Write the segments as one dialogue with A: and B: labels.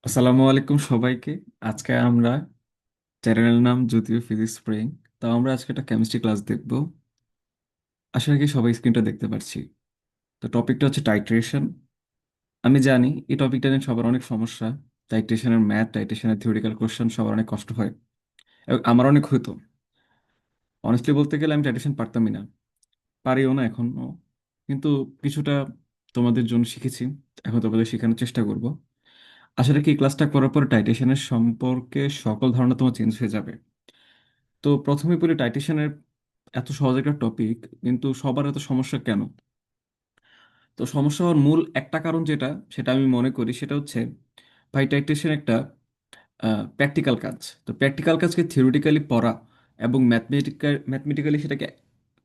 A: আসসালামু আলাইকুম সবাইকে। আজকে আমরা চ্যানেলের নাম যদিও ফিজিক্স স্প্রিং। তো আমরা আজকে একটা কেমিস্ট্রি ক্লাস দেখব। আশা রাখি সবাই স্ক্রিনটা দেখতে পাচ্ছি। তো টপিকটা হচ্ছে টাইট্রেশন। আমি জানি এই টপিকটা নিয়ে সবার অনেক সমস্যা। টাইট্রেশনের ম্যাথ, টাইট্রেশনের থিওরিক্যাল কোশ্চেন সবার অনেক কষ্ট হয় এবং আমার অনেক হতো। অনেস্টলি বলতে গেলে আমি টাইট্রেশন পারতামই না, পারিও না এখনো। কিন্তু কিছুটা তোমাদের জন্য শিখেছি, এখন তোমাদের শেখানোর চেষ্টা করব। আশা রাখি এই ক্লাসটা করার পর টাইট্রেশনের সম্পর্কে সকল ধারণা তোমার চেঞ্জ হয়ে যাবে। তো প্রথমে বলি টাইটেশনের এত সহজ একটা টপিক, কিন্তু সবার এত সমস্যা কেন? তো সমস্যা হওয়ার মূল একটা কারণ যেটা, সেটা আমি মনে করি সেটা হচ্ছে, ভাই টাইটেশন একটা প্র্যাকটিক্যাল কাজ। তো প্র্যাকটিক্যাল কাজকে থিওরিটিক্যালি পড়া এবং ম্যাথমেটিক্যালি সেটাকে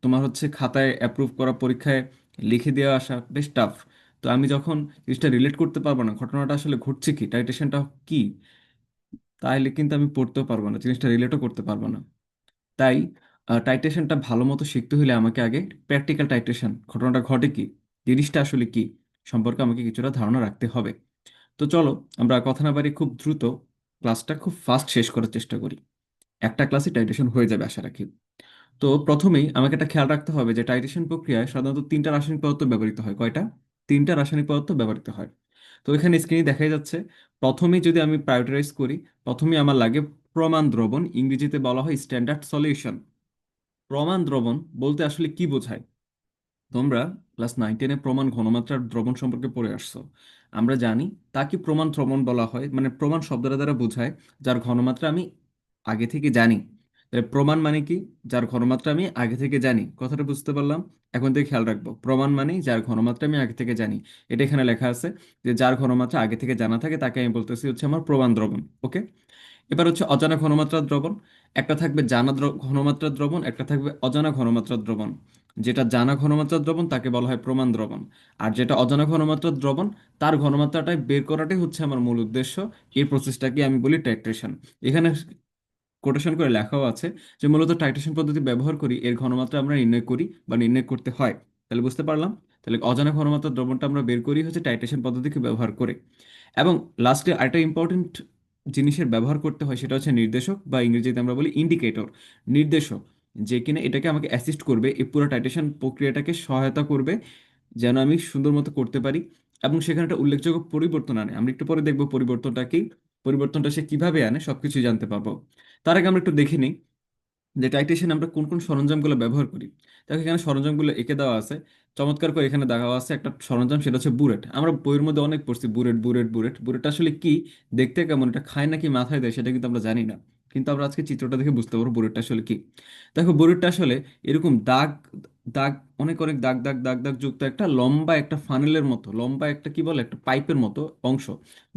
A: তোমার হচ্ছে খাতায় অ্যাপ্রুভ করা, পরীক্ষায় লিখে দেওয়া আসা বেশ টাফ। তো আমি যখন জিনিসটা রিলেট করতে পারবো না, ঘটনাটা আসলে ঘটছে কি, টাইটেশনটা কি, তাহলে কিন্তু আমি পড়তেও পারবো না, জিনিসটা রিলেটও করতে পারবো না। তাই টাইট্রেশনটা ভালো মতো শিখতে হলে আমাকে আগে প্র্যাকটিক্যাল টাইট্রেশন, ঘটনাটা ঘটে কি, জিনিসটা আসলে কি সম্পর্কে আমাকে কিছুটা ধারণা রাখতে হবে। তো চলো, আমরা কথা না বাড়িয়ে খুব দ্রুত ক্লাসটা খুব ফাস্ট শেষ করার চেষ্টা করি। একটা ক্লাসে টাইট্রেশন হয়ে যাবে আশা রাখি। তো প্রথমেই আমাকে একটা খেয়াল রাখতে হবে যে টাইট্রেশন প্রক্রিয়ায় সাধারণত তিনটা রাসায়নিক পদার্থ ব্যবহৃত হয়। কয়টা? তিনটা রাসায়নিক পদার্থ ব্যবহৃত হয়। তো এখানে স্ক্রিনে দেখাই যাচ্ছে। প্রথমেই যদি আমি প্রায়োরিটাইজ করি, প্রথমেই আমার লাগে প্রমাণ দ্রবণ, ইংরেজিতে বলা হয় স্ট্যান্ডার্ড সলিউশন। প্রমাণ দ্রবণ বলতে আসলে কি বোঝায়? তোমরা ক্লাস 9-10-এ প্রমাণ ঘনমাত্রার দ্রবণ সম্পর্কে পড়ে আসছো। আমরা জানি তাকে প্রমাণ দ্রবণ বলা হয়, মানে প্রমাণ শব্দটা দ্বারা বোঝায় যার ঘনমাত্রা আমি আগে থেকে জানি। তাহলে প্রমাণ মানে কি? যার ঘনমাত্রা আমি আগে থেকে জানি। কথাটা বুঝতে পারলাম? এখন থেকে খেয়াল রাখবো, প্রমাণ মানে যার ঘনমাত্রা আমি আগে থেকে জানি। এটা এখানে লেখা আছে যে যার ঘনমাত্রা আগে থেকে জানা থাকে তাকে আমি বলতেছি হচ্ছে আমার প্রমাণ দ্রবণ। ওকে। এবার হচ্ছে অজানা ঘনমাত্রার দ্রবণ। একটা থাকবে জানা ঘনমাত্রার দ্রবণ, একটা থাকবে অজানা ঘনমাত্রার দ্রবণ। যেটা জানা ঘনমাত্রার দ্রবণ তাকে বলা হয় প্রমাণ দ্রবণ। আর যেটা অজানা ঘনমাত্রার দ্রবণ, তার ঘনমাত্রাটাই বের করাটাই হচ্ছে আমার মূল উদ্দেশ্য। এই প্রসেসটাকে আমি বলি টাইট্রেশন। এখানে কোটেশন করে লেখাও আছে যে মূলত টাইট্রেশন পদ্ধতি ব্যবহার করি এর ঘনমাত্রা আমরা নির্ণয় করি বা নির্ণয় করতে হয়। তাহলে বুঝতে পারলাম। তাহলে অজানা ঘনমাত্রার দ্রবণটা আমরা বের করি হচ্ছে টাইট্রেশন পদ্ধতিকে ব্যবহার করে। এবং লাস্টে আরেকটা ইম্পর্টেন্ট জিনিসের ব্যবহার করতে হয়, সেটা হচ্ছে নির্দেশক, বা ইংরেজিতে আমরা বলি ইন্ডিকেটর। নির্দেশক, যে কিনা এটাকে আমাকে অ্যাসিস্ট করবে, এই পুরো টাইটেশন প্রক্রিয়াটাকে সহায়তা করবে যেন আমি সুন্দর মতো করতে পারি এবং সেখানে একটা উল্লেখযোগ্য পরিবর্তন আনে। আমরা একটু পরে দেখবো পরিবর্তনটা কি, পরিবর্তনটা সে কিভাবে আনে সবকিছু জানতে পারবো। তার আগে আমরা একটু দেখে নিই যে টাইটেশন আমরা কোন কোন সরঞ্জামগুলো ব্যবহার করি। দেখো এখানে সরঞ্জামগুলো এঁকে দেওয়া আছে, চমৎকার করে এখানে দেওয়া আছে একটা সরঞ্জাম, সেটা হচ্ছে বুলেট। আমরা বইয়ের মধ্যে অনেক পড়ছি বুলেট বুলেট বুলেট। বুলেট আসলে কি, দেখতে কেমন, এটা খায় নাকি মাথায় দেয়, সেটা কিন্তু আমরা জানি না। কিন্তু আমরা আজকে চিত্রটা দেখে বুঝতে পারবো বুলেটটা আসলে কি। দেখো বুলেটটা আসলে এরকম দাগ দাগ, অনেক অনেক দাগ দাগ দাগ দাগ যুক্ত একটা লম্বা একটা ফানেলের মতো, লম্বা একটা কি বলে একটা পাইপের মতো অংশ,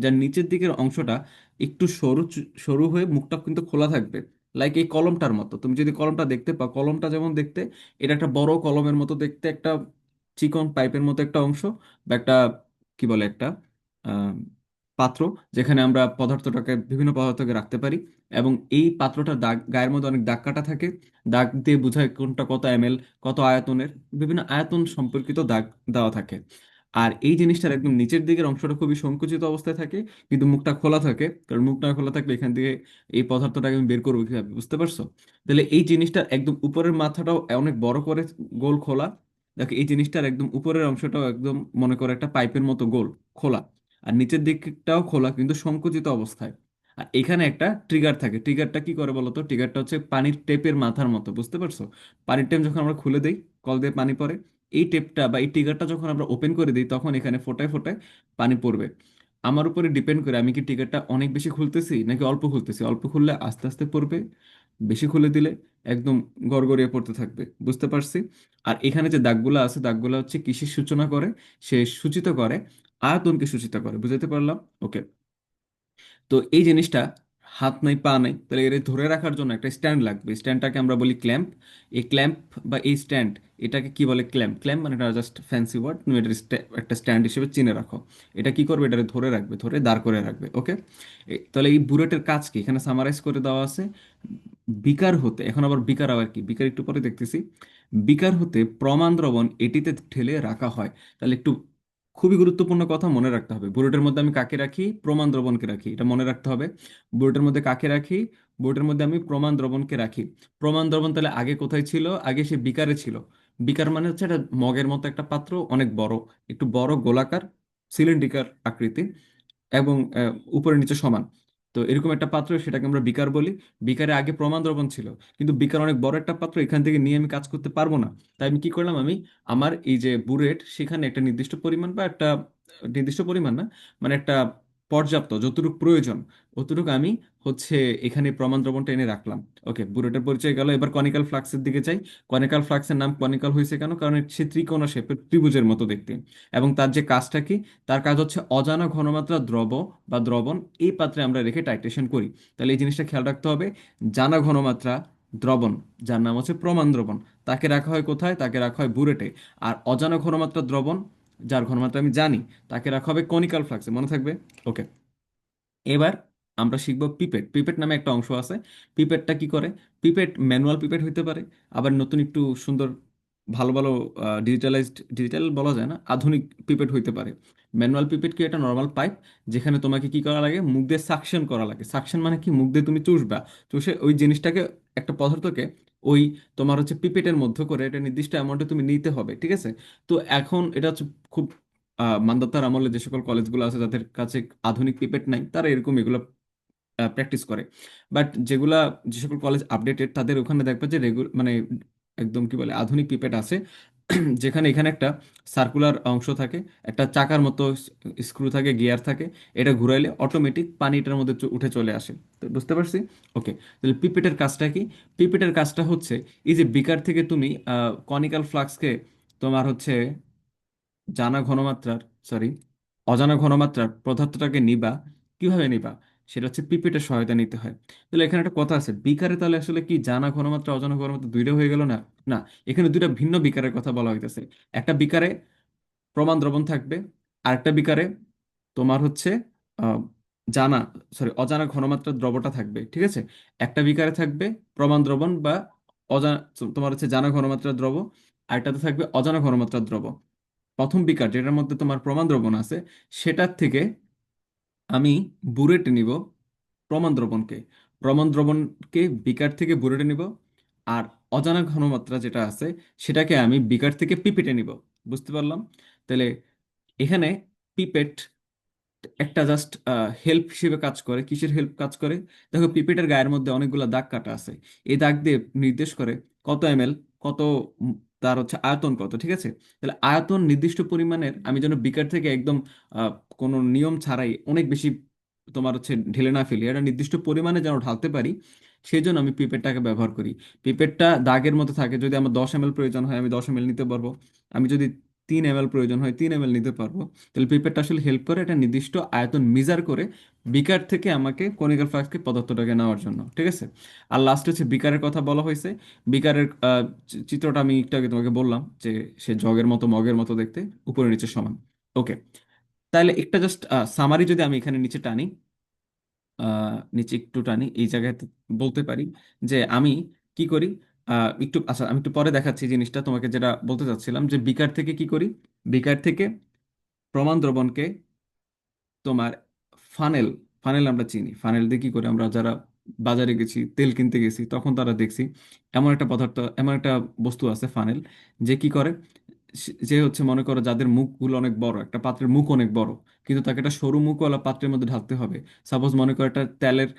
A: যার নিচের দিকের অংশটা একটু সরু সরু হয়ে মুখটা কিন্তু খোলা থাকবে। লাইক এই কলমটার মতো, তুমি যদি কলমটা দেখতে পাও, কলমটা যেমন দেখতে, এটা একটা বড় কলমের মতো দেখতে একটা চিকন পাইপের মতো একটা অংশ, বা একটা কি বলে একটা আহ, পাত্র, যেখানে আমরা পদার্থটাকে, বিভিন্ন পদার্থকে রাখতে পারি। এবং এই পাত্রটার দাগ, গায়ের মধ্যে অনেক দাগ কাটা থাকে। দাগ দিয়ে বোঝায় কোনটা কত এমএল, কত আয়তনের, বিভিন্ন আয়তন সম্পর্কিত দাগ দেওয়া থাকে। আর এই জিনিসটার একদম নিচের দিকের অংশটা খুবই সংকুচিত অবস্থায় থাকে, কিন্তু মুখটা খোলা থাকে। কারণ মুখ না খোলা থাকলে এখান থেকে এই পদার্থটাকে আমি বের করবো কিভাবে, বুঝতে পারছো? তাহলে এই জিনিসটার একদম উপরের মাথাটাও অনেক বড় করে গোল খোলা। দেখো এই জিনিসটার একদম উপরের অংশটাও একদম মনে করো একটা পাইপের মতো গোল খোলা। আর নিচের দিকটাও খোলা কিন্তু সংকুচিত অবস্থায়। আর এখানে একটা ট্রিগার থাকে। ট্রিগারটা কি করে বলো তো? ট্রিগারটা হচ্ছে পানির টেপের মাথার মতো, বুঝতে পারছো? পানির টেপ যখন আমরা খুলে দেই, কল দিয়ে পানি পড়ে, এই টেপটা বা এই ট্রিগারটা যখন আমরা ওপেন করে দিই, তখন এখানে ফোটায় ফোটায় পানি পড়বে। আমার উপরে ডিপেন্ড করে আমি কি টিকিটটা অনেক বেশি খুলতেছি নাকি অল্প খুলতেছি। অল্প খুললে আস্তে আস্তে পড়বে, বেশি খুলে দিলে একদম গড়গড়িয়ে পড়তে থাকবে, বুঝতে পারছি? আর এখানে যে দাগগুলো আছে, দাগগুলো হচ্ছে কিসের সূচনা করে? সে সূচিত করে আয়তনকে সূচিত করে, বুঝতে পারলাম? ওকে। তো এই জিনিসটা, হাত নাই পা নাই, তাহলে এর ধরে রাখার জন্য একটা স্ট্যান্ড লাগবে। স্ট্যান্ডটাকে আমরা বলি ক্ল্যাম্প। এই ক্ল্যাম্প বা এই স্ট্যান্ড, এটাকে কি বলে? ক্ল্যাম্প। ক্ল্যাম্প মানে এটা জাস্ট ফ্যান্সি ওয়ার্ড, তুমি এটা একটা স্ট্যান্ড হিসেবে চিনে রাখো। এটা কি করবে? এটাকে ধরে রাখবে, ধরে দাঁড় করে রাখবে। ওকে। তাহলে এই বুলেটের কাজ কি এখানে সামারাইজ করে দেওয়া আছে। বিকার হতে, এখন আবার বিকার আবার কি, বিকার একটু পরে দেখতেছি। বিকার হতে প্রমাণ দ্রবণ এটিতে ঢেলে রাখা হয়। তাহলে একটু খুবই গুরুত্বপূর্ণ কথা মনে রাখতে হবে, বুলেটের মধ্যে আমি কাকে রাখি? প্রমাণ দ্রবণকে রাখি, এটা মনে রাখতে হবে। বুলেটের মধ্যে কাকে রাখি? বুলেটের মধ্যে আমি প্রমাণ দ্রবণকে রাখি। প্রমাণ দ্রবণ তাহলে আগে কোথায় ছিল? আগে সে বিকারে ছিল। বিকার মানে হচ্ছে একটা মগের মতো একটা পাত্র, অনেক বড়, একটু বড়, গোলাকার, সিলিন্ড্রিকাল আকৃতি, এবং উপরে নিচে সমান। তো এরকম একটা পাত্র, সেটাকে আমরা বিকার বলি। বিকারে আগে প্রমাণ দ্রবণ ছিল, কিন্তু বিকার অনেক বড় একটা পাত্র, এখান থেকে নিয়ে আমি কাজ করতে পারবো না। তাই আমি কি করলাম, আমি আমার এই যে বুরেট, সেখানে একটা নির্দিষ্ট পরিমাণ, বা একটা নির্দিষ্ট পরিমাণ না, মানে একটা পর্যাপ্ত যতটুকু প্রয়োজন অতটুকু আমি হচ্ছে এখানে প্রমাণ দ্রবণটা এনে রাখলাম। ওকে, বুরেটের পরিচয় গেল। এবার কনিক্যাল ফ্লাক্সের দিকে যাই। কনিক্যাল ফ্লাক্সের নাম কনিক্যাল হয়েছে কেন? কারণ সে ত্রিকোণা শেপের, ত্রিভুজের মতো দেখতে। এবং তার যে কাজটা কি? তার কাজ হচ্ছে অজানা ঘনমাত্রা দ্রব বা দ্রবণ এই পাত্রে আমরা রেখে টাইট্রেশন করি। তাহলে এই জিনিসটা খেয়াল রাখতে হবে। জানা ঘনমাত্রা দ্রবণ, যার নাম হচ্ছে প্রমাণ দ্রবণ, তাকে রাখা হয় কোথায়? তাকে রাখা হয় বুরেটে। আর অজানা ঘনমাত্রা দ্রবণ, যার ঘনমাত্রা আমি জানি, তাকে রাখা হবে কনিক্যাল ফ্লাক্সে, মনে থাকবে? ওকে। এবার আমরা শিখব পিপেট। পিপেট নামে একটা অংশ আছে। পিপেটটা কি করে? পিপেট ম্যানুয়াল পিপেট হইতে পারে, আবার নতুন একটু সুন্দর, ভালো ভালো ডিজিটালাইজড, ডিজিটাল বলা যায় না, আধুনিক পিপেট হইতে পারে। ম্যানুয়াল পিপেট কি? একটা নর্মাল পাইপ, যেখানে তোমাকে কি করা লাগে? মুখ দিয়ে সাকশন করা লাগে। সাকশন মানে কি? মুখ দিয়ে তুমি চুষবা, চুষে ওই জিনিসটাকে, একটা পদার্থকে, ওই তোমার হচ্ছে পিপেটের মধ্যে করে এটা নির্দিষ্ট অ্যামাউন্টে তুমি নিতে হবে, ঠিক আছে? তো এখন এটা হচ্ছে খুব মান্ধাতার আমলে যে সকল কলেজগুলো আছে যাদের কাছে আধুনিক পিপেট নাই, তারা এরকম এগুলো প্র্যাকটিস করে। বাট যেগুলা, যে সকল কলেজ আপডেটেড, তাদের ওখানে দেখবে যে মানে একদম কি বলে, আধুনিক পিপেট আছে, যেখানে এখানে একটা সার্কুলার অংশ থাকে, একটা চাকার মতো স্ক্রু থাকে, গিয়ার থাকে, এটা ঘুরাইলে অটোমেটিক পানি এটার মধ্যে উঠে চলে আসে। তো বুঝতে পারছি? ওকে। তাহলে পিপেটের কাজটা কি? পিপেটের কাজটা হচ্ছে, এই যে বিকার থেকে তুমি কনিক্যাল ফ্লাক্সকে, তোমার হচ্ছে জানা ঘনমাত্রার, সরি, অজানা ঘনমাত্রার পদার্থটাকে নিবা। কিভাবে নিবা? সেটা হচ্ছে পিপেটের সহায়তা নিতে হয়। তাহলে এখানে একটা কথা আছে, বিকারে তাহলে আসলে কি জানা ঘনমাত্রা অজানা ঘনমাত্রা দুইটা হয়ে গেল না? না, এখানে দুইটা ভিন্ন বিকারের কথা বলা হইতেছে। একটা বিকারে প্রমাণ দ্রবণ থাকবে, আরেকটা বিকারে তোমার হচ্ছে আহ, জানা, সরি, অজানা ঘনমাত্রার দ্রবটা থাকবে, ঠিক আছে? একটা বিকারে থাকবে প্রমাণ দ্রবণ বা অজানা, তোমার হচ্ছে জানা ঘনমাত্রার দ্রব, আরেকটাতে থাকবে অজানা ঘনমাত্রার দ্রব। প্রথম বিকার, যেটার মধ্যে তোমার প্রমাণ দ্রবণ আছে, সেটার থেকে আমি বুরেটে নিব প্রমাণ দ্রবণকে। প্রমাণ দ্রবণকে বিকার থেকে বুরেটে নিব। আর অজানা ঘনমাত্রা যেটা আছে, সেটাকে আমি বিকার থেকে পিপেটে নিব। বুঝতে পারলাম? তাহলে এখানে পিপেট একটা জাস্ট হেল্প হিসেবে কাজ করে। কিসের হেল্প কাজ করে? দেখো, পিপেটের গায়ের মধ্যে অনেকগুলো দাগ কাটা আছে। এই দাগ দিয়ে নির্দেশ করে কত এমএল, কত, উম, তার হচ্ছে আয়তন কত, ঠিক আছে? তাহলে আয়তন নির্দিষ্ট পরিমাণের আমি যেন বিকার থেকে একদম আহ, কোনো নিয়ম ছাড়াই অনেক বেশি তোমার হচ্ছে ঢেলে না ফেলি, এটা নির্দিষ্ট পরিমাণে যেন ঢালতে পারি, সেই জন্য আমি পিপেটটাকে ব্যবহার করি। পিপেটটা দাগের মতো থাকে, যদি আমার 10 এমএল প্রয়োজন হয় আমি 10 এমএল নিতে পারবো। আমি যদি 3 এমএল প্রয়োজন হয় 3 এমএল নিতে পারবো। তাহলে পিপেটটা আসলে হেল্প করে এটা নির্দিষ্ট আয়তন মেজার করে বিকার থেকে আমাকে কনিক্যাল ফ্লাস্কে পদার্থটাকে নেওয়ার জন্য, ঠিক আছে? আর লাস্ট হচ্ছে বিকারের কথা বলা হয়েছে। বিকারের চিত্রটা আমি একটু আগে তোমাকে বললাম যে সে জগের মতো, মগের মতো দেখতে, উপরে নিচে সমান। ওকে। তাহলে একটা জাস্ট সামারি যদি আমি এখানে নিচে টানি, নিচে একটু টানি, এই জায়গায় বলতে পারি যে আমি কি করি। একটু, আচ্ছা, আমি একটু পরে দেখাচ্ছি জিনিসটা তোমাকে, যেটা বলতে চাচ্ছিলাম যে বিকার থেকে কি করি। বিকার থেকে প্রমাণ দ্রবণকে তোমার ফানেল, ফানেল আমরা চিনি, ফানেল দিয়ে কি করে, আমরা যারা বাজারে গেছি, তেল কিনতে গেছি, তখন তারা দেখছি এমন একটা পদার্থ, এমন একটা বস্তু আছে ফানেল, যে কি করে, যে হচ্ছে মনে করো যাদের মুখগুলো অনেক বড়, একটা পাত্রের মুখ অনেক বড়, কিন্তু তাকে একটা সরু মুখওয়ালা পাত্রের মধ্যে ঢালতে হবে। সাপোজ মনে করো একটা তেলের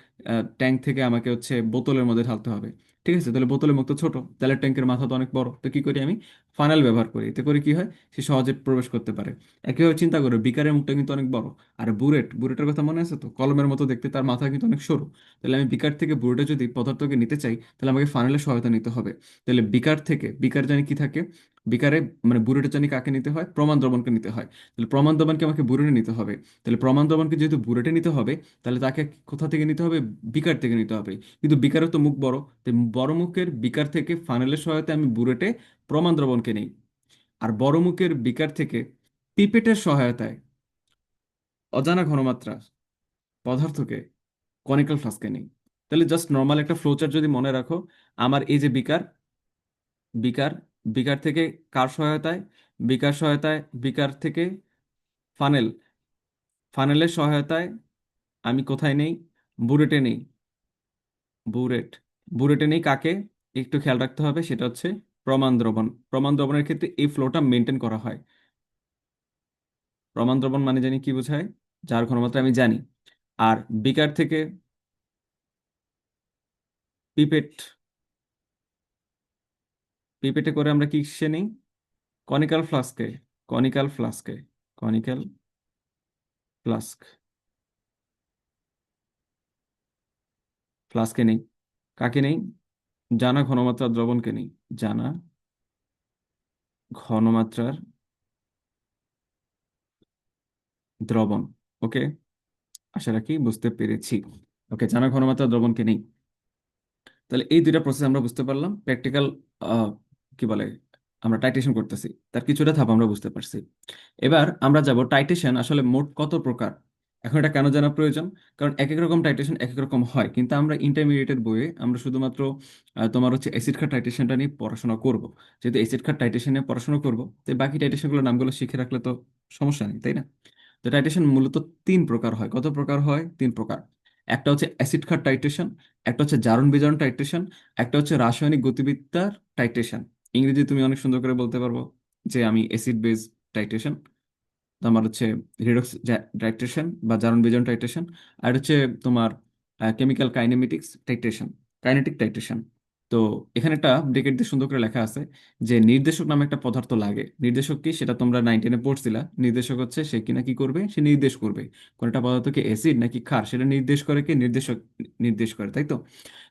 A: ট্যাঙ্ক থেকে আমাকে হচ্ছে বোতলের মধ্যে ঢালতে হবে, ঠিক আছে? তাহলে বোতলের মুখ তো ছোট, তেলের ট্যাঙ্কের মাথা তো অনেক বড়, তো কি করি আমি? ফানেল ব্যবহার করি। এতে করে কি হয়? সে সহজে প্রবেশ করতে পারে। একইভাবে চিন্তা করো, বিকারের মুখটা কিন্তু অনেক বড়। আর বুলেট, বুলেটের কথা মনে আছে তো, কলমের মতো দেখতে, তার মাথা কিন্তু অনেক সরু। তাহলে আমি বিকার থেকে বুলেটে যদি পদার্থকে নিতে চাই, তাহলে আমাকে ফানেলের সহায়তা নিতে হবে। তাহলে বিকার থেকে, বিকার জানি কি থাকে, বিকারে, মানে বুলেটের জানি কাকে নিতে হয়? প্রমাণ দ্রবণকে নিতে হয়। তাহলে প্রমাণ দ্রবণকে আমাকে বুলেটে নিতে হবে। তাহলে প্রমাণ দ্রবণকে যেহেতু বুলেটে নিতে হবে, তাহলে তাকে কোথা থেকে নিতে হবে? বিকার থেকে নিতে হবে। কিন্তু বিকারের তো মুখ বড়, তাই বড় মুখের বিকার থেকে ফানেলের সহায়তায় আমি বুলেটে প্রমাণ দ্রবণকে নেই। আর বড় মুখের বিকার থেকে পিপেটের সহায়তায় অজানা ঘনমাত্রা পদার্থকে কনিক্যাল ফ্লাস্কে নেই। তাহলে জাস্ট নর্মাল একটা ফ্লোচার্ট যদি মনে রাখো, আমার এই যে বিকার, বিকার, বিকার থেকে কার সহায়তায়? বিকার সহায়তায়, বিকার থেকে ফানেল, ফানেলের সহায়তায় আমি কোথায় নেই? বুরেটে নেই। বুরেট, বুরেটে নেই কাকে? একটু খেয়াল রাখতে হবে, সেটা হচ্ছে প্রমাণ দ্রবণ। প্রমাণ দ্রবণের ক্ষেত্রে এই ফ্লোটা মেনটেন করা হয়। প্রমাণ দ্রবণ মানে জানি কি বোঝায়, যার ঘনমাত্রা আমি জানি। আর বিকার থেকে পিপেট, পিপেটে করে আমরা কিসে নেই? কনিক্যাল ফ্লাস্কে, কনিক্যাল ফ্লাস্কে, কনিক্যাল ফ্লাস্ক, ফ্লাস্কে নেই। কাকে নেই? জানা ঘনমাত্রার দ্রবণকে নেই। জানা ঘনমাত্রার দ্রবণ। ওকে, আশা রাখি বুঝতে পেরেছি। ওকে, জানা ঘনমাত্রার দ্রবণকে নেই। তাহলে এই দুইটা প্রসেস আমরা বুঝতে পারলাম। প্র্যাকটিক্যাল কি বলে, আমরা টাইটেশন করতেছি, তার কিছুটা ধাপ আমরা বুঝতে পারছি। এবার আমরা যাব টাইটেশন আসলে মোট কত প্রকার। এখন এটা কেন জানা প্রয়োজন? কারণ এক এক রকম টাইটেশন এক এক রকম হয়, কিন্তু আমরা ইন্টারমিডিয়েটের বইয়ে আমরা শুধুমাত্র তোমার হচ্ছে অ্যাসিড খাত টাইটেশনটা নিয়ে পড়াশোনা করব। যেহেতু অ্যাসিড খাত টাইটেশন নিয়ে পড়াশোনা করব, তো বাকি টাইটেশনগুলোর নামগুলো শিখে রাখলে তো সমস্যা নেই, তাই না? তো টাইটেশন মূলত তিন প্রকার হয়। কত প্রকার হয়? তিন প্রকার। একটা হচ্ছে অ্যাসিড খাত টাইটেশন, একটা হচ্ছে জারণ বিজারণ টাইটেশন, একটা হচ্ছে রাসায়নিক গতিবিদ্যার টাইটেশন। ইংরেজি তুমি অনেক সুন্দর করে বলতে পারবো যে আমি অ্যাসিড বেস টাইটেশন, তোমার হচ্ছে রিডক্স টাইট্রেশন বা জারণ বিজারণ টাইট্রেশন, আর হচ্ছে তোমার chemical kinematics titration, kinetic titration. তো এখানে একটা ব্রেকেট দিয়ে সুন্দর করে লেখা আছে যে নির্দেশক নামে একটা পদার্থ লাগে। নির্দেশক কি সেটা তোমরা 9-10-এ পড়ছিলা। নির্দেশক হচ্ছে সে কিনা কি করবে, সে নির্দেশ করবে কোন একটা পদার্থকে অ্যাসিড নাকি ক্ষার, সেটা নির্দেশ করে কি নির্দেশক, নির্দেশ করে, তাই তো?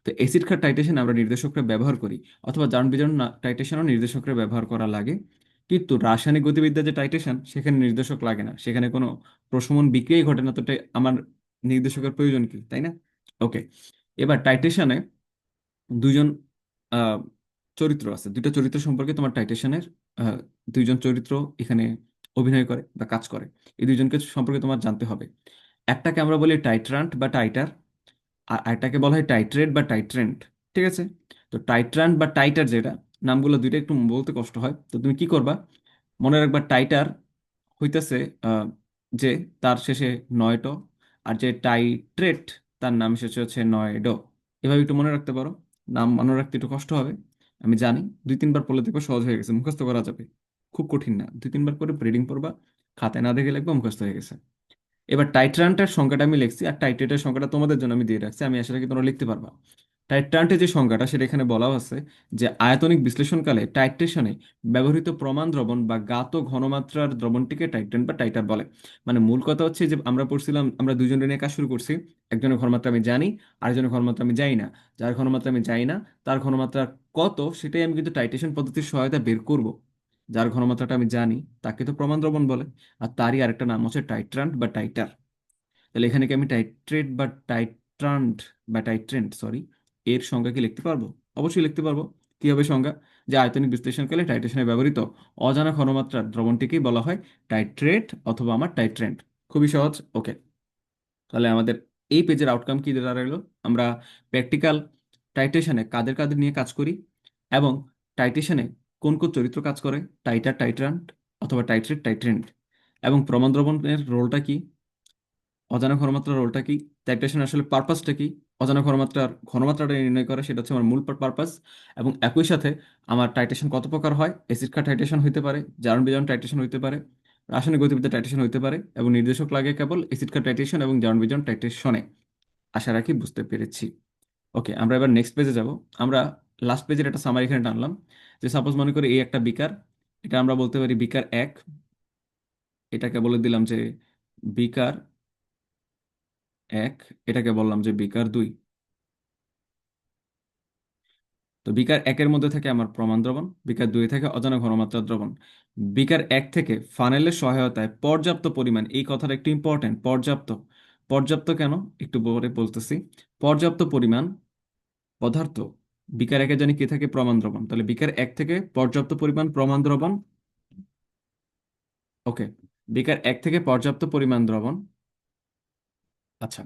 A: তো অ্যাসিড ক্ষার টাইট্রেশন আমরা নির্দেশকরা ব্যবহার করি, অথবা জারণ বিজারণ টাইট্রেশনও নির্দেশকরা ব্যবহার করা লাগে। কিন্তু রাসায়নিক গতিবিদ্যা যে টাইটেশন, সেখানে নির্দেশক লাগে না, সেখানে কোনো প্রশমন বিক্রিয়াই ঘটে না, তো আমার নির্দেশকের প্রয়োজন কি, তাই না? ওকে, এবার টাইটেশনে দুইজন আহ, চরিত্র আছে। দুইটা চরিত্র সম্পর্কে তোমার টাইটেশনের দুইজন চরিত্র এখানে অভিনয় করে বা কাজ করে। এই দুইজনকে সম্পর্কে তোমার জানতে হবে। একটাকে আমরা বলি টাইট্রান্ট বা টাইটার, আর আরেকটাকে বলা হয় টাইট্রেট বা টাইট্রেন্ট। ঠিক আছে? তো টাইট্রান্ট বা টাইটার যেটা, নামগুলো দুইটা একটু বলতে কষ্ট হয়, তো তুমি কি করবা, মনে রাখবা টাইটার হইতেছে আহ, যে তার শেষে 9 টো, আর যে টাইট্রেট তার নাম শেষে হচ্ছে 9 ডো। এভাবে একটু মনে রাখতে পারো। নাম মনে রাখতে একটু কষ্ট হবে, আমি জানি। 2-3 বার পড়লে দেখো সহজ হয়ে গেছে, মুখস্থ করা যাবে। খুব কঠিন না, 2-3 বার করে রিডিং পড়বা, খাতায় না দেখে লিখবা, মুখস্থ হয়ে গেছে। এবার টাইট্রান্টের সংখ্যাটা আমি লিখছি, আর টাইট্রেটের সংখ্যাটা তোমাদের জন্য আমি দিয়ে রাখছি, আমি আশা রাখি তোমরা লিখতে পারবা। টাইট্রান্টের যে সংখ্যাটা সেটা এখানে বলা আছে যে আয়তনিক বিশ্লেষণকালে টাইট্রেশনে ব্যবহৃত প্রমাণ দ্রবণ বা জ্ঞাত ঘনমাত্রার দ্রবণটিকে টাইট্রেন্ট বা টাইটার বলে। মানে মূল কথা হচ্ছে যে আমরা পড়ছিলাম, আমরা দুজনে নিয়ে কাজ শুরু করছি। একজনের ঘনমাত্রা আমি জানি, আরেকজনের ঘনমাত্রা আমি জানি না। যার ঘনমাত্রা আমি জানি না, তার ঘনমাত্রা কত সেটাই আমি কিন্তু টাইট্রেশন পদ্ধতির সহায়তা বের করব। যার ঘনমাত্রাটা আমি জানি তাকে তো প্রমাণ দ্রবণ বলে, আর তারই আরেকটা নাম হচ্ছে টাইট্রান্ট বা টাইটার। তাহলে এখানে কি আমি টাইট্রেট বা টাইট্রান্ট বা টাইট্রেন্ট, সরি, এর সংজ্ঞা কি লিখতে পারবো? অবশ্যই লিখতে পারবো। কি হবে সংজ্ঞা? যে আয়তনিক বিশ্লেষণকালে টাইট্রেশনে ব্যবহৃত অজানা ঘনমাত্রার দ্রবণটিকেই বলা হয় টাইট্রেট অথবা আমার টাইট্রেন্ট। খুবই সহজ। ওকে, তাহলে আমাদের এই পেজের আউটকাম কি দাঁড়ালো? আমরা প্র্যাকটিক্যাল টাইট্রেশনে কাদের কাদের নিয়ে কাজ করি, এবং টাইট্রেশনে কোন কোন চরিত্র কাজ করে, টাইটার, টাইট্রান্ট অথবা টাইট্রেট, টাইট্রেন্ট, এবং প্রমাণ দ্রবণের রোলটা কি, অজানা ঘনমাত্রার রোলটা কি, টাইট্রেশন আসলে পারপাসটা কি, অজানা ঘনমাত্রার ঘনমাত্রাটা নির্ণয় করা, সেটা হচ্ছে আমার মূল পারপাস। এবং একই সাথে আমার টাইট্রেশন কত প্রকার হয়, অ্যাসিড ক্ষার টাইট্রেশন হইতে পারে, জারণ বিজারণ টাইট্রেশন হইতে পারে, রাসায়নিক গতিবিদ্যা টাইট্রেশন হইতে পারে, এবং নির্দেশক লাগে কেবল অ্যাসিড ক্ষার টাইট্রেশন এবং জারণ বিজারণ টাইট্রেশনে। আশা রাখি বুঝতে পেরেছি। ওকে, আমরা এবার নেক্সট পেজে যাব। আমরা লাস্ট পেজের একটা সামারি এখানে টানলাম, যে সাপোজ মনে করি এই একটা বিকার, এটা আমরা বলতে পারি বিকার 1, এটাকে বলে দিলাম যে বিকার 1, এটাকে বললাম যে বিকার 2। তো বিকার 1-এর মধ্যে থাকে আমার প্রমাণ দ্রবণ, বিকার 2-এ থাকে অজানা ঘনমাত্রার দ্রবণ। বিকার 1 থেকে ফানেলের সহায়তায় পর্যাপ্ত পরিমাণ, এই কথাটা একটু ইম্পর্টেন্ট, পর্যাপ্ত। পর্যাপ্ত কেন একটু পরে বলতেছি। পর্যাপ্ত পরিমাণ পদার্থ, বিকার 1-এ জানি কি থাকে, প্রমাণ দ্রবণ, তাহলে বিকার 1 থেকে পর্যাপ্ত পরিমাণ প্রমাণ দ্রবণ। ওকে, বিকার 1 থেকে পর্যাপ্ত পরিমাণ দ্রবণ। আচ্ছা,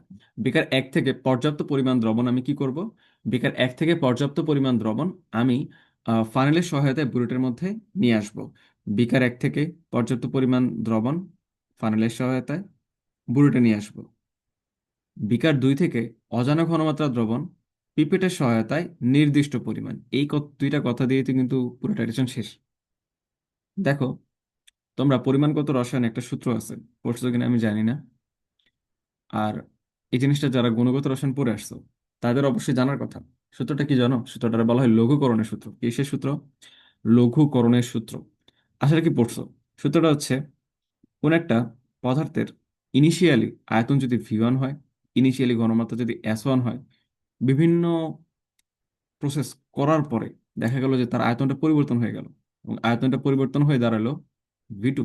A: বিকার 1 থেকে পর্যাপ্ত পরিমাণ দ্রবণ আমি কি করব? বিকার 1 থেকে পর্যাপ্ত পরিমাণ দ্রবণ আমি ফানেলের সহায়তায় বুলেটের মধ্যে নিয়ে আসব। বিকার 1 থেকে পর্যাপ্ত পরিমাণ দ্রবণ ফানেলের সহায়তায় বুড়োটা নিয়ে আসবো। বিকার 2 থেকে অজানা ঘনমাত্রার দ্রবণ পিপেটের সহায়তায় নির্দিষ্ট পরিমাণ। এই দুইটা কথা দিয়ে তো কিন্তু পুরো টাইটেশন শেষ। দেখো, তোমরা পরিমাণগত রসায়নে একটা সূত্র আছে, পড়ছো কিনা আমি জানি না। আর এই জিনিসটা যারা গুণগত রসায়ন পড়ে আসছো তাদের অবশ্যই জানার কথা। সূত্রটা কি জানো? সূত্রটা বলা হয় লঘুকরণের সূত্র। কিসের সূত্র? লঘুকরণের সূত্র। আসলে কি পড়ছো? সূত্রটা হচ্ছে, কোন একটা পদার্থের ইনিশিয়ালি আয়তন যদি V1 হয়, ইনিশিয়ালি ঘনমাত্রা যদি S1 হয়, বিভিন্ন প্রসেস করার পরে দেখা গেল যে তার আয়তনটা পরিবর্তন হয়ে গেল, এবং আয়তনটা পরিবর্তন হয়ে দাঁড়ালো V2,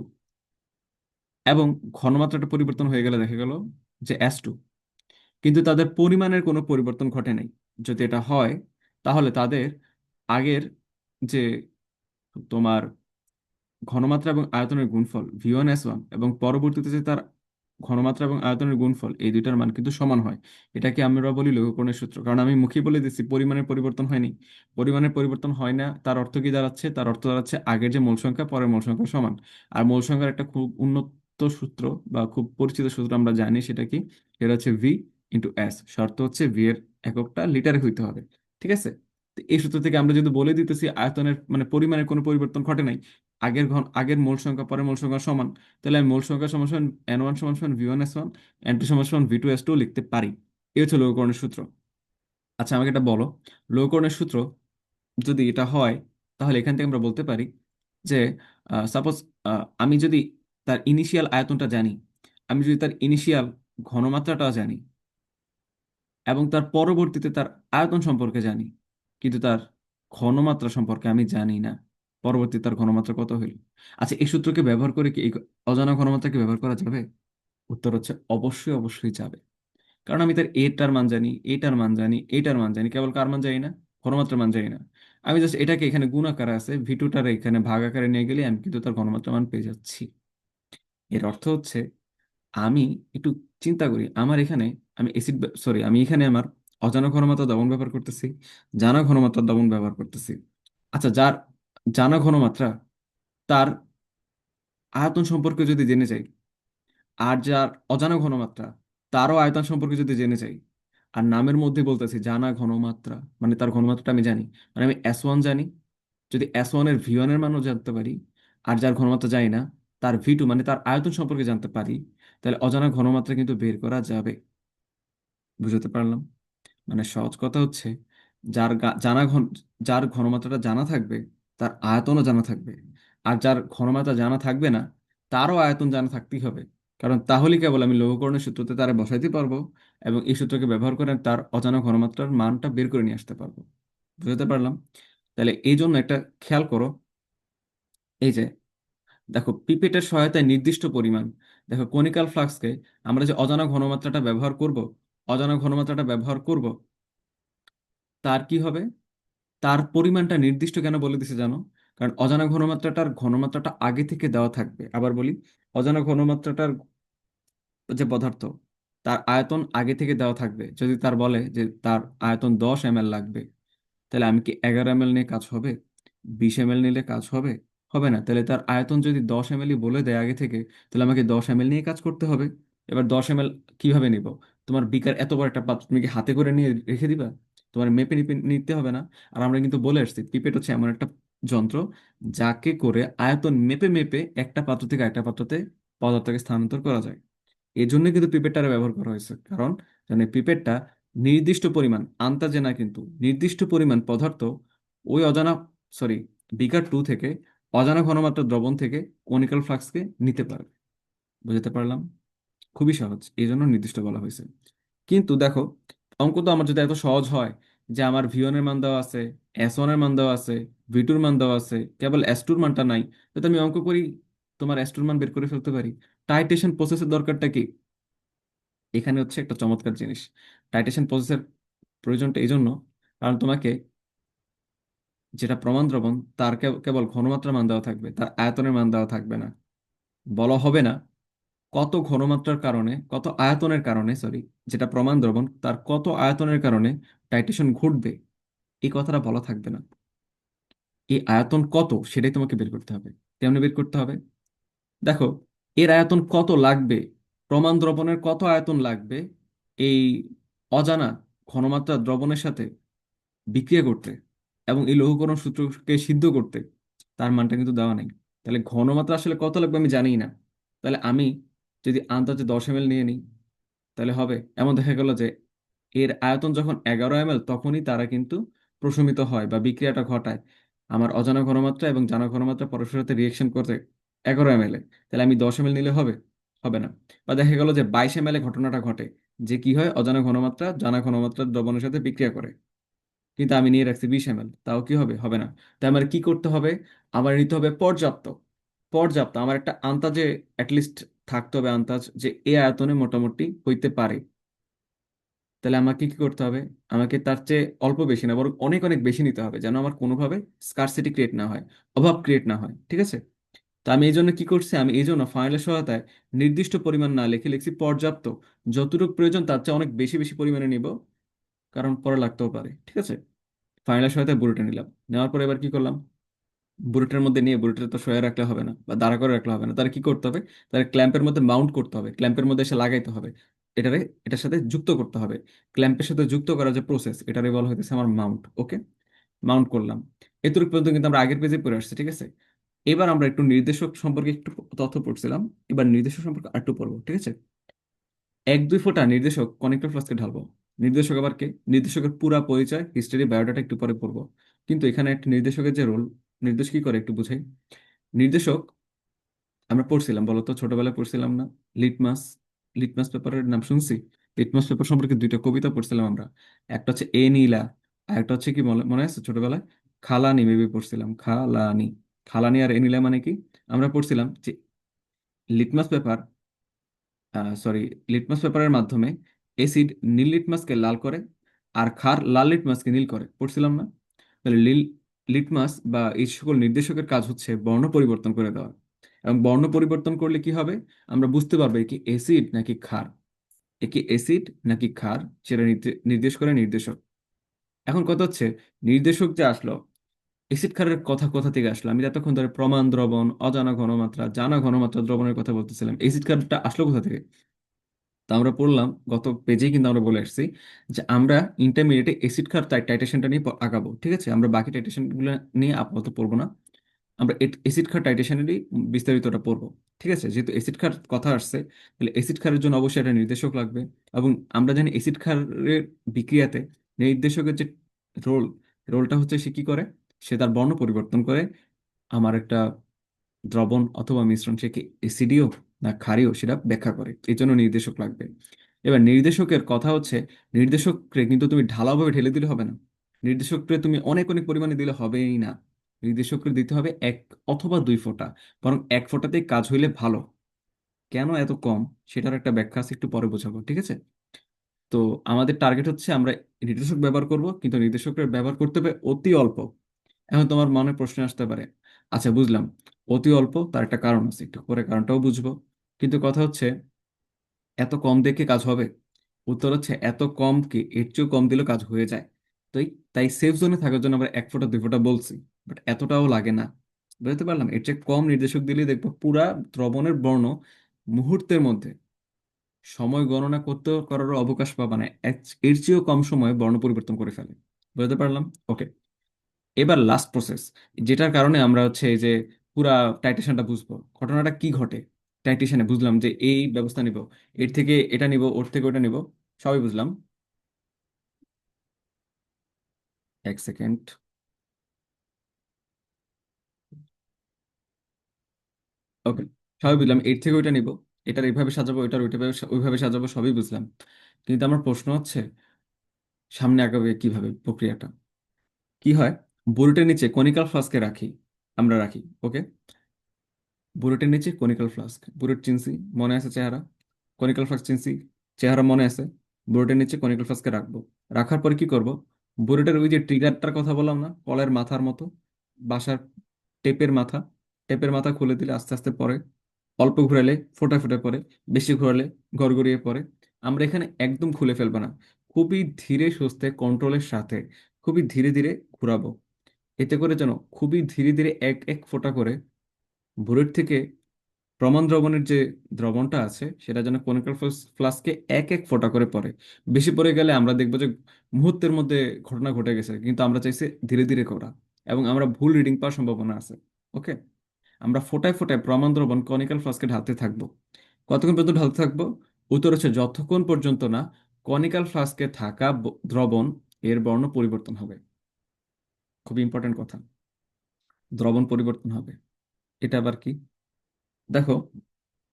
A: এবং ঘনমাত্রাটা পরিবর্তন হয়ে গেলে দেখা গেল যে S2। কিন্তু তাদের পরিমাণের কোনো পরিবর্তন ঘটে নাই। যদি এটা হয়, তাহলে তাদের আগের যে তোমার ঘনমাত্রা এবং আয়তনের গুণফল V1S1 এবং পরবর্তীতে যে তার ঘনমাত্রা এবং আয়তনের গুণফল, এই দুইটার মান কিন্তু সমান হয়। এটাকে আমরা বলি লঘুকরণের সূত্র। কারণ আমি মুখে বলে দিচ্ছি পরিমাণের পরিবর্তন হয়নি। পরিমাণের পরিবর্তন হয় না, তার অর্থ কি দাঁড়াচ্ছে? তার অর্থ দাঁড়াচ্ছে আগের যে মূল সংখ্যা পরের মূল সংখ্যা সমান। আর মূল সংখ্যার একটা খুব উন্নত সূত্র বা খুব পরিচিত সূত্র আমরা জানি, সেটা কি? এটা হচ্ছে V × S। শর্ত হচ্ছে V এর এককটা লিটারে হইতে হবে। ঠিক আছে? তো এই সূত্র থেকে আমরা যদি বলে দিতেছি আয়তনের মানে পরিমাণের কোনো পরিবর্তন ঘটে নাই, আগের মূল সংখ্যা পরের মূল সংখ্যা সমান, তাহলে আমি মূল সংখ্যা সমান সমান N1 সমান সমান V1S1, N2 সমান সমান V2S2 লিখতে পারি। এই হচ্ছে লঘুকরণের সূত্র। আচ্ছা, আমাকে এটা বলো, লঘুকরণের সূত্র যদি এটা হয়, তাহলে এখান থেকে আমরা বলতে পারি যে সাপোজ আমি যদি তার ইনিশিয়াল আয়তনটা জানি, আমি যদি তার ইনিশিয়াল ঘনমাত্রাটা জানি, এবং তার পরবর্তীতে তার আয়তন সম্পর্কে জানি, কিন্তু তার ঘনমাত্রা সম্পর্কে আমি জানি না, পরবর্তীতে তার ঘনমাত্রা কত হইল। আচ্ছা, এই সূত্রকে ব্যবহার করে কি এই অজানা ঘনমাত্রাকে ব্যবহার করা যাবে? উত্তর হচ্ছে অবশ্যই অবশ্যই যাবে। কারণ আমি তার এটার মান জানি, এটার মান জানি, এটার মান জানি, কেবল কার মান জানি না? ঘনমাত্রার মান জানি না। আমি জাস্ট এটাকে এখানে গুণ আকারে আছে, V2টার এখানে ভাগ আকারে নিয়ে গেলে আমি কিন্তু তার ঘনমাত্রা মান পেয়ে যাচ্ছি। এর অর্থ হচ্ছে, আমি একটু চিন্তা করি, আমার এখানে আমি আমি এখানে আমার অজানা ঘনমাত্রা দ্রবণ ব্যবহার করতেছি, জানা ঘনমাত্রা দ্রবণ ব্যবহার করতেছি। আচ্ছা, যার জানা ঘনমাত্রা, তার আয়তন সম্পর্কে যদি জেনে যাই, আর যার অজানা ঘনমাত্রা, তারও আয়তন সম্পর্কে যদি জেনে যাই, আর নামের মধ্যে বলতেছি জানা ঘনমাত্রা, মানে তার ঘনমাত্রাটা আমি জানি, মানে আমি S1 জানি, যদি S1 এর V1 এর মানও জানতে পারি, আর যার ঘনমাত্রা জানি না, তার V2 মানে তার আয়তন সম্পর্কে জানতে পারি, তাহলে অজানা ঘনমাত্রা কিন্তু বের করা যাবে। বুঝতে পারলাম? মানে সহজ কথা হচ্ছে, যার ঘনমাত্রাটা জানা থাকবে, তার আয়তনও জানা থাকবে। আর যার ঘনমাত্রা জানা থাকবে না, তারও আয়তন জানা থাকতেই হবে। কারণ তাহলে কেবল আমি লঘুকরণের সূত্রতে তারা বসাইতে পারবো, এবং এই সূত্রকে ব্যবহার করে তার অজানা ঘনমাত্রার মানটা বের করে নিয়ে আসতে পারবো। বুঝতে পারলাম? তাহলে এই জন্য একটা খেয়াল করো, এই যে দেখো, পিপেটের সহায়তায় নির্দিষ্ট পরিমাণ। দেখো, কনিক্যাল ফ্লাক্সকে আমরা যে অজানা ঘনমাত্রাটা ব্যবহার করব, তার কি হবে? তার পরিমাণটা নির্দিষ্ট কেন বলে দিছে জানো? কারণ অজানা ঘনমাত্রাটা আগে থেকে দেওয়া থাকবে। আবার বলি, অজানা ঘনমাত্রাটার যে পদার্থ, তার আয়তন আগে থেকে দেওয়া থাকবে। যদি তার বলে যে তার আয়তন 10 ml লাগবে, তাহলে আমি কি 11 ml নিয়ে কাজ হবে? 20 ml নিলে কাজ হবে? হবে না। তাহলে তার আয়তন যদি 10 ml বলে দেয় আগে থেকে, তাহলে আমাকে 10 ml নিয়ে কাজ করতে হবে। এবার 10 ml কিভাবে নিব? তোমার বিকার এত বড় একটা পাত্র, তুমি কি হাতে করে নিয়ে রেখে দিবা? তোমার মেপে নিপে নিতে হবে না? আর আমরা কিন্তু বলে আসছি, পিপেট হচ্ছে এমন একটা যন্ত্র যাকে করে আয়তন মেপে মেপে একটা পাত্র থেকে একটা পাত্রতে পদার্থকে স্থানান্তর করা যায়। এই জন্য কিন্তু পিপেটটা ব্যবহার করা হয়েছে, কারণ জানে পিপেটটা নির্দিষ্ট পরিমাণ, আন্তাজে না কিন্তু নির্দিষ্ট পরিমাণ পদার্থ ওই অজানা, সরি, বিকার 2 থেকে অজানা ঘনমাত্রার দ্রবণ থেকে কনিক্যাল ফ্লাক্সকে নিতে পারবে। বুঝতে পারলাম? খুবই সহজ, এই জন্য নির্দিষ্ট বলা হয়েছে। কিন্তু দেখো, অঙ্ক তো আমার যদি এত সহজ হয় যে আমার V1 এর মান দেওয়া আছে, S1 এর মান দেওয়া আছে, V2 এর মান দেওয়া আছে, কেবল S2 এর মানটা নাই, তো আমি অঙ্ক করি, তোমার S2 এর মান বের করে ফেলতে পারি। টাইটেশন প্রসেসের দরকারটা কি? এখানে হচ্ছে একটা চমৎকার জিনিস। টাইটেশন প্রসেসের প্রয়োজনটা এই জন্য, কারণ তোমাকে যেটা প্রমাণ দ্রবণ, তার কেবল ঘনমাত্রা মান দেওয়া থাকবে, তার আয়তনের মান দেওয়া থাকবে না। বলা হবে না কত ঘনমাত্রার কারণে, কত আয়তনের কারণে, সরি, যেটা প্রমাণ দ্রবণ তার কত আয়তনের কারণে টাইটেশন ঘটবে, এই কথাটা বলা থাকবে না। এই আয়তন কত সেটাই তোমাকে বের করতে হবে। কেমনে বের করতে হবে? দেখো, এর আয়তন কত লাগবে, প্রমাণ দ্রবণের কত আয়তন লাগবে এই অজানা ঘনমাত্রা দ্রবণের সাথে বিক্রিয়া করতে এবং এই লৌহকরণ সূত্রকে সিদ্ধ করতে, তার মানটা কিন্তু দেওয়া নেই। তাহলে ঘনমাত্রা আসলে কত লাগবে আমি জানি না। তাহলে আমি যদি আন্দাজে 10 ml নিয়ে নিই, তাহলে হবে এমন দেখা গেল যে এর আয়তন যখন 11 ml, তখনই তারা কিন্তু প্রশমিত হয় বা বিক্রিয়াটা ঘটায় আমার অজানা ঘনমাত্রা এবং জানা ঘনমাত্রা পরস্পরের সাথে রিয়েকশন করতে 11 ml। তাহলে আমি 10 ml নিলে হবে? হবে না। বা দেখা গেল যে 22 ml ঘটনাটা ঘটে, যে কি হয়, অজানা ঘনমাত্রা জানা ঘনমাত্রার দ্রবণের সাথে বিক্রিয়া করে, কিন্তু আমি নিয়ে রাখছি 20 ml, তাও কি হবে? হবে না। তাই আমার কি করতে হবে? আমার নিতে হবে পর্যাপ্ত। পর্যাপ্ত আমার একটা আন্দাজে অ্যাটলিস্ট থাকতে হবে, আন্দাজ যে এ আয়তনে মোটামুটি হইতে পারে। তাহলে আমাকে কি করতে হবে? আমাকে তার চেয়ে অল্প বেশি না, বরং অনেক অনেক বেশি নিতে হবে, যেন আমার কোনোভাবে স্কারসিটি ক্রিয়েট না হয়, অভাব ক্রিয়েট না হয়। ঠিক আছে? তো আমি এই জন্য কি করছি, আমি এই জন্য ফাইনালের সহায়তায় নির্দিষ্ট পরিমাণ না লিখে লিখছি পর্যাপ্ত। যতটুকু প্রয়োজন তার চেয়ে অনেক বেশি বেশি পরিমাণে নিব, কারণ পরে লাগতেও পারে। ঠিক আছে? ফাইনালের সহায়তায় বুলেটে নিলাম। নেওয়ার পরে এবার কি করলাম? বুলেটের মধ্যে নিয়ে, বুলেটে তো শোয়ে রাখলে হবে না বা দাঁড়া করে রাখলে হবে না, তার কি করতে হবে? তার ক্ল্যাম্পের মধ্যে মাউন্ট করতে হবে, ক্ল্যাম্পের মধ্যে এসে লাগাইতে হবে, এটারে এটার সাথে যুক্ত করতে হবে। ক্ল্যাম্পের সাথে যুক্ত করার যে প্রসেস, এটারে বলা হইতেছে আমার মাউন্ট। ওকে, মাউন্ট করলাম। এতটুকু পর্যন্ত কিন্তু আমরা আগের পেজে পড়ে আসছি। ঠিক আছে? এবার আমরা একটু নির্দেশক সম্পর্কে একটু তথ্য পড়ছিলাম, এবার নির্দেশক সম্পর্কে আরেকটু পড়বো। ঠিক আছে? 1-2 ফোঁটা নির্দেশক কনেক্টর ফ্লাস্কে ঢালবো। নির্দেশক আবার কে? নির্দেশকের পুরা পরিচয়, হিস্টরি, বায়োডাটা একটু পরে পড়বো। কিন্তু এখানে একটা নির্দেশকের যে রোল, নির্দেশ কি করে একটু বুঝাই। নির্দেশক আমরা পড়ছিলাম, বলতো ছোটবেলায় পড়ছিলাম না? লিটমাস, লিটমাস পেপারের নাম শুনছি? লিটমাস পেপার সম্পর্কে দুইটা কবিতা পড়ছিলাম আমরা। একটা হচ্ছে এ নীলা, আর একটা হচ্ছে কি মনে মনে আছে ছোটবেলায়? খালানি মেবি পড়ছিলাম, খালানি। খালানি আর এ নীলা মানে কি? আমরা পড়ছিলাম যে লিটমাস পেপার, সরি, লিটমাস পেপারের মাধ্যমে অ্যাসিড নীল লিটমাসকে লাল করে, আর ক্ষার লাল লিটমাসকে নীল করে, পড়ছিলাম না? তাহলে লিটমাস বা এই সকল নির্দেশকের কাজ হচ্ছে বর্ণ পরিবর্তন করে দেওয়া। এবং বর্ণ পরিবর্তন করলে কি হবে? আমরা বুঝতে পারবো এ কি অ্যাসিড নাকি ক্ষার। এ কি অ্যাসিড নাকি ক্ষার, সেটা নির্দেশ করে নির্দেশক। এখন কথা হচ্ছে, নির্দেশক যে আসলো, অ্যাসিড ক্ষারের কথা কোথা থেকে আসলো? আমি তো এতক্ষণ ধরে প্রমাণ দ্রবণ, অজানা ঘনমাত্রা, জানা ঘনমাত্রা দ্রবণের কথা বলতেছিলাম, অ্যাসিড ক্ষারটা আসলো কোথা থেকে? তো আমরা পড়লাম গত পেজেই, কিন্তু আমরা বলে আসছি যে আমরা ইন্টারমিডিয়েটে অ্যাসিড ক্ষার টাইটেশনটা নিয়ে আগাবো। ঠিক আছে? আমরা বাকি টাইটেশন গুলো নিয়ে আপাতত পড়বো না। আমরা অ্যাসিড ক্ষার টাইটেশনেরই বিস্তারিতটা পড়বো। ঠিক আছে? যেহেতু অ্যাসিড ক্ষার কথা আসছে, তাহলে অ্যাসিড ক্ষারের জন্য অবশ্যই একটা নির্দেশক লাগবে। এবং আমরা জানি অ্যাসিড ক্ষারের বিক্রিয়াতে নির্দেশকের যে রোল, রোলটা হচ্ছে সে কি করে? সে তার বর্ণ পরিবর্তন করে আমার একটা দ্রবণ অথবা মিশ্রণ সে কি অ্যাসিডীয় না ক্ষারীয় সেটা ব্যাখ্যা করে। এই জন্য নির্দেশক লাগবে। এবার নির্দেশকের কথা হচ্ছে, নির্দেশককে কিন্তু তুমি ঢালাওভাবে ঢেলে দিলে হবে না। নির্দেশককে তুমি অনেক অনেক পরিমাণে দিলে হবেই না। নির্দেশককে দিতে হবে 1 অথবা 2 ফোঁটা, বরং 1 ফোঁটাতেই কাজ হইলে ভালো। কেন এত কম, সেটার একটা ব্যাখ্যা আছে, একটু পরে বোঝাবো। ঠিক আছে? তো আমাদের টার্গেট হচ্ছে আমরা নির্দেশক ব্যবহার করব, কিন্তু নির্দেশকের ব্যবহার করতে হবে অতি অল্প। এখন তোমার মনে প্রশ্ন আসতে পারে, আচ্ছা বুঝলাম, অতি অল্প, তার একটা কারণ আছে, একটু পরে কারণটাও বুঝবো। কিন্তু কথা হচ্ছে, এত কম দেখে কাজ হবে? উত্তর হচ্ছে এত কম কি, এর চেয়েও কম দিলেও কাজ হয়ে যায়। তো তাই সেফ জোনে থাকার জন্য আমরা 1 ফোঁটা 2 ফোঁটা বলছি, বাট এতটাও লাগে না। বুঝতে পারলাম? এর চেয়ে কম নির্দেশক দিলেই দেখবো পুরা দ্রবণের বর্ণ মুহূর্তের মধ্যে, সময় গণনা করতে করারও অবকাশ পাবা না, এর চেয়েও কম সময়ে বর্ণ পরিবর্তন করে ফেলে। বুঝতে পারলাম? ওকে। এবার লাস্ট প্রসেস, যেটার কারণে আমরা হচ্ছে এই যে পুরা টাইটেশনটা বুঝবো, ঘটনাটা কি ঘটে টাইটেশনে। বুঝলাম যে এই ব্যবস্থা নিব, এর থেকে এটা নিব, ওর থেকে ওটা নিব, সবই বুঝলাম। 1 সেকেন্ড। ওকে, সবই বুঝলাম, এর থেকে ওইটা নিব, এটার এইভাবে সাজাবো, এটার ওইভাবে ওইভাবে সাজাবো, সবই বুঝলাম। কিন্তু আমার প্রশ্ন হচ্ছে, সামনে আগাবে কিভাবে প্রক্রিয়াটা? কি হয়, বুলেটের নিচে কনিক্যাল ফ্লাস্কে রাখি, আমরা রাখি। ওকে, বুলেটের নিচে কনিক্যাল ফ্লাস্ক, বুলেট চিনছি, মনে আছে চেহারা? কনিক্যাল ফ্লাস্ক চিনছি, চেহারা মনে আছে। বুলেটের নিচে কনিক্যাল ফ্লাস্কে রাখবো। রাখার পরে কি করব? বুলেটের ওই যে ট্রিগারটার কথা বললাম না, কলের মাথার মতো, বাসার টেপের মাথা, টেপের মাথা খুলে দিলে আস্তে আস্তে পরে, অল্প ঘোরালে ফোটা ফোটা পড়ে, বেশি ঘোরালে গড়গড়িয়ে পড়ে। আমরা এখানে একদম খুলে ফেলবো না, খুবই ধীরে সুস্থে কন্ট্রোলের সাথে খুবই ধীরে ধীরে ঘুরাবো। এতে করে যেন খুবই ধীরে ধীরে এক এক ফোঁটা করে বুলেট থেকে প্রমাণ দ্রবণের যে দ্রবণটা আছে সেটা যেন কনিক্যাল ফ্লাস্কে এক এক ফোঁটা করে পড়ে। বেশি পড়ে গেলে আমরা দেখবো যে মুহূর্তের মধ্যে ঘটনা ঘটে গেছে, কিন্তু আমরা চাইছি ধীরে ধীরে করা, এবং আমরা ভুল রিডিং পাওয়ার সম্ভাবনা আছে। ওকে, আমরা ফোটায় ফোটায় প্রমাণ দ্রবণ কনিক্যাল ফ্লাস্কে ঢালতে থাকবো। কতক্ষণ পর্যন্ত ঢালতে থাকবো? উত্তর হচ্ছে যতক্ষণ পর্যন্ত না কনিক্যাল ফ্লাস্কে থাকা দ্রবণ এর বর্ণ পরিবর্তন হবে। খুব ইম্পর্টেন্ট কথা, দ্রবণ পরিবর্তন হবে। এটা আবার কি? দেখো,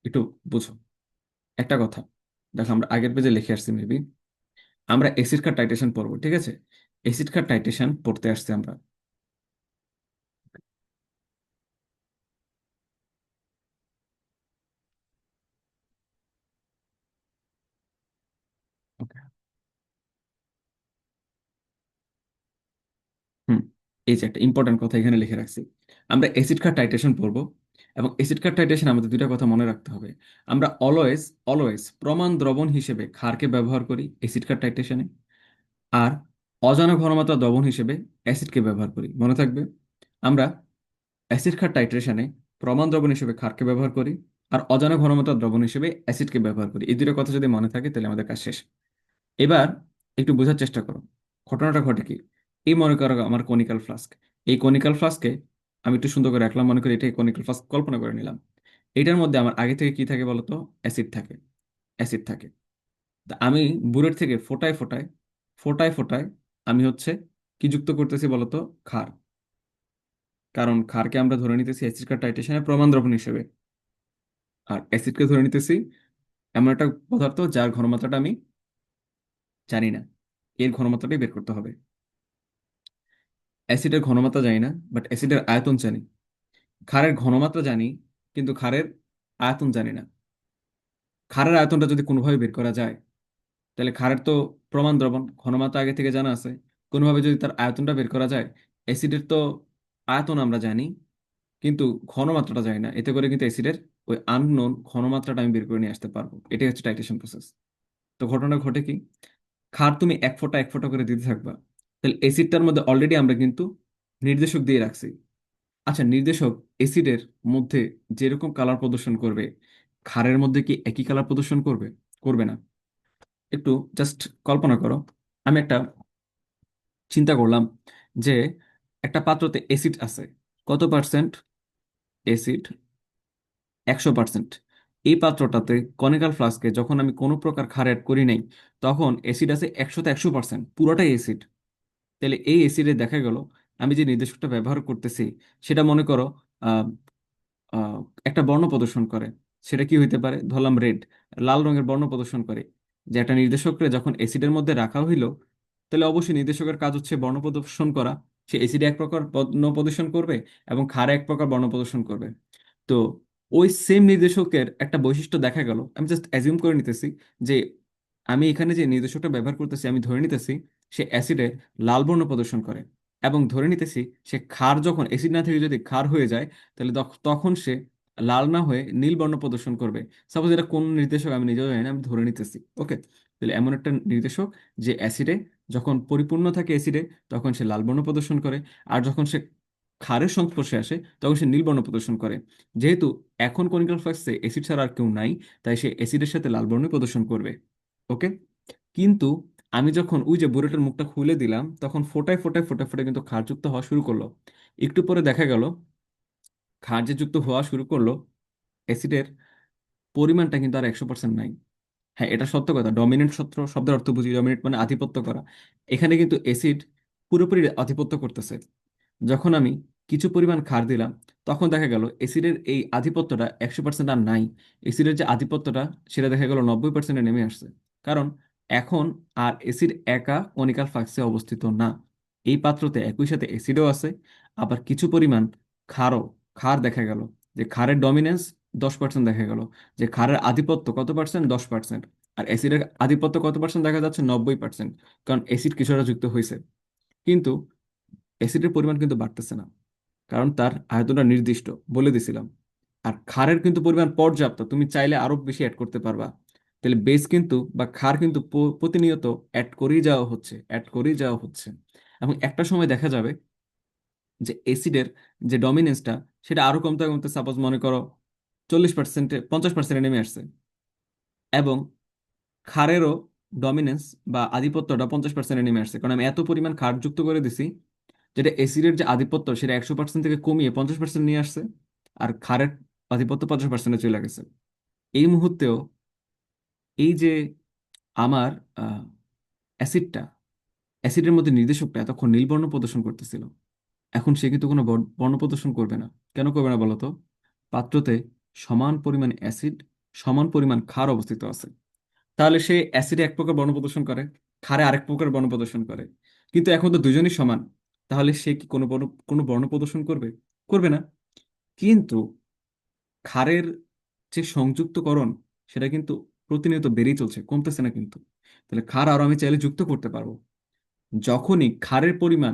A: একটু বুঝো একটা কথা। দেখো, আমরা আগের পেজে লিখে আসছি মেবি, আমরা অ্যাসিড খাত টাইট্রেশন পড়বো, ঠিক আছে? অ্যাসিড খাত টাইট্রেশন পড়তে আসছি আমরা। ওকে। হুম, এই যে একটা ইম্পর্টেন্ট কথা এখানে লিখে রাখছি, আমরা অ্যাসিড খাত টাইট্রেশন পড়বো। এবং অ্যাসিড খাত টাইট্রেশন আমাদের দুইটা কথা মনে রাখতে হবে। আমরা অলওয়েজ অলওয়েজ প্রমাণ দ্রবণ হিসেবে ক্ষারকে ব্যবহার করি অ্যাসিড খাত টাইট্রেশনে, আর অজানা ঘনমাত্রা দ্রবণ হিসেবে অ্যাসিডকে ব্যবহার করি, মনে থাকবে। আমরা অ্যাসিড খাত টাইট্রেশনে প্রমাণ দ্রবণ হিসেবে ক্ষারকে ব্যবহার করি, আর অজানা ঘনমাত্রা দ্রবণ হিসেবে অ্যাসিডকে ব্যবহার করি। এই দুটো কথা যদি মনে থাকে তাহলে আমাদের কাজ শেষ। এবার একটু বোঝার চেষ্টা করো, ঘটনাটা ঘটে কি। এই মনে করো আমার কনিক্যাল ফ্লাস্ক, এই কনিক্যাল ফ্লাস্কে আমি একটু সুন্দর করে রাখলাম, মনে করি এটাই কনিক্যাল ফ্লাস্ক কল্পনা করে নিলাম। এটার মধ্যে আমার আগে থেকে কি থাকে বলতো? অ্যাসিড থাকে। অ্যাসিড থাকে। তা আমি বুলেট থেকে ফোটায় ফোটায় ফোটায় ফোটায় আমি হচ্ছে কি যুক্ত করতেছি বলতো? ক্ষার। কারণ ক্ষারকে আমরা ধরে নিতেছি অ্যাসিড কার্ব টাইট্রেশনের প্রমাণ দ্রবণ হিসেবে, আর অ্যাসিডকে ধরে নিতেছি এমন একটা পদার্থ যার ঘনমাত্রাটা আমি জানি না, এর ঘনমাত্রাটাই বের করতে হবে। অ্যাসিডের ঘনমাত্রা জানি না, বাট অ্যাসিডের আয়তন জানি। ক্ষারের ঘনমাত্রা জানি, কিন্তু ক্ষারের আয়তন জানি না। ক্ষারের আয়তনটা যদি কোনোভাবে বের করা যায়, তাহলে ক্ষারের তো প্রমাণ দ্রবণ ঘনমাত্রা আগে থেকে জানা আছে, কোনোভাবে যদি তার আয়তনটা বের করা যায়। অ্যাসিডের তো আয়তন আমরা জানি, কিন্তু ঘনমাত্রাটা জানি না, এতে করে কিন্তু অ্যাসিডের ওই আননোন ঘনমাত্রাটা আমি বের করে নিয়ে আসতে পারবো। এটাই হচ্ছে টাইট্রেশন প্রসেস। তো ঘটনা ঘটে কি, ক্ষার তুমি এক ফোঁটা এক ফোঁটা করে দিতে থাকবা, তাহলে অ্যাসিডটার মধ্যে অলরেডি আমরা কিন্তু নির্দেশক দিয়ে রাখছি। আচ্ছা, নির্দেশক অ্যাসিডের মধ্যে যেরকম কালার প্রদর্শন করবে, ক্ষারের মধ্যে কি একই কালার প্রদর্শন করবে? করবে না। একটু জাস্ট কল্পনা করো, আমি একটা চিন্তা করলাম যে একটা পাত্রতে অ্যাসিড আছে, কত পার্সেন্ট? অ্যাসিড 100%। এই পাত্রটাতে কনিক্যাল ফ্লাস্কে যখন আমি কোনো প্রকার ক্ষার অ্যাড করি নাই, তখন অ্যাসিড আছে 100% পুরোটাই অ্যাসিড। তাহলে এই অ্যাসিডে দেখা গেল আমি যে নির্দেশকটা ব্যবহার করতেছি সেটা মনে করো আহ, আহ, একটা বর্ণ প্রদর্শন করে। সেটা কি হইতে পারে? ধরলাম রেড, লাল রঙের বর্ণ প্রদর্শন করে। যে একটা নির্দেশককে যখন অ্যাসিডের মধ্যে রাখা হইলো, তাহলে অবশ্যই নির্দেশকের কাজ হচ্ছে বর্ণ প্রদর্শন করা। সে অ্যাসিডে এক প্রকার বর্ণ প্রদর্শন করবে এবং ক্ষারে এক প্রকার বর্ণ প্রদর্শন করবে। তো ওই সেম নির্দেশকের একটা বৈশিষ্ট্য দেখা গেল, আমি জাস্ট অ্যাজিউম করে নিতেছি যে আমি এখানে যে নির্দেশকটা ব্যবহার করতেছি আমি ধরে নিতেছি সে অ্যাসিডে লাল বর্ণ প্রদর্শন করে, এবং ধরে নিতেছি সে ক্ষার যখন অ্যাসিড না থেকে যদি ক্ষার হয়ে যায়, তাহলে তখন সে লাল না হয়ে নীল বর্ণ প্রদর্শন করবে। সাপোজ এটা কোন নির্দেশক আমি নিজেও জানি না, আমি ধরে নিতেছি। ওকে, তাহলে এমন একটা নির্দেশক যে অ্যাসিডে যখন পরিপূর্ণ থাকে অ্যাসিডে, তখন সে লাল বর্ণ প্রদর্শন করে, আর যখন সে ক্ষারের সংস্পর্শে আসে তখন সে নীল বর্ণ প্রদর্শন করে। যেহেতু এখন কনিক্যাল ফ্লাক্সে অ্যাসিড ছাড়া আর কেউ নাই, তাই সে অ্যাসিডের সাথে লাল বর্ণই প্রদর্শন করবে। ওকে, কিন্তু আমি যখন ওই যে বুলেটের মুখটা খুলে দিলাম, তখন ফোটায় ফোটায় ফোটায় ফোটায় কিন্তু ক্ষার যুক্ত হওয়া শুরু করলো। একটু পরে দেখা গেল ক্ষার যে যুক্ত হওয়া শুরু করলো, অ্যাসিডের পরিমাণটা কিন্তু আর 100% নাই। হ্যাঁ, এটা সত্য কথা। ডমিনেন্ট সত্য শব্দের অর্থ বুঝি, ডমিনেন্ট মানে আধিপত্য করা। এখানে কিন্তু অ্যাসিড পুরোপুরি আধিপত্য করতেছে। যখন আমি কিছু পরিমাণ ক্ষার দিলাম, তখন দেখা গেল অ্যাসিডের এই আধিপত্যটা 100% আর নাই। অ্যাসিডের যে আধিপত্যটা সেটা দেখা গেল 90%-এ নেমে আসছে। কারণ এখন আর অ্যাসিড একা কনিক্যাল ফ্লাক্সে অবস্থিত না। এই পাত্রতে একই সাথে অ্যাসিডও আছে, আবার কিছু পরিমাণ ক্ষারও। ক্ষার দেখা গেল যে ক্ষারের ডমিনেন্স 10% দেখা গেল, যে ক্ষারের আধিপত্য কত পার্সেন্ট? 10%। আর অ্যাসিডের আধিপত্য কত পার্সেন্ট দেখা যাচ্ছে? 90%। কারণ অ্যাসিড কিছুটা যুক্ত হয়েছে, কিন্তু অ্যাসিডের পরিমাণ কিন্তু বাড়তেছে না, কারণ তার আয়তনটা নির্দিষ্ট বলে দিছিলাম। আর ক্ষারের কিন্তু পরিমাণ পর্যাপ্ত, তুমি চাইলে আরো বেশি অ্যাড করতে পারবা। তাহলে বেস কিন্তু বা ক্ষার কিন্তু প্রতিনিয়ত অ্যাড করেই যাওয়া হচ্ছে, অ্যাড করেই যাওয়া হচ্ছে। এবং একটা সময় দেখা যাবে যে অ্যাসিডের যে ডমিনেন্সটা সেটা আরো কমতে কমতে, সাপোজ মনে করো 40%, 50% নেমে আসছে। এবং ক্ষারেরও ডমিনেন্স বা আধিপত্যটা 50% নেমে আসছে, কারণ আমি এত পরিমাণ ক্ষার যুক্ত করে দিছি যেটা অ্যাসিডের যে আধিপত্য সেটা 100% থেকে কমিয়ে 50% নিয়ে আসছে। আর ক্ষারের আধিপত্য 50%-এ চলে গেছে। এই মুহূর্তেও এই যে আমার অ্যাসিডটা, অ্যাসিডের মধ্যে নির্দেশকটা এতক্ষণ নীলবর্ণ প্রদর্শন করতেছিল, এখন সে কিন্তু কোনো বর্ণ প্রদর্শন করবে না। কেন করবে না বলতো? পাত্রতে সমান পরিমাণ অ্যাসিড, সমান পরিমাণ ক্ষার অবস্থিত আছে। তাহলে সে অ্যাসিডে এক প্রকার বর্ণ প্রদর্শন করে, ক্ষারে আরেক প্রকার বর্ণ প্রদর্শন করে। কিন্তু এখন তো দুজনই সমান, তাহলে সে কি কোনো বর্ণ প্রদর্শন করবে? করবে না। কিন্তু ক্ষারের যে সংযুক্তকরণ সেটা কিন্তু প্রতিনিয়ত বেড়েই চলছে, কমতেছে না কিন্তু। তাহলে ক্ষার আরো আমি চাইলে যুক্ত করতে পারবো। যখনই ক্ষারের পরিমাণ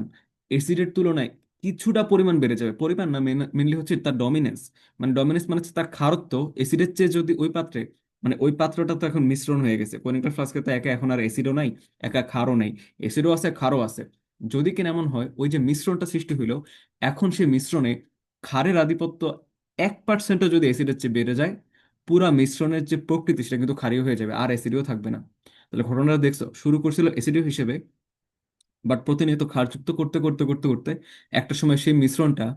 A: অ্যাসিডের তুলনায় কিছুটা পরিমাণ বেড়ে যাবে, পরিমাণ না, মেনলি হচ্ছে তার ডমিনেন্স। মানে ডমিনেন্স মানে হচ্ছে তার ক্ষারত্ব অ্যাসিডের চেয়ে যদি ওই পাত্রে, মানে ওই পাত্রটা তো এখন মিশ্রণ হয়ে গেছে, কনিক্যাল ফ্লাস্কে তো একা এখন আর অ্যাসিডও নাই, একা ক্ষারও নাই, অ্যাসিডও আছে ক্ষারও আছে। যদি কিনা এমন হয় ওই যে মিশ্রণটা সৃষ্টি হইলো, এখন সেই মিশ্রণে ক্ষারের আধিপত্য 1%ও যদি অ্যাসিডের চেয়ে বেড়ে যায়, পুরা মিশ্রণের যে প্রকৃতি সেটা কিন্তু ক্ষারীয় হয়ে যাবে, আর অ্যাসিডও থাকবে না। তাহলে ঘটনাটা দেখছো, শুরু করছিল অ্যাসিডীয় হিসেবে, বাট প্রতিনিয়ত ক্ষারযুক্ত করতে করতে করতে করতে একটা সময় সেই মিশ্রণটা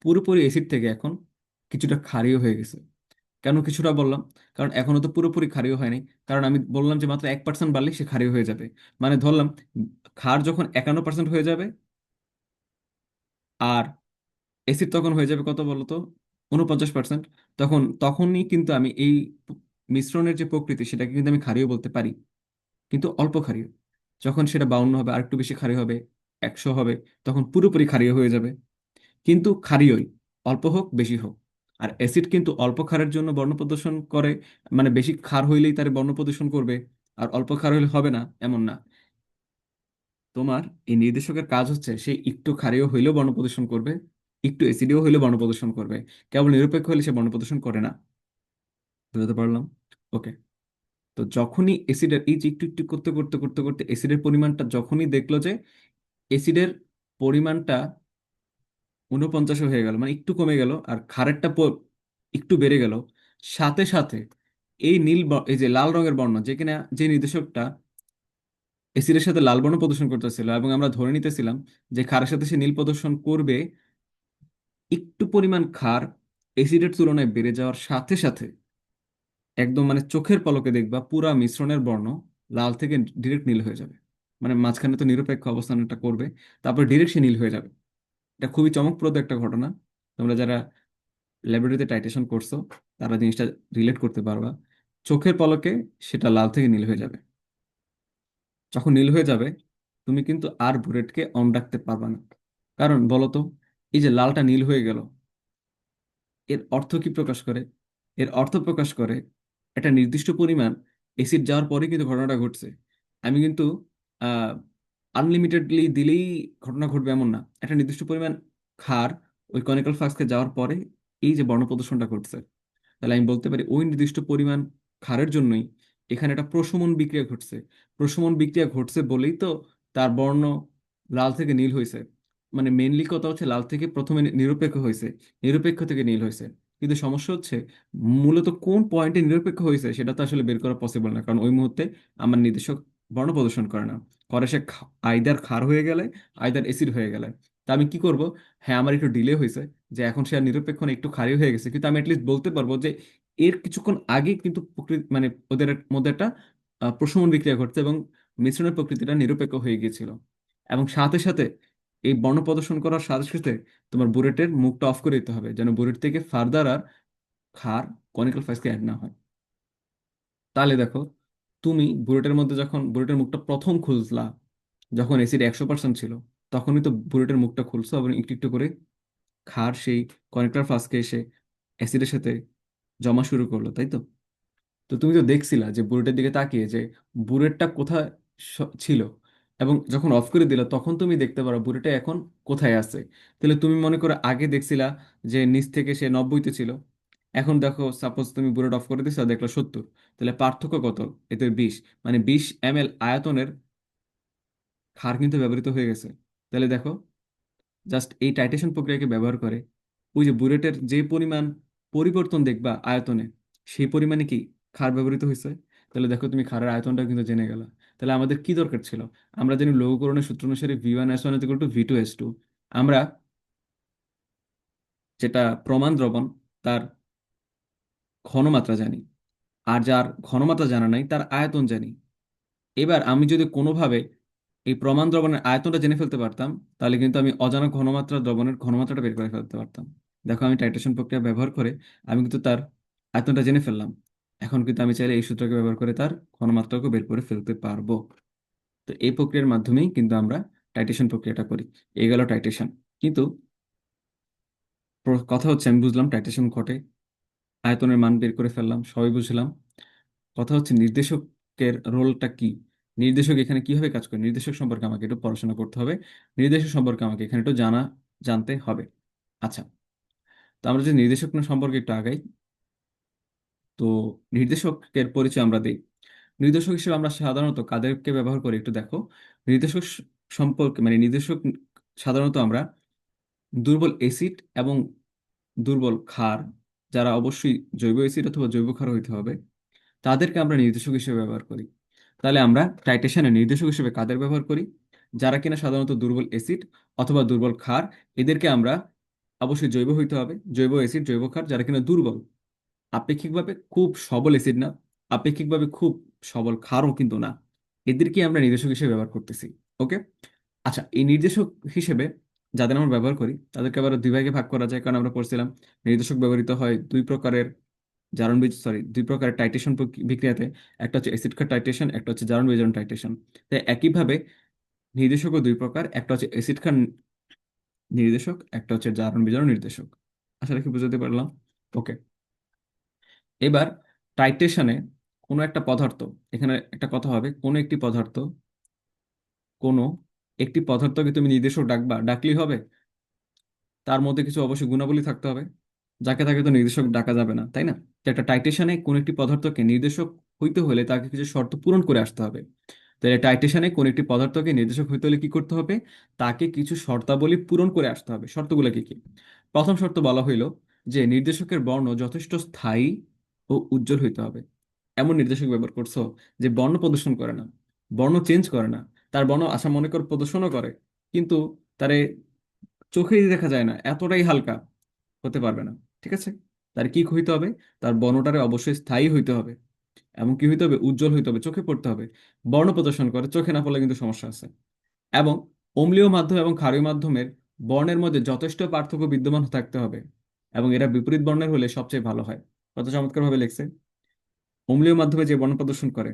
A: পুরোপুরি অ্যাসিড থেকে এখন কিছুটা ক্ষারীয় হয়ে গেছে। কেন কিছুটা বললাম? কারণ এখনো তো পুরোপুরি ক্ষারীয় হয়নি। কারণ আমি বললাম যে মাত্র 1% বাড়লেই সে ক্ষারীয় হয়ে যাবে। মানে ধরলাম ক্ষার যখন 51% হয়ে যাবে, আর অ্যাসিড তখন হয়ে যাবে কত বলতো, 49%, তখনই কিন্তু আমি এই মিশ্রণের যে প্রকৃতি সেটাকে কিন্তু আমি ক্ষারীয় বলতে পারি, কিন্তু অল্প ক্ষারীয়। যখন সেটা 52 হবে, আর একটু বেশি ক্ষারীয় হবে, 100 হবে, তখন পুরোপুরি ক্ষারীয় হয়ে যাবে। কিন্তু ক্ষারীয়ই, অল্প হোক বেশি হোক। আর অ্যাসিড কিন্তু অল্প ক্ষারের জন্য বর্ণ প্রদর্শন করে, মানে বেশি ক্ষার হইলেই তার বর্ণ প্রদর্শন করবে, আর অল্প ক্ষার হইলে হবে না এমন না। তোমার এই নির্দেশকের কাজ হচ্ছে সে একটু ক্ষারীয় হইলেও বর্ণ প্রদর্শন করবে, একটু অ্যাসিডীয় হইলেও বর্ণ প্রদর্শন করবে। কেবল নিরপেক্ষ হলে সে বর্ণ প্রদর্শন করে না। বুঝতে পারলাম? ওকে। তো যখনই অ্যাসিডের এই যে একটু একটু করতে করতে করতে করতে অ্যাসিডের পরিমাণটা যখনই দেখলো যে অ্যাসিডের পরিমাণটা 49 হয়ে গেল, মানে একটু কমে গেল, আর ক্ষারেরটা একটু বেড়ে গেল, সাথে সাথে এই এই যে লাল রঙের বর্ণ, যে কিনা যে নির্দেশকটা এসিডের সাথে লাল বর্ণ প্রদর্শন করতেছিল, এবং আমরা ধরে নিতেছিলাম যে ক্ষারের সাথে সে নীল প্রদর্শন করবে, একটু পরিমাণ ক্ষার এসিডের তুলনায় বেড়ে যাওয়ার সাথে সাথে একদম মানে চোখের পলকে দেখবা পুরা মিশ্রণের বর্ণ লাল থেকে ডিরেক্ট নীল হয়ে যাবে। মানে মাঝখানে তো নিরপেক্ষ অবস্থানটা করবে, তারপর ডিরেক্ট সে নীল হয়ে যাবে। এটা খুবই চমকপ্রদ একটা ঘটনা। তোমরা যারা ল্যাবরেটরিতে টাইটেশন করছো তারা জিনিসটা রিলেট করতে পারবা। চোখের পলকে সেটা লাল থেকে নীল হয়ে যাবে। যখন নীল হয়ে যাবে, তুমি কিন্তু আর বুলেটকে অন রাখতে পারবা না। কারণ বলো তো, এই যে লালটা নীল হয়ে গেল, এর অর্থ কি প্রকাশ করে? এর অর্থ প্রকাশ করে একটা নির্দিষ্ট পরিমাণ এসিড যাওয়ার পরে কিন্তু ঘটনাটা ঘটছে। আমি কিন্তু আনলিমিটেডলি দিলেই ঘটনা ঘটবে এমন না। একটা নির্দিষ্ট পরিমাণ ক্ষার ওই কনিক্যাল ফ্লাস্কে যাওয়ার পরে এই যে বর্ণ প্রদর্শনটা ঘটছে, তাহলে আমি বলতে পারি ওই নির্দিষ্ট পরিমাণ ক্ষারের জন্যই এখানে একটা প্রশমন বিক্রিয়া ঘটছে। প্রশমন বিক্রিয়া ঘটছে বলেই তো তার বর্ণ লাল থেকে নীল হয়েছে। মানে মেনলি কথা হচ্ছে লাল থেকে প্রথমে নিরপেক্ষ হয়েছে, নিরপেক্ষ থেকে নীল হয়েছে। কিন্তু সমস্যা হচ্ছে মূলত কোন পয়েন্টে নিরপেক্ষ হয়েছে সেটা তো আসলে বের করা পসিবল না, কারণ ওই মুহূর্তে আমার নির্দেশক বর্ণ প্রদর্শন করে না। করে সে আইদার ক্ষার হয়ে গেলে, আইদার অ্যাসিড হয়ে গেলে। তা আমি কি করব? হ্যাঁ, আমার একটু ডিলে হয়েছে, যে এখন সে আর নিরপেক্ষ না, একটু ক্ষারীয় হয়ে গেছে, কিন্তু আমি অ্যাটলিস্ট বলতে পারবো যে এর কিছুক্ষণ আগে কিন্তু প্রকৃতি মানে ওদের মধ্যে একটা প্রশমন বিক্রিয়া ঘটছে, এবং মিশ্রণের প্রকৃতিটা নিরপেক্ষ হয়ে গিয়েছিল। এবং সাথে সাথে এই বর্ণ প্রদর্শন করার সাথে সাথে তোমার বুলেটের মুখটা অফ করে দিতে হবে, যেন বুলেট থেকে ফার্দার আর ক্ষার কনিক্যাল ফ্লাস্কে অ্যাড না হয়। তাহলে দেখো, তুমি বুলেটের মধ্যে যখন বুলেটের মুখটা প্রথম খুললা, যখন এসিড 100% ছিল, তখনই তো বুলেটের মুখটা খুলছো এবং একটু একটু করে ক্ষার সেই কনেক্টর ফ্লাস্কে এসে অ্যাসিডের সাথে জমা শুরু করলো, তাই তো? তো তুমি তো দেখছিলা যে বুলেটের দিকে তাকিয়ে যে বুলেটটা কোথায় ছিল, এবং যখন অফ করে দিলা তখন তুমি দেখতে পারো বুলেটটা এখন কোথায় আছে। তাহলে তুমি মনে করো আগে দেখছিলা যে নিচ থেকে সে 90-তে ছিল, এখন দেখো সাপোজ তুমি বুলেট অফ করে দিছো আর দেখলো 70। তাহলে পার্থক্য কত? এতে 20, মানে 20 ml আয়তনের ক্ষার কিন্তু ব্যবহৃত হয়ে গেছে। তাহলে দেখো, জাস্ট এই টাইটেশন প্রক্রিয়াকে ব্যবহার করে ওই যে বুলেটের যে পরিমাণ পরিবর্তন দেখবা আয়তনে, সেই পরিমাণে কি ক্ষার ব্যবহৃত হয়েছে। তাহলে দেখো তুমি ক্ষারের আয়তনটা কিন্তু জেনে গেলা। তাহলে আমাদের কি দরকার ছিল? আমরা জানি লঘুকরণের সূত্র অনুসারে V1S1 = V2S2। আমরা যেটা প্রমাণ দ্রবণ, তার ঘনমাত্রা জানি, আর যার ঘনমাত্রা জানা নাই তার আয়তন জানি। এবার আমি যদি কোনোভাবে এই প্রমাণ দ্রবণের আয়তনটা জেনে ফেলতে পারতাম, তাহলে কিন্তু আমি অজানা ঘনমাত্রা দ্রবণের ঘনমাত্রাটা বের করে ফেলতে পারতাম। দেখো আমি টাইট্রেশন প্রক্রিয়া ব্যবহার করে আমি কিন্তু তার আয়তনটা জেনে ফেললাম। এখন কিন্তু আমি চাইলে এই সূত্রকে ব্যবহার করে তার ঘনমাত্রাকে বের করে ফেলতে পারবো। তো এই প্রক্রিয়ার মাধ্যমেই কিন্তু আমরা টাইট্রেশন প্রক্রিয়াটা করি। এই গেল টাইট্রেশন। কিন্তু কথা হচ্ছে, আমি বুঝলাম টাইট্রেশন ঘটে, আয়তনের মান বের করে ফেললাম, সবই বুঝলাম। কথা হচ্ছে নির্দেশকের রোলটা কি, নির্দেশক এখানে কিভাবে কাজ করে, নির্দেশক সম্পর্কে আমাকে একটু পড়াশোনা করতে হবে। নির্দেশক সম্পর্কে আমাকে এখানে একটু জানতে হবে। আচ্ছা, তো আমরা যদি নির্দেশক সম্পর্কে একটু আগাই, তো নির্দেশকের পরিচয় আমরা দিই। নির্দেশক হিসেবে আমরা সাধারণত কাদেরকে ব্যবহার করি একটু দেখো। নির্দেশক সম্পর্কে মানে নির্দেশক সাধারণত আমরা দুর্বল অ্যাসিড এবং দুর্বল ক্ষার, যারা অবশ্যই জৈব অ্যাসিড অথবা জৈব ক্ষার হইতে হবে, তাদেরকে আমরা নির্দেশক হিসেবে ব্যবহার করি। তাহলে আমরা টাইট্রেশনের নির্দেশক হিসেবে কাদের ব্যবহার করি? যারা কিনা সাধারণত দুর্বল অ্যাসিড অথবা দুর্বল ক্ষার, এদেরকে আমরা, অবশ্যই জৈব হইতে হবে, জৈব অ্যাসিড জৈব ক্ষার যারা কিনা দুর্বল, আপেক্ষিকভাবে খুব সবল অ্যাসিড না, আপেক্ষিকভাবে খুব সবল ক্ষারও কিন্তু না, এদেরকে আমরা নির্দেশক হিসেবে ব্যবহার করতেছি। ওকে। আচ্ছা, এই নির্দেশক হিসেবে যাদের আমরা ব্যবহার করি তাদেরকে আবার দুই ভাগে ভাগ করা যায়, কারণ আমরা পড়ছিলাম নির্দেশক ব্যবহৃত হয় দুই প্রকারের, দুই প্রকারের টাইট্রেশন বিক্রিয়াতে। একটা হচ্ছে অ্যাসিড ক্ষার টাইট্রেশন, একটা হচ্ছে জারণ বিজারণ টাইট্রেশন। তাই একইভাবে নির্দেশকও দুই প্রকার, একটা হচ্ছে অ্যাসিড ক্ষার নির্দেশক, একটা হচ্ছে জারণ বিজারণ নির্দেশক। আশা রাখি বুঝতে পারলাম। ওকে। এবার টাইট্রেশনে কোনো একটা পদার্থ, এখানে একটা কথা হবে, কোনো একটি পদার্থকে তুমি নির্দেশক ডাকলেই হবে? তার মধ্যে কিছু অবশ্যই গুণাবলী থাকতে হবে, যাকে তাকে তো নির্দেশক ডাকা যাবে না, তাই না? তো একটা টাইট্রেশনে কোন একটি পদার্থকে নির্দেশক হইতে হলে তাকে কিছু শর্ত পূরণ করে আসতে হবে। তাহলে টাইট্রেশনে কোন একটি পদার্থকে নির্দেশক হইতে হলে কি করতে হবে? তাকে কিছু শর্তাবলী পূরণ করে আসতে হবে। শর্তগুলো কি কি? প্রথম শর্ত বলা হইল যে নির্দেশকের বর্ণ যথেষ্ট স্থায়ী ও উজ্জ্বল হইতে হবে। এমন নির্দেশক ব্যবহার করছো যে বর্ণ প্রদর্শন করে না, বর্ণ চেঞ্জ করে না, তার বর্ণ আশা মনে কর প্রদর্শনও করে, কিন্তু তারে চোখেই দেখা যায় না, এতটাই হালকা, হতে পারবে না। ঠিক আছে। তার কি হইতে হবে? তার বর্ণটারে অবশ্যই স্থায়ী হইতে হবে, এবং কি হইতে হবে? উজ্জ্বল হইতে হবে, চোখে পড়তে হবে। বর্ণ প্রদর্শন করে, চোখে না পড়লে কিন্তু সমস্যা আছে। এবং অম্লীয় মাধ্যম এবং ক্ষারীয় মাধ্যমের বর্ণের মধ্যে যথেষ্ট পার্থক্য বিদ্যমান থাকতে হবে, এবং এরা বিপরীত বর্ণের হলে সবচেয়ে ভালো হয়। কত চমৎকার ভাবে লিখছে! অম্লীয় মাধ্যমে যে বর্ণ প্রদর্শন করে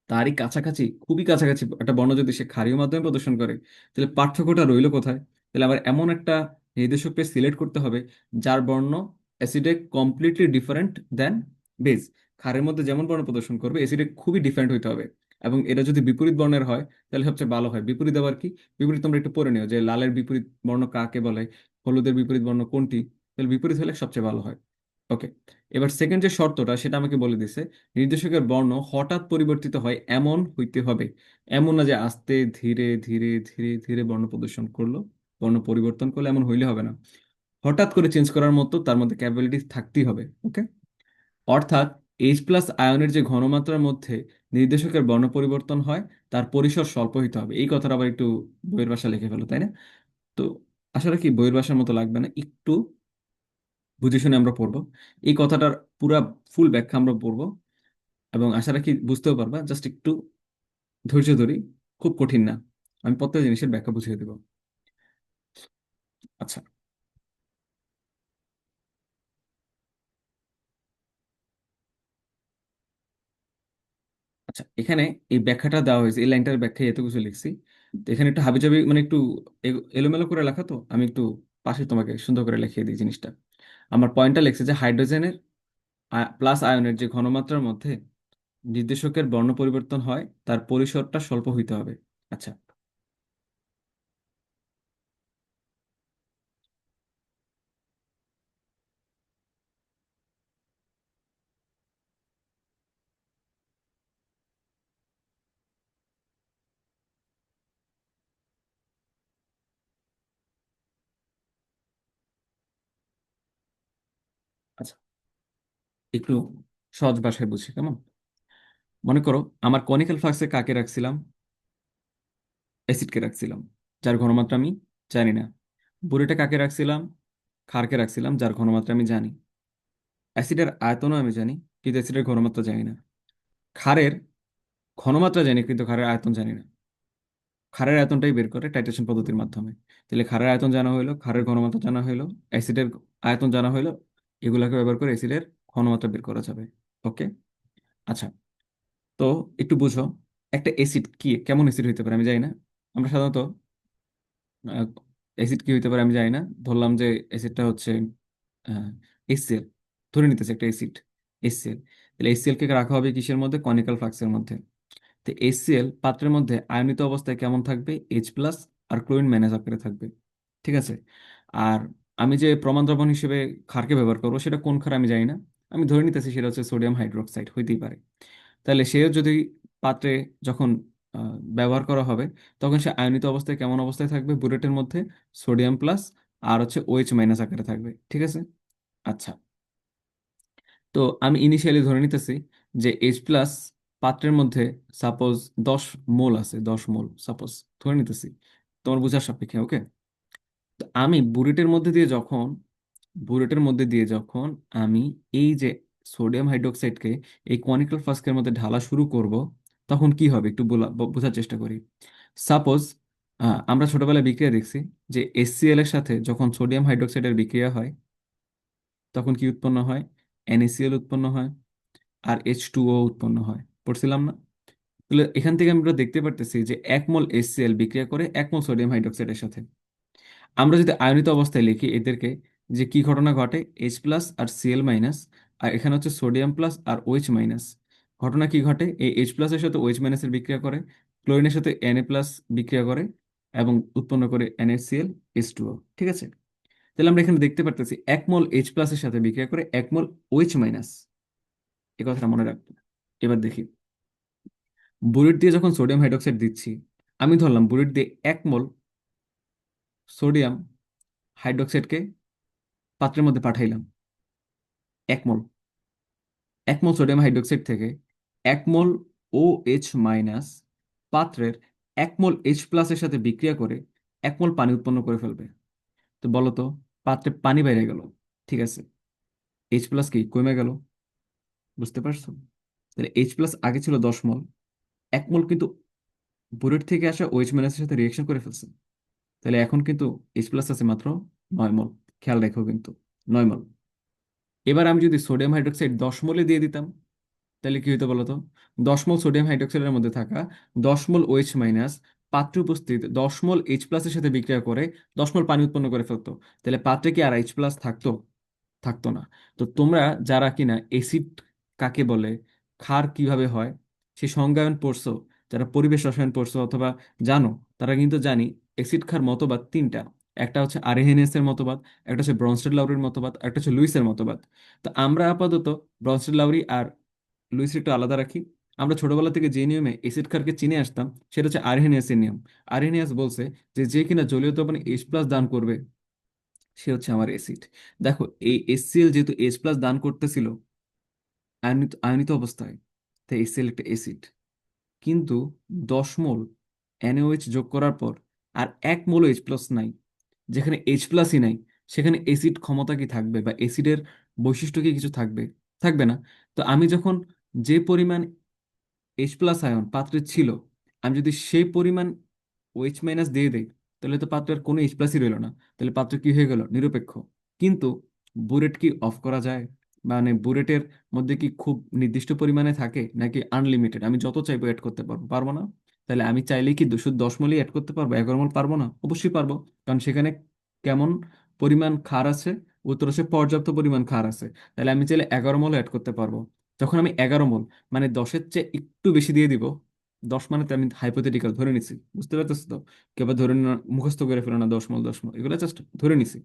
A: তারই কাছাকাছি, খুবই কাছাকাছি একটা বর্ণ যদি সে ক্ষারীয় মাধ্যমে প্রদর্শন করে, তাহলে পার্থক্যটা রইল কোথায়? তাহলে আবার এমন একটা নির্দেশককে সিলেক্ট করতে হবে যার বর্ণ অ্যাসিডে কমপ্লিটলি ডিফারেন্ট দেন বেজ। ক্ষারের মধ্যে যেমন বর্ণ প্রদর্শন করবে অ্যাসিডে খুবই ডিফারেন্ট হইতে হবে, এবং এটা যদি বিপরীত বর্ণের হয় তাহলে সবচেয়ে ভালো হয়। বিপরীত আবার কি? বিপরীত তোমরা একটু পড়ে নিও যে লালের বিপরীত বর্ণ কাকে বলে, হলুদের বিপরীত বর্ণ কোনটি। তাহলে বিপরীত হলে সবচেয়ে ভালো হয়। ওকে। এবার সেকেন্ড যে শর্তটা সেটা আমাকে বলে দিছে, নির্দেশকের বর্ণ হঠাৎ পরিবর্তিত হয় এমন হইতে হবে। এমন না যে আস্তে ধীরে ধীরে ধীরে ধীরে বর্ণ প্রদর্শন করলো, বর্ণ পরিবর্তন করলো, এমন হইলে হবে না। হঠাৎ করে চেঞ্জ করার মতো তার মধ্যে ক্যাপাবিলিটি থাকতেই হবে। ওকে। অর্থাৎ H+ আয়নের যে ঘনমাত্রার মধ্যে নির্দেশকের বর্ণ পরিবর্তন হয় তার পরিসর স্বল্প হইতে হবে। এই কথাটা আবার একটু বইয়ের ভাষা লিখে ফেলো, তাই না? তো আশা রাখি বইয়ের ভাষার মতো লাগবে না, একটু বুঝে শুনে আমরা পড়বো। এই কথাটার পুরা ফুল ব্যাখ্যা আমরা পড়বো, এবং আশা রাখি বুঝতেও পারবা। জাস্ট একটু ধৈর্য ধরি, খুব কঠিন না। আমি প্রত্যেক জিনিসের ব্যাখ্যা বুঝিয়ে দেবো। আচ্ছা। আচ্ছা, এখানে এই ব্যাখ্যাটা দেওয়া হয়েছে, এই লাইনটার ব্যাখ্যায় এত কিছু লিখছি। তো এখানে একটু হাবিজাবি মানে একটু এলোমেলো করে লেখা, তো আমি একটু পাশে তোমাকে সুন্দর করে লিখিয়ে দিই জিনিসটা। আমার পয়েন্টটা লিখছে যে হাইড্রোজেনের প্লাস আয়নের যে ঘনমাত্রার মধ্যে নির্দেশকের বর্ণ পরিবর্তন হয় তার পরিসরটা স্বল্প হইতে হবে। আচ্ছা। একটু সহজ ভাষায় বুঝি, কেমন? মনে করো আমার কনিক্যাল ফ্লাক্সে কাকে রাখছিলাম? অ্যাসিডকে রাখছিলাম, যার ঘনমাত্রা আমি জানি না। বুরেটে কাকে রাখছিলাম? ক্ষারকে রাখছিলাম, যার ঘনমাত্রা আমি জানি। অ্যাসিডের আয়তনও আমি জানি, কিন্তু অ্যাসিডের ঘনমাত্রা জানি না। ক্ষারের ঘনমাত্রা জানি, কিন্তু ক্ষারের আয়তন জানি না। ক্ষারের আয়তনটাই বের করে টাইট্রেশন পদ্ধতির মাধ্যমে। তাহলে ক্ষারের আয়তন জানা হইলো, ক্ষারের ঘনমাত্রা জানা হইলো, অ্যাসিডের আয়তন জানা হইলো। এগুলাকে ব্যবহার করে অ্যাসিডের ঘনমাত্রা বের করা যাবে। ওকে। আচ্ছা, তো একটু বুঝো, একটা অ্যাসিড কি, কেমন অ্যাসিড হইতে পারে আমি জানি না। আমরা সাধারণত অ্যাসিড কি হইতে পারে আমি জানি না, ধরলাম যে অ্যাসিডটা হচ্ছে HCl। ধরে নিতেছে একটা অ্যাসিড HCl। তাহলে HCl কে রাখা হবে কিসের মধ্যে? কনিক্যাল ফ্লাক্সের মধ্যে। তো HCl পাত্রের মধ্যে আয়নিত অবস্থায় কেমন থাকবে? H+ আর ক্লোরিন মাইনাস আকারে থাকবে। ঠিক আছে। আর আমি যে প্রমাণ দ্রবণ হিসেবে ক্ষারকে ব্যবহার করবো, সেটা কোন ক্ষার আমি জানি না। আমি ধরে নিতেছি সেটা হচ্ছে সোডিয়াম হাইড্রোক্সাইড হইতেই পারে। তাহলে সেও যদি পাত্রে যখন ব্যবহার করা হবে, তখন সে আয়নিত অবস্থায় কেমন অবস্থায় থাকবে? বুলেটের মধ্যে সোডিয়াম প্লাস আর হচ্ছে OH মাইনাস আকারে থাকবে। ঠিক আছে। আচ্ছা, তো আমি ইনিশিয়ালি ধরে নিতেছি যে H+ পাত্রের মধ্যে সাপোজ 10 মোল আছে, 10 মোল সাপোজ ধরে নিতেছি, তোমার বোঝার সাপেক্ষে। ওকে। তো আমি বুলেটের মধ্যে দিয়ে যখন আমি এই যে সোডিয়াম হাইড্রোক্সাইডকে এই কনিক্যাল ফ্লাস্কের মধ্যে ঢালা শুরু করব, তখন কি হবে একটু বোঝার চেষ্টা করি। সাপোজ আমরা ছোটবেলায় বিক্রিয়া দেখছি যে HCl এর সাথে যখন সোডিয়াম হাইড্রোক্সাইডের বিক্রিয়া হয়, তখন কি উৎপন্ন হয়? NaCl উৎপন্ন হয়, আর H2O উৎপন্ন হয়। পড়ছিলাম না? তাহলে এখান থেকে আমরা দেখতে পারতেছি যে 1 মোল HCl বিক্রিয়া করে 1 মোল সোডিয়াম হাইড্রোক্সাইডের সাথে। আমরা যদি আয়নিত অবস্থায় লিখি এদেরকে, যে কি ঘটনা ঘটে? H+ আর Cl-, আর এখানে হচ্ছে সোডিয়াম প্লাস আর OH-। ঘটনা কি ঘটে? এই H+ এর সাথে OH- এর বিক্রিয়া করে, ক্লোরিনের সাথে Na+ বিক্রিয়া করে, এবং উৎপন্ন করে NaCl, H2O। ঠিক আছে। তাহলে আমরা এখানে দেখতে পারতেছি 1 মোল H+ এর সাথে বিক্রিয়া করে 1 মোল OH-। এই কথাটা মনে রাখবো। এবার দেখি, বুলেট দিয়ে যখন সোডিয়াম হাইড্রোক্সাইড দিচ্ছি, আমি ধরলাম বুলেট দিয়ে 1 মোল সোডিয়াম হাইড্রোক্সাইডকে পাত্রের মধ্যে পাঠাইলাম। 1 মোল, 1 মোল সোডিয়াম হাইড্রোক্সাইড থেকে 1 মোল OH- পাত্রের 1 মোল H+ এর সাথে বিক্রিয়া করে 1 মোল পানি উৎপন্ন করে ফেলবে। তো বলো তো, পাত্রে পানি বাইরে গেল। ঠিক আছে। H+ কি কমে গেল? বুঝতে পারছো? তাহলে H+ আগে ছিল 10 মোল, 1 মোল কিন্তু বুলেট থেকে আসা OH- এর সাথে রিয়েকশন করে ফেলছে। তাহলে এখন কিন্তু H+ আছে মাত্র 9 মোল। খেয়াল রেখো কিন্তু, 9 মোল। এবার আমি যদি সোডিয়াম হাইড্রোক্সাইড 10 মোলে দিয়ে দিতাম, তাহলে কি হতো বলতো? 10 মোল সোডিয়াম হাইড্রোক্সাইডের মধ্যে থাকা 10 মোল OH- পাত্রে উপস্থিত 10 মোল H+ এর সাথে বিক্রিয়া করে 10 মোল পানি উৎপন্ন করে ফেলতো। তাহলে পাত্রে কি আর H+ থাকতো? থাকতো না। তো তোমরা যারা কিনা এসিড কাকে বলে, ক্ষার কিভাবে হয়, সে সংজ্ঞায়ন পড়ছো, যারা পরিবেশ রসায়ন পড়ছো অথবা জানো, তারা কিন্তু জানি এসিড ক্ষার মতবাদ তিনটা। একটা হচ্ছে আরহেনিয়াস এর মতবাদ, একটা হচ্ছে ব্রনস্টেড লাউরির মতবাদ, একটা হচ্ছে লুইসের মতবাদ। তো আমরা আপাতত ব্রনস্টেড লাউরি আর লুইস একটু আলাদা রাখি। আমরা ছোটবেলা থেকে যে নিয়মে এসিড ক্ষারকে চিনে আসতাম, সেটা হচ্ছে আরহেনিয়াসের নিয়ম। আরহেনিয়াস বলছে যে যে কিনা জলীয় দ্রবণে H+ দান করবে, সে হচ্ছে আমার অ্যাসিড। দেখো, এই HCl যেহেতু H+ দান করতেছিল আয়নিত আয়নিত অবস্থায়, তাই HCl একটা অ্যাসিড। কিন্তু 10 মোল NaOH যোগ করার পর আর 1 মোল H+ নাই। যেখানে H+ই নাই, সেখানে অ্যাসিড ক্ষমতা কি থাকবে, বা অ্যাসিডের বৈশিষ্ট্য কি কিছু থাকবে? থাকবে না। তো আমি যখন যে পরিমাণ H+ আয়ন পাত্রে ছিল, আমি যদি সেই পরিমাণ OH- দিয়ে দেই, তাহলে তো পাত্রের কোনো H+ই রইল না। তাহলে পাত্র কি হয়ে গেল? নিরপেক্ষ। কিন্তু বুলেট কি অফ করা যায়? মানে বুলেটের মধ্যে কি খুব নির্দিষ্ট পরিমাণে থাকে, নাকি আনলিমিটেড আমি যত চাইবো অ্যাড করতে পারবো? পারবো না। তাহলে আমি চাইলেই কি শুধু 10 মোলই অ্যাড করতে পারবো, 11 মোল পারবো না? অবশ্যই পারবো। কারণ সেখানে কেমন পরিমাণ ক্ষার আছে? উত্তর হচ্ছে পর্যাপ্ত পরিমাণ ক্ষার আছে। তাহলে আমি চাইলে 11 মোল অ্যাড করতে পারবো। যখন আমি 11 মোল, মানে 10-এর চেয়ে একটু বেশি দিয়ে দিব, 10 মানে তো আমি হাইপোথেটিক্যাল ধরে নিছি, বুঝতে পারতেছো তো? কেবল ধরে মুখস্থ করে ফেলো না 10 মোল 10 মোল, এগুলো জাস্ট ধরে নিছি।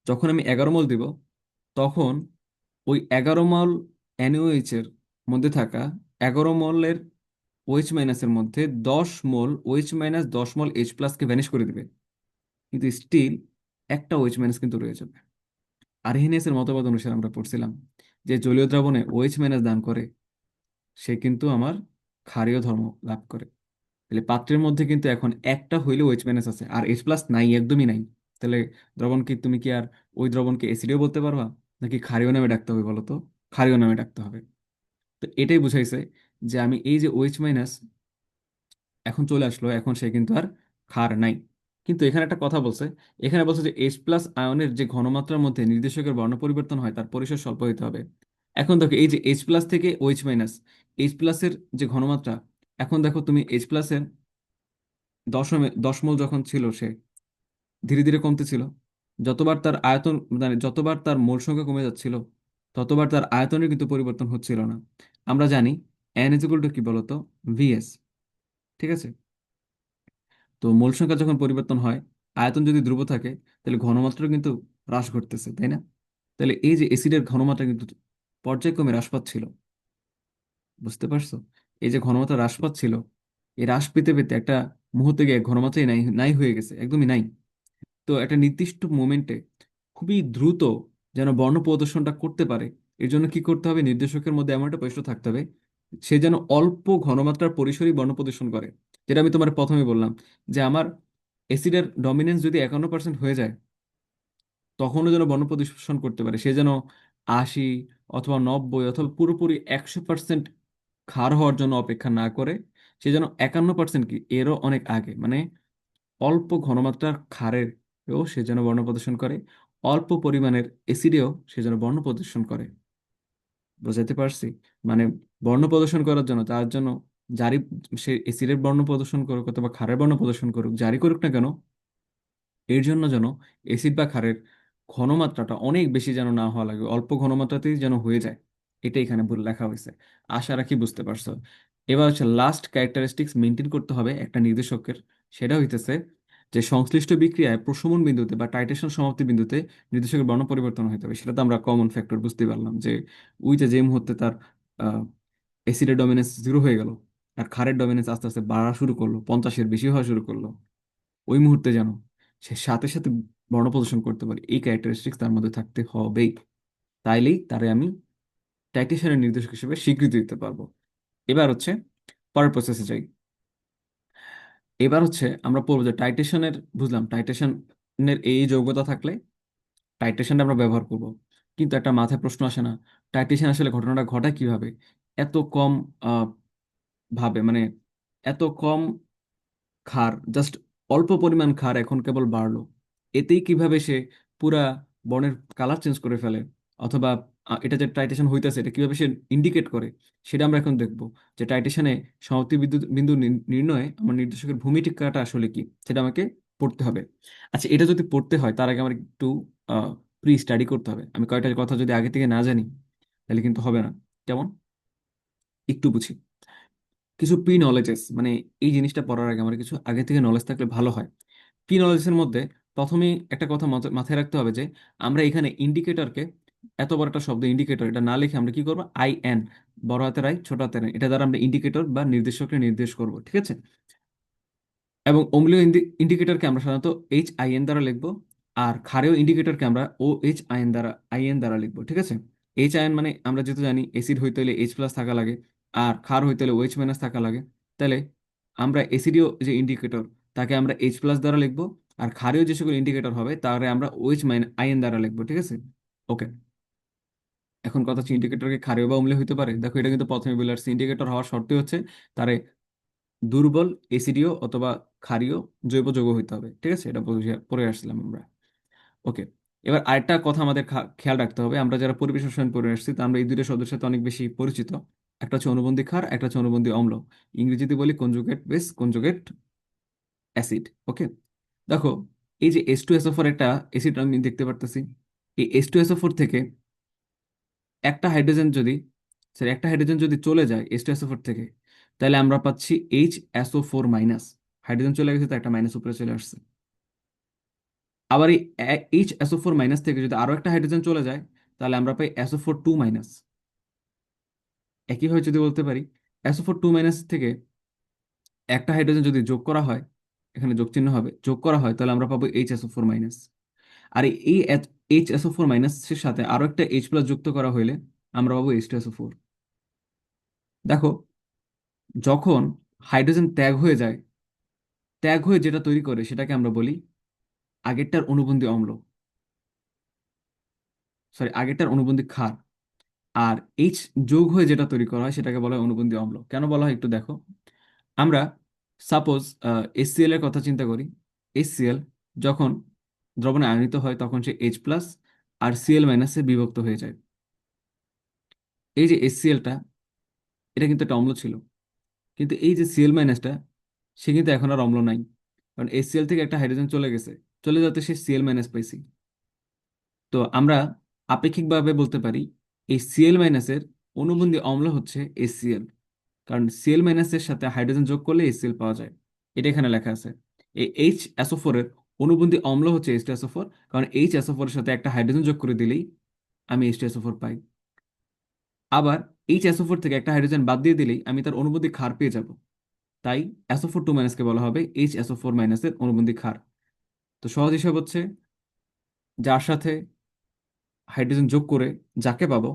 A: যখন আমি 11 মোল দিব, তখন ওই 11 মোল NaOH এর মধ্যে থাকা 11 মোলের OH- এর মধ্যে 10 মোল OH- 10 মোল H+কে ভ্যানিশ করে দিবে। কিন্তু স্টিল একটা OH- কিন্তু রয়ে যাবে। আরহেনিয়াসের মতবাদ অনুসারে আমরা পড়ছিলাম যে জলীয় দ্রাবণে OH মাইনাস দান করে সে কিন্তু আমার ক্ষারীয় ধর্ম লাভ করে। তাহলে পাত্রের মধ্যে কিন্তু এখন একটা হইলে OH মাইনাস আছে, আর H+ নাই, একদমই নাই। তাহলে দ্রবণ কি, তুমি কি আর ওই দ্রবণকে অ্যাসিডও বলতে পারবা, নাকি ক্ষারীয় নামে ডাকতে হবে বলো তো? ক্ষারীয় নামে ডাকতে হবে। তো এটাই বুঝাইছে যে আমি এই যে OH মাইনাস এখন চলে আসলো, এখন সে কিন্তু আর ক্ষার নাই। কিন্তু এখানে একটা কথা বলছে, এখানে বলছে যে H+ আয়নের যে ঘনমাত্রার মধ্যে নির্দেশকের বর্ণ পরিবর্তন হয় তার পরিসর স্বল্প হইতে হবে। এখন দেখো এই যে H+ থেকে OH মাইনাস, H+-এর যে ঘনমাত্রা, এখন দেখো তুমি H+-এর দশমূল যখন ছিল সে ধীরে ধীরে কমতে ছিল। যতবার তার আয়তন, মানে যতবার তার মোল সংখ্যা কমে যাচ্ছিল, ততবার তার আয়তনের কিন্তু পরিবর্তন হচ্ছিল না। আমরা জানি N কি বলতো, VS। ঠিক আছে? তো মোল সংখ্যা যখন পরিবর্তন হয়, আয়তন যদি ধ্রুব থাকে, তাহলে ঘনমাত্রা কিন্তু হ্রাস ঘটতেছে, তাই না? তাহলে এই যে অ্যাসিডের ঘনমাত্রা কিন্তু পর্যায়ক্রমে হ্রাস পাচ্ছিল। বুঝতে পারছো? এই যে ঘনমাত্রা হ্রাস পাচ্ছিল, এই হ্রাস পেতে পেতে একটা মুহূর্তে গিয়ে ঘনমাত্রাই নাই নাই হয়ে গেছে, একদমই নাই। তো একটা নির্দিষ্ট মোমেন্টে খুবই দ্রুত যেন বর্ণ প্রদর্শনটা করতে পারে, এর জন্য কি করতে হবে, নির্দেশকের মধ্যে এমন একটা বৈশিষ্ট্য থাকতে হবে সে যেন অল্প ঘনমাত্রার পরিসরই বর্ণ প্রদর্শন করে। যেটা আমি তোমার প্রথমে বললাম, যে আমার অ্যাসিডের ডমিনেন্স যদি 51% হয়ে যায়, তখনও যেন বর্ণ প্রদর্শন করতে পারে, সে যেন 80 অথবা 90 অথবা পুরোপুরি 100% ক্ষার হওয়ার জন্য অপেক্ষা না করে, সে যেন 51% কি এরও অনেক আগে, মানে অল্প ঘনমাত্রার ক্ষারেরও সে যেন বর্ণ প্রদর্শন করে, অল্প পরিমাণের অ্যাসিডেও সে যেন বর্ণ প্রদর্শন করে। বোঝাতে পারছি? মানে বর্ণ প্রদর্শন করার জন্য, তার জন্য জারি, সে অ্যাসিডের বর্ণ প্রদর্শন করুক অথবা ক্ষারের বর্ণ প্রদর্শন করুক, জারি করুক না কেন, এর জন্য যেন অ্যাসিড বা ক্ষারের ঘনমাত্রাটা অনেক বেশি যেন না হওয়া লাগে, অল্প ঘনমাত্রাতেই যেন হয়ে যায়। এটা এখানে ভুল লেখা হয়েছে। আশা রাখি বুঝতে পারছো। এবার হচ্ছে লাস্ট ক্যারেক্টারিস্টিক্স মেনটেন করতে হবে একটা নির্দেশকের। সেটা হইতেছে যে সংশ্লিষ্ট বিক্রিয়ায় প্রশমন বিন্দুতে বা টাইট্রেশন সমাপ্তি বিন্দুতে নির্দেশকের বর্ণ পরিবর্তন হতে হবে। সেটা তো আমরা কমন ফ্যাক্টর বুঝতে পারলাম, যে ওই যে যে মুহূর্তে তার অ্যাসিডের ডমিনেন্স 0 হয়ে গেল, আর ক্ষারের ডমিনেন্স আস্তে আস্তে বাড়া শুরু করলো, 50-এর বেশি হওয়া শুরু করলো, ওই মুহূর্তে যেন সে সাথে সাথে বর্ণ প্রদর্শন করতে পারে, এই ক্যারেক্টারিস্টিক্স তার মধ্যে থাকতে হবেই। তাইলেই তারে আমি টাইটেশনের নির্দেশক হিসেবে স্বীকৃতি দিতে পারবো। এবার হচ্ছে পরের প্রসেসে যাই। এবার হচ্ছে আমরা পড়বো যে টাইটেশনের, বুঝলাম টাইটেশনের এই যোগ্যতা থাকলে টাইটেশনটা আমরা ব্যবহার করব। কিন্তু একটা মাথায় প্রশ্ন আসে না, টাইটেশন আসলে ঘটনাটা ঘটায় কিভাবে? এত কম আহ, ভাবে, মানে এত কম ক্ষার, জাস্ট অল্প পরিমাণ ক্ষার এখন কেবল বাড়লো, এতেই কিভাবে সে পুরা বর্ণের কালার চেঞ্জ করে ফেলে? অথবা এটা যে টাইটেশন হইতেছে এটা কিভাবে সে ইন্ডিকেট করে, সেটা আমরা এখন দেখবো। যে টাইটেশনে সমাপ্তি বিন্দু বিন্দু নির্ণয়ে আমার নির্দেশকের ভূমিটিকাটা আসলে কি, সেটা আমাকে পড়তে হবে। আচ্ছা, এটা যদি পড়তে হয় তার আগে আমার একটু প্রি স্টাডি করতে হবে। আমি কয়টা কথা যদি আগে থেকে না জানি তাহলে কিন্তু হবে না। যেমন, একটু বুঝি কিছু প্রি নলেজেস, মানে এই জিনিসটা পড়ার আগে আমার কিছু আগে থেকে নলেজ থাকলে ভালো হয়। প্রি নলেজের মধ্যে প্রথমেই একটা কথা মাথায় রাখতে হবে যে আমরা এখানে ইন্ডিকেটরকে, এত বড় একটা শব্দ ইন্ডিকেটর, এটা না লিখে আমরা কি করবো, IN, বড় হাতের আই ছোট হাতের আই, এটা দ্বারা আমরা ইন্ডিকেটর বা নির্দেশককে নির্দেশ করব, ঠিক আছে? এবং অম্লীয় ইন্ডিকেটরকে আমরা সাধারণত HIN দ্বারা লিখবো, আর ক্ষারীয় ইন্ডিকেটরকে আমরা OH দ্বারা লিখবো, ঠিক আছে? HIN মানে আমরা যেহেতু জানি অ্যাসিড হইতে হলে H+ থাকা লাগে, আর ক্ষার হইতে হলে OH মাইনাস থাকা লাগে। তাহলে আমরা অ্যাসিডীয় যে ইন্ডিকেটর তাকে আমরা H+ দ্বারা লিখবো, আর ক্ষারীয় যে সকল ইন্ডিকেটর হবে তাহলে আমরা OH- দ্বারা লিখবো, ঠিক আছে? ওকে। এখন কথা হচ্ছে ইন্ডিকেটরকে ক্ষারীয় বা অম্লীয় হইতে পারে, দেখো এটা কিন্তু প্রথমে বলে আসছে, ইন্ডিকেটর হওয়ার শর্ত হচ্ছে তারে দুর্বল এসিডীয় অথবা ক্ষারীয় জৈব যৌগ হইতে হবে, ঠিক আছে? এটা পড়ে আসছিলাম আমরা। ওকে। এবার আরেকটা কথা আমাদের খেয়াল রাখতে হবে, আমরা যারা পরিবেশ রসায়ন পড়ে আসছি তা আমরা এই দুটো শব্দের সাথে অনেক বেশি পরিচিত। একটা হচ্ছে অনুবন্ধী ক্ষার, একটা হচ্ছে অনুবন্ধী অম্ল। ইংরেজিতে বলি কনজুগেট বেস, কনজুগেট অ্যাসিড। ওকে। দেখো, এই যে H2SO4 একটা অ্যাসিড আমি দেখতে পারতেছি, এই H2SO4 থেকে একটা হাইড্রোজেন যদি, সরি, একটা হাইড্রোজেন যদি চলে যায় H2SO4 থেকে, তাহলে আমরা পাচ্ছি HSO4-। হাইড্রোজেন চলে গেছে তো একটা মাইনাস উপরে চলে আসছে। আবার এই HSO4- থেকে যদি আরো একটা হাইড্রোজেন চলে যায়, তাহলে আমরা পাই SO4-। একইভাবে যদি বলতে পারি, SO4-, থেকে একটা হাইড্রোজেন যদি যোগ করা হয়, এখানে যোগ চিহ্ন হবে, যোগ করা হয়, তাহলে আমরা পাবো HSO4-। আর এই HSO4- এর সাথে আরো একটা H+ যুক্ত করা হইলে আমরা পাবো H2SO4। দেখো, যখন হাইড্রোজেন ত্যাগ হয়ে যায়, ত্যাগ হয়ে যেটা তৈরি করে সেটাকে আমরা বলি আগেরটার অনুবন্ধী অম্ল, সরি আগেরটার অনুবন্ধী ক্ষার। আর এইচ যোগ হয়ে যেটা তৈরি করা হয় সেটাকে বলা হয় অনুবন্ধী অম্ল। কেন বলা হয় একটু দেখো। আমরা সাপোজ HCl এর কথা চিন্তা করি। HCl যখন দ্রবণে আয়নিত হয় তখন সে H+ আর Cl- এ বিভক্ত হয়ে যায়। এই যে HClটা, এটা কিন্তু একটা অম্ল ছিল, কিন্তু এই যে Cl- সে কিন্তু এখন আর অম্ল নাই, কারণ HCl থেকে একটা হাইড্রোজেন চলে গেছে। চলে যাতে সে Cl- পাইছি। তো আমরা আপেক্ষিকভাবে বলতে পারি এই Cl- এর অনুবন্ধী অম্ল হচ্ছে HCl, কারণ Cl- এর সাথে হাইড্রোজেন যোগ করলে HCl পাওয়া যায়। এটা এখানে লেখা আছে। এই H SO4 এর অনুবন্ধী অম্ল হচ্ছে H2SO4, কারণ H SO4 এর সাথে একটা হাইড্রোজেন যোগ করে দিলেই আমি H2SO4 পাই। আবার H SO4 থেকে একটা হাইড্রোজেন বাদ দিয়ে দিলেই আমি তার অনুবন্ধী ক্ষার পেয়ে যাব। তাই SO4 2- কে বলা হবে H SO4- এর অনুবন্ধী ক্ষার। তো সহজ হিসাব হচ্ছে, যার সাথে হাইড্রোজেন যোগ করে যাকে পাবো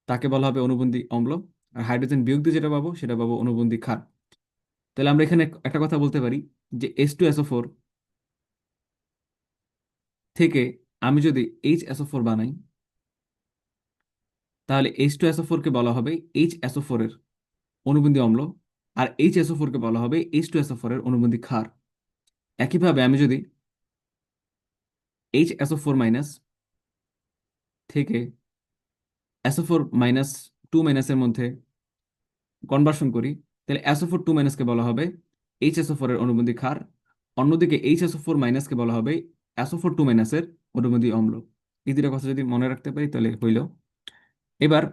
A: তাকে বলা হবে অনুবন্ধী অম্ল, আর হাইড্রোজেন বিয়োগ দিয়ে যেটা পাবো সেটা পাবো অনুবন্ধী ক্ষার। তাহলে আমরা এখানে একটা কথা বলতে পারি যে H2SO4 থেকে আমি যদি H SO4 বানাই, তাহলে H2SO4 কে বলা হবে H SO4 এর অনুবন্ধী অম্ল, আর H SO4 কে বলা হবে H2SO4 এর অনুবন্ধী ক্ষার। একইভাবে আমি যদি H SO4- থেকে SO4- 2- এর মধ্যে কনভার্সন করি, তাহলে SO4 2- কে বলা হবে H SO4 এর অনুবন্ধী ক্ষার। অন্যদিকে H SO4- কে বলা হবে SO4 2- এর অনুবন্ধী অম্ল। এই দুটো কথা যদি মনে রাখতে পারি তাহলে হইল। এবার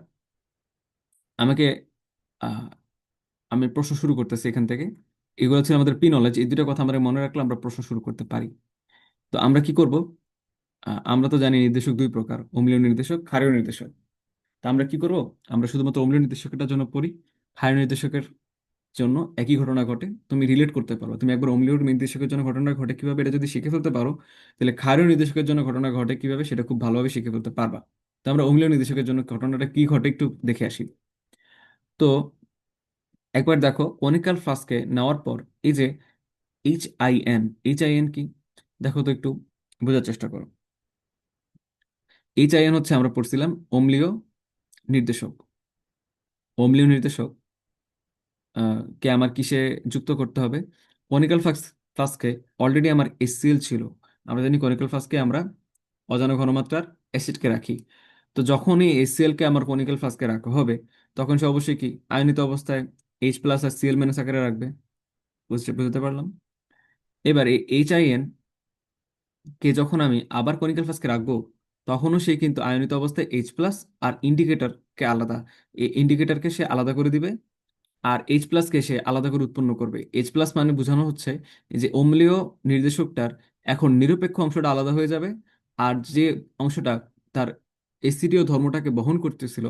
A: আমাকে আহ, আমি প্রশ্ন শুরু করতেছি এখান থেকে। এগুলো হচ্ছে আমাদের পি নলেজ, এই দুটো কথা আমরা মনে রাখলে আমরা প্রশ্ন শুরু করতে পারি। তো আমরা কি করব, আমরা তো জানি নির্দেশক দুই প্রকার, অম্লীয় নির্দেশক, ক্ষারীয় নির্দেশক। তা আমরা কি করব, আমরা শুধুমাত্র অম্লীয় নির্দেশকটার জন্য পড়ি। ক্ষারীয় নির্দেশকের জন্য একই ঘটনা ঘটে, তুমি রিলেট করতে পারো। তুমি একবার অম্লীয় নির্দেশকের জন্য ঘটনা ঘটে কিভাবে এটা যদি শিখে ফেলতে পারো, তাহলে ক্ষারীয় নির্দেশকের জন্য ঘটনা ঘটে কিভাবে সেটা খুব ভালোভাবে শিখে ফেলতে পারবা। তো আমরা অম্লীয় নির্দেশকের জন্য ঘটনাটা কি ঘটে একটু দেখে আসি। তো একবার দেখো, কনিক্যাল ফ্লাস্কে নেওয়ার পর এই যে এইচ আই এন কি, দেখো তো একটু বোঝার চেষ্টা করো। HIN হচ্ছে, আমরা পড়ছিলাম অম্লীয় নির্দেশক। অম্লীয় নির্দেশক কে আমার কিসে যুক্ত করতে হবে, কনিক্যাল ফ্লাস্কে অলরেডি আমার HCl ছিল। আমরা জানি কনিক্যাল ফ্লাস্কে আমরা অজানা ঘনমাত্রার অ্যাসিডকে রাখি। তো যখন এই HCl কে আমার কনিক্যাল ফ্লাস্কে রাখা হবে, তখন সে অবশ্যই কি আয়নিত অবস্থায় H+ আর Cl- আকারে রাখবে। বুঝতে পারলাম। এবার এই HIN কে যখন আমি আবার কনিক্যাল ফ্লাস্কে রাখবো, তখনও সে কিন্তু আয়নিত অবস্থায় H+ আর ইন্ডিকেটরকে আলাদা, এই ইন্ডিকেটরকে সে আলাদা করে দিবে, আর H+কে সে আলাদা করে উৎপন্ন করবে। H+ মানে বোঝানো হচ্ছে যে অম্লীয় নির্দেশকটার এখন নিরপেক্ষ অংশটা আলাদা হয়ে যাবে, আর যে অংশটা তার এসিডীয় ধর্মটাকে বহন করতেছিল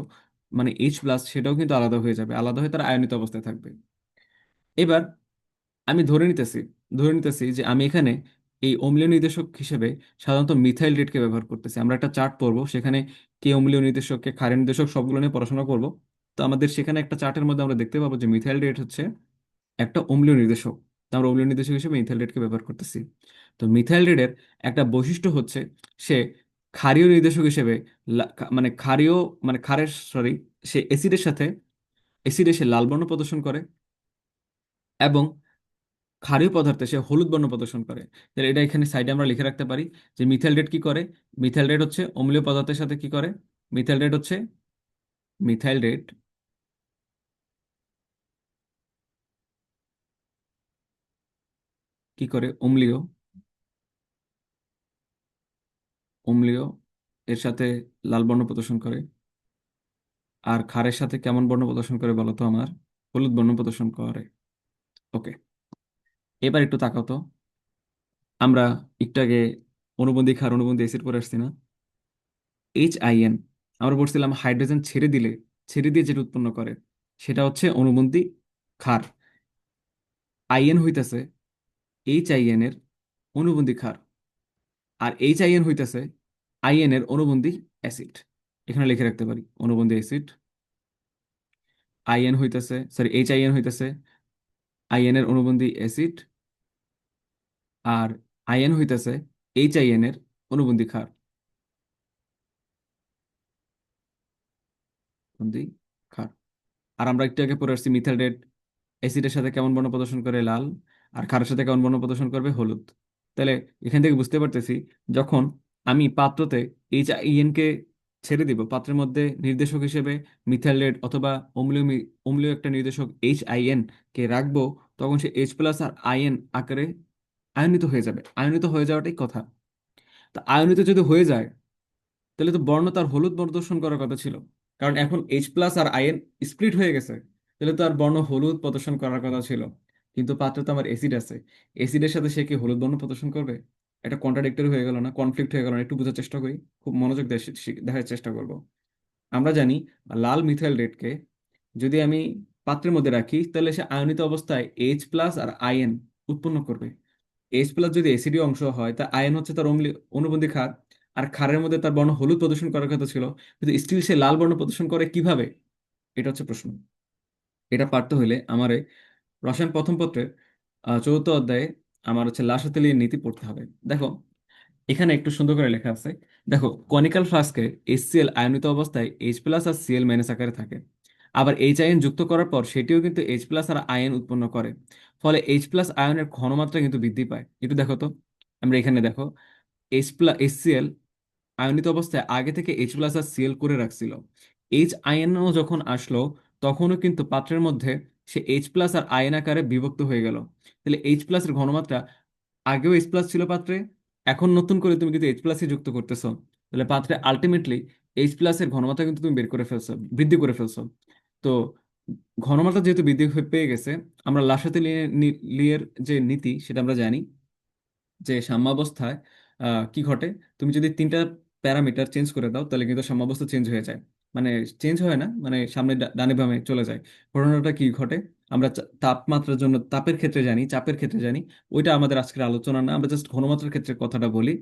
A: মানে H+, সেটাও কিন্তু আলাদা হয়ে যাবে, আলাদা হয়ে তার আয়নিত অবস্থায় থাকবে। এবার আমি ধরে নিতেছি যে আমি এখানে এই অম্লীয় নির্দেশক হিসেবে সাধারণত মিথাইল রেটকে ব্যবহার করতেছি। আমরা একটা চার্ট পড়বো, সেখানে কে অম্লীয় নির্দেশক, কে ক্ষারীয় নির্দেশক, সবগুলো নিয়ে পড়াশোনা করব। তো আমাদের সেখানে একটা চার্টের মধ্যে আমরা দেখতে পাবো যে মিথাইল রেট হচ্ছে একটা অম্লীয় নির্দেশক। তো আমরা অম্লীয় নির্দেশক হিসেবে মিথাইল রেটকে ব্যবহার করতেছি। তো মিথাইল রেটের একটা বৈশিষ্ট্য হচ্ছে সে ক্ষারীয় নির্দেশক হিসেবে মানে ক্ষারীয়, মানে ক্ষারের, সরি, সে অ্যাসিডে সে লাল বর্ণ প্রদর্শন করে, এবং ক্ষারীয় পদার্থে সে হলুদ বর্ণ প্রদর্শন করে। তাহলে এটা এখানে সাইডে আমরা লিখে রাখতে পারি যে মিথাইল রেট কি করে। মিথাইল রেট হচ্ছে অম্লীয় পদার্থের সাথে কি করে, মিথাইল রেট হচ্ছে, মিথাইল রেট কি করে, অম্লীয়, অম্লীয় এর সাথে লাল বর্ণ প্রদর্শন করে। আর ক্ষারের সাথে কেমন বর্ণ প্রদর্শন করে বলো তো আমার, হলুদ বর্ণ প্রদর্শন করে। ওকে, এবার একটু তাকাও তো। আমরা একটু আগে অনুবন্ধী ক্ষার, অনুবন্ধী অ্যাসিড পরে আসছি না। HIN আমরা বলছিলাম হাইড্রোজেন ছেড়ে দিয়ে যেটা উৎপন্ন করে সেটা হচ্ছে অনুবন্ধী ক্ষার। আইএন হইতেছে HIN এর অনুবন্ধী ক্ষার, আর HIN হইতেছে আইএন এর অনুবন্ধী অ্যাসিড। এখানে লিখে রাখতে পারি অনুবন্ধী অ্যাসিড। আইএন হইতেছে, সরি এইচ আই এন হইতেছে আইএন এর অনুবন্ধী অ্যাসিড, আর আইএন হইতেছে এইচ আই এন এর অনুবন্ধী ক্ষার, অনুবন্ধী ক্ষার। আর আমরা একটু আগে পড়ে আসছি মিথাইল রেড অ্যাসিডের সাথে কেমন বর্ণ প্রদর্শন করে, লাল। আর ক্ষারের সাথে কেমন বর্ণ প্রদর্শন করবে, হলুদ। তাহলে এখান থেকে বুঝতে পারতেছি, যখন আমি পাত্রতে এইচ আই এন কে ছেড়ে দিব, পাত্রের মধ্যে নির্দেশক হিসেবে মিথাইল রেড অথবা অম্লীয় অম্লীয় একটা নির্দেশক এইচ আই এন কে রাখবো, তখন সে এইচ প্লাস আর আইএন আকারে আয়নিত হয়ে যাবে। আয়নিত হয়ে যাওয়াটাই কথা। তা আয়নিত যদি হয়ে যায়, তাহলে তো বর্ণ তার হলুদ প্রদর্শন করার কথা ছিল। কারণ এখন এইচ প্লাস আর আয়ন স্প্লিট হয়ে গেছে, তাহলে তো আর বর্ণ হলুদ প্রদর্শন করার কথা ছিল। কিন্তু পাত্রে তো আমার অ্যাসিড আছে, অ্যাসিডের সাথে সে কি হলুদ বর্ণ প্রদর্শন করবে? এটা কন্ট্রাডিক্টরি হয়ে গেল না, কনফ্লিক্ট হয়ে গেল না? একটু বোঝার চেষ্টা করি, খুব মনোযোগ দিয়ে দেখার চেষ্টা করব। আমরা জানি লাল মিথাইল রেডকে যদি আমি পাত্রের মধ্যে রাখি, তাহলে সে আয়নিত অবস্থায় এইচ প্লাস আর আয়ন উৎপন্ন করবে। এইচ প্লাস যদি অ্যাসিডীয় অংশ হয়, তা আয়ন হচ্ছে তার অনুবন্ধী ক্ষার। আর ক্ষারের মধ্যে তার বর্ণ হলুদ প্রদর্শন করার কথা ছিল, কিন্তু স্টিল সে লাল বর্ণ প্রদর্শন করে কিভাবে? এটা হচ্ছে প্রশ্ন। এটা পারতে হলে আমারে রসায়ন প্রথম পত্রের চতুর্থ অধ্যায়ে আমার হচ্ছে লাসা-তেলীর নীতি পড়তে হবে। দেখো, এখানে একটু সুন্দর করে লেখা আছে। দেখো, কনিক্যাল ফ্লাস্কে HCl আয়নিত অবস্থায় H প্লাস আর Cl মাইনাস আকারে থাকে। আবার এইচ আয়ন যুক্ত করার পর সেটিও কিন্তু H প্লাস আর আয়ন উৎপন্ন করে। ফলে H প্লাস আয়নের ঘনমাত্রা কিন্তু বৃদ্ধি পায়। একটু দেখো তো, আমরা এখানে দেখো, HCl আয়নিত অবস্থায় আগে থেকে H প্লাস আর Cl করে রাখছিল। এইচ আয়নও যখন আসলো, তখনও কিন্তু পাত্রের মধ্যে সে H প্লাস আর আয়ন আকারে বিভক্ত হয়ে গেল। তাহলে H প্লাস এর ঘনমাত্রা, আগেও H প্লাস ছিল পাত্রে, এখন নতুন করে তুমি কিন্তু H প্লাসই যুক্ত করতেছো। তাহলে পাত্রে আলটিমেটলি H প্লাস এর ঘনমাত্রা কিন্তু তুমি বের করে ফেলছো, বৃদ্ধি করে ফেলছো। তো ঘনমাত্রা যেহেতু বৃদ্ধি হয়ে পেয়ে গেছে, আমরা লাসাতে লিয়ের যে নীতি সেটা আমরা জানি, যে সাম্যাবস্থায় কি ঘটে। তুমি যদি তিনটা প্যারামিটার চেঞ্জ করে দাও, তাহলে কিন্তু সাম্যাবস্থা চেঞ্জ হয়ে যায়। মানে চেঞ্জ হয় না, মানে সামনে ডানে বামে চলে যায়। ঘটনাটা কি ঘটে, আমরা তাপমাত্রার জন্য তাপের ক্ষেত্রে জানি, চাপের ক্ষেত্রে জানি। ওইটা আমাদের আজকের আলোচনা না, আমরা জাস্ট ঘনমাত্রার ক্ষেত্রে কথাটা বলি।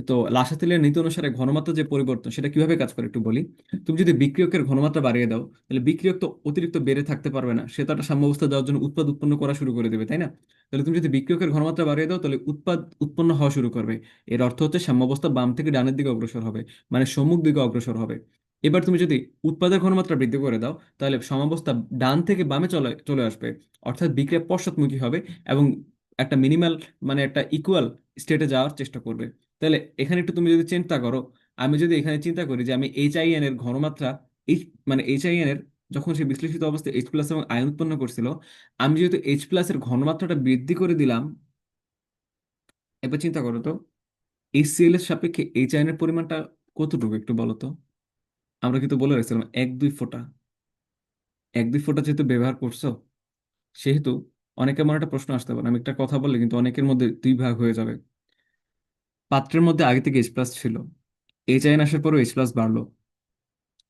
A: তো লাসাতেলের নীতি অনুসারে ঘনমাত্রা যে পরিবর্তন, সেটা কিভাবে কাজ করে একটু বলি। তুমি যদি বিক্রিয়কের ঘনমাত্রা বাড়িয়ে দাও, তাহলে বিক্রিয়ক তো অতিরিক্ত বেড়ে থাকতে পারবে না, সে তো একটা সাম্যাবস্থা দেওয়ার জন্য উৎপাদ উৎপন্ন করা শুরু করে দেবে, তাই না? তাহলে তুমি যদি বিক্রিয়কের ঘনমাত্রা বাড়িয়ে দাও, তাহলে উৎপাদ উৎপন্ন হওয়া শুরু করবে। এর অর্থ হচ্ছে সাম্যাবস্থা বাম থেকে ডানের দিকে অগ্রসর হবে, মানে সম্মুখ দিকে অগ্রসর হবে। এবার তুমি যদি উৎপাদের ঘনমাত্রা বৃদ্ধি করে দাও, তাহলে সাম্যাবস্থা ডান থেকে বামে চলে চলে আসবে। অর্থাৎ বিক্রিয়া পশ্চাৎমুখী হবে এবং একটা মিনিমাল, মানে একটা ইকুয়াল স্টেটে যাওয়ার চেষ্টা করবে। তাহলে এখানে একটু তুমি যদি চিন্তা করো, আমি যদি এখানে চিন্তা করি যে আমি এইচ আই এন এর ঘনমাত্রা, এইচ মানে এইচ আই এন এর যখন সে বিশ্লেষিত অবস্থায় H প্লাস এবং আয়ন উৎপন্ন করছিল, আমি যেহেতু H প্লাস এর ঘনমাত্রাটা বৃদ্ধি করে দিলাম, এবার চিন্তা করো তো, HCl এর সাপেক্ষে এইচ আয়নের পরিমাণটা কতটুকু একটু বলো তো। আমরা কিন্তু বলে রাখছিলাম 1-2 ফোঁটা। 1-2 ফোঁটা যেহেতু ব্যবহার করছো, সেহেতু অনেকের মনে একটা প্রশ্ন আসতে পারে, আমি একটা কথা বললে কিন্তু অনেকের মধ্যে দুই ভাগ হয়ে যাবে। পাত্রের মধ্যে আগে থেকে H প্লাস ছিল, এইচ আয়ন আসার পরও H প্লাস বাড়লো।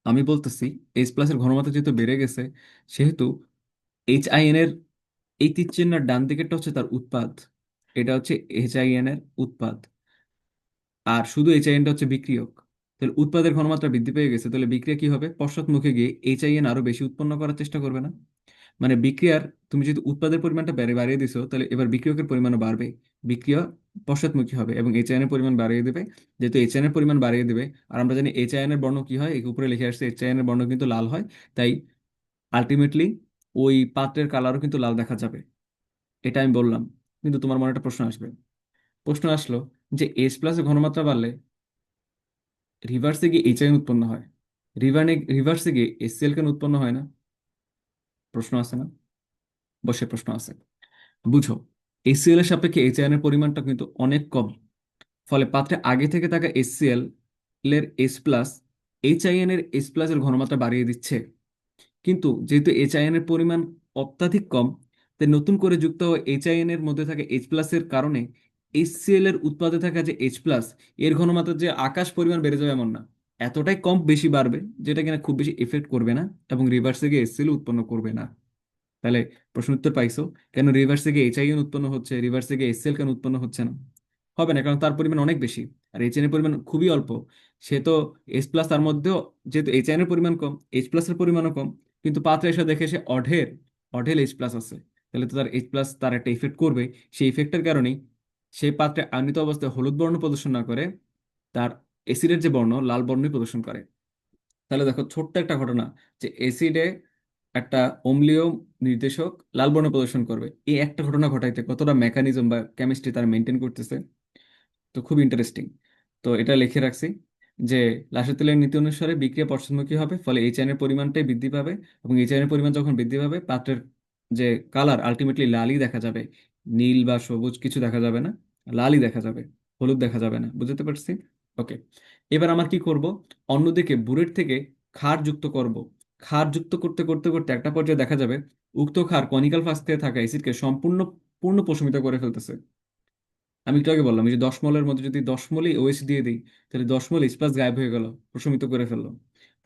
A: আমি বলতেছি H প্লাস এর ঘনমাত্রা যেহেতু বেড়ে গেছে, সেহেতু এইচ আই এন এর এই তীর চিহ্নের ডান দিকেরটা হচ্ছে তার উৎপাদ। এটা হচ্ছে এইচ আই এন এর উৎপাদ। আর শুধু এইচ আই এনটা হচ্ছে বিক্রিয়ক। তাহলে উৎপাদের ঘনমাত্রা বৃদ্ধি পেয়ে গেছে, তাহলে বিক্রিয়া কি হবে, পশ্চাৎমুখে গিয়ে এইচ আই এন আরো বেশি উৎপন্ন করার চেষ্টা করবে না? মানে বিক্রিয়ার, তুমি যদি উৎপাদের পরিমাণটা বাড়িয়ে দিছো, তাহলে এবার বিক্রিয়কের পরিমাণও বাড়বে। বিক্রিয়া পশ্চাৎমুখী হবে এবং এইচ আই এর পরিমাণ বাড়িয়ে দেবে। যেহেতু এইচ আই এর পরিমাণ বাড়িয়ে দেবে, আর আমরা জানি এইচ আই এর বর্ণ কি হয়, এই উপরে লিখে আসছে এইচ আই এর বর্ণ কিন্তু লাল হয়। তাই আলটিমেটলি ওই পাত্রের কালারও কিন্তু লাল দেখা যাবে। এটা আমি বললাম। কিন্তু তোমার মনে একটা প্রশ্ন আসবে। প্রশ্ন আসলো যে H প্লাসের ঘনমাত্রা বাড়লে রিভার্সে গিয়ে এইচ আয়ন উৎপন্ন হয়, রিভার্সে গিয়ে HCl কেন উৎপন্ন হয় না? প্রশ্ন আছে না? বসে প্রশ্ন আছে। বুঝো, HCl এর সাপেক্ষে এইচ আয়নের পরিমাণটা কিন্তু অনেক কম। ফলে পাত্রে আগে থেকে থাকা HCl এর H প্লাস এইচ আইএন এর H প্লাস এর ঘনমাত্রা বাড়িয়ে দিচ্ছে। কিন্তু যেহেতু এইচ আই এন এর পরিমাণ অত্যাধিক কম, তাই নতুন করে যুক্ত হওয়া এইচ আই এন এর মধ্যে থাকা H প্লাস এর কারণে HCl এর উৎপাদে থাকা যে H প্লাস, এর ঘনমাত্রা যে আকাশ পরিমাণ বেড়ে যাবে এমন না, এতটাই কম বেশি বাড়বে, যেটা কিনা খুব বেশি এফেক্ট করবে না এবং রিভার্সে গিয়ে HCl উৎপন্ন করবে না। তাহলে প্রশ্ন উত্তর পাইছো, কেন রিভার্সে গিয়ে এইচ আই এন উৎপন্ন হচ্ছে, রিভার্সে গিয়ে HCl কেন উৎপন্ন হচ্ছে না? হবে না, কারণ তার পরিমাণ অনেক বেশি। আর এইচ এর পরিমাণ খুবই অল্প। সে তো H প্লাস, তার মধ্যেও যেহেতু এইচ এর পরিমাণ কম, H প্লাস এর পরিমাণও কম, কিন্তু পাত্রে এসে দেখে সে অঢের অঢেল এইচ প্লাস আছে। তাহলে তো তার এইচ প্লাস তার একটা ইফেক্ট করবে। সেই ইফেক্টের কারণেই সেই পাত্রে আয়নিত অবস্থায় হলুদ বর্ণ প্রদর্শন না করে তার অ্যাসিডের যে বর্ণ লাল বর্ণই প্রদর্শন করে। তাহলে দেখো ছোট্ট একটা ঘটনা, যে অ্যাসিডে একটা অম্লীয় নির্দেশক লাল বর্ণ প্রদর্শন করবে, এই একটা ঘটনা ঘটাইতে কতটা মেকানিজম বা কেমিস্ট্রি তারা মেনটেন করতেছে। তো খুব ইন্টারেস্টিং। তো এটা লিখে রাখছি যে লাসের তেলের নীতি অনুসারে বিক্রিয়া পশ্চাৎমুখী হবে, ফলে এইচ এর পরিমাণটাই বৃদ্ধি পাবে। এবং এইচ এর পরিমাণ যখন বৃদ্ধি পাবে পাত্রের যে কালার আলটিমেটলি লালই দেখা যাবে, নীল বা সবুজ কিছু দেখা যাবে না, লালই দেখা যাবে, হলুদ দেখা যাবে না। বুঝতে পারছি? ওকে। এবার আমার কি করব, অন্যদিকে বুলেট থেকে ক্ষার যুক্ত করব। ক্ষার যুক্ত করতে করতে করতে একটা পর্যায়ে দেখা যাবে উক্ত ক্ষার কনিক্যাল ফ্লাস্কে থাকা অ্যাসিডকে সম্পূর্ণ পূর্ণ প্রশমিত করে ফেলতেছে। আমি একটু আগে বললাম এই যে 10 মোলের মধ্যে যদি 10 মোলই ওএইচ দিয়ে দিই, তাহলে 10 মোল এইচ প্লাস গায়েব হয়ে গেল, প্রশমিত করে ফেললো।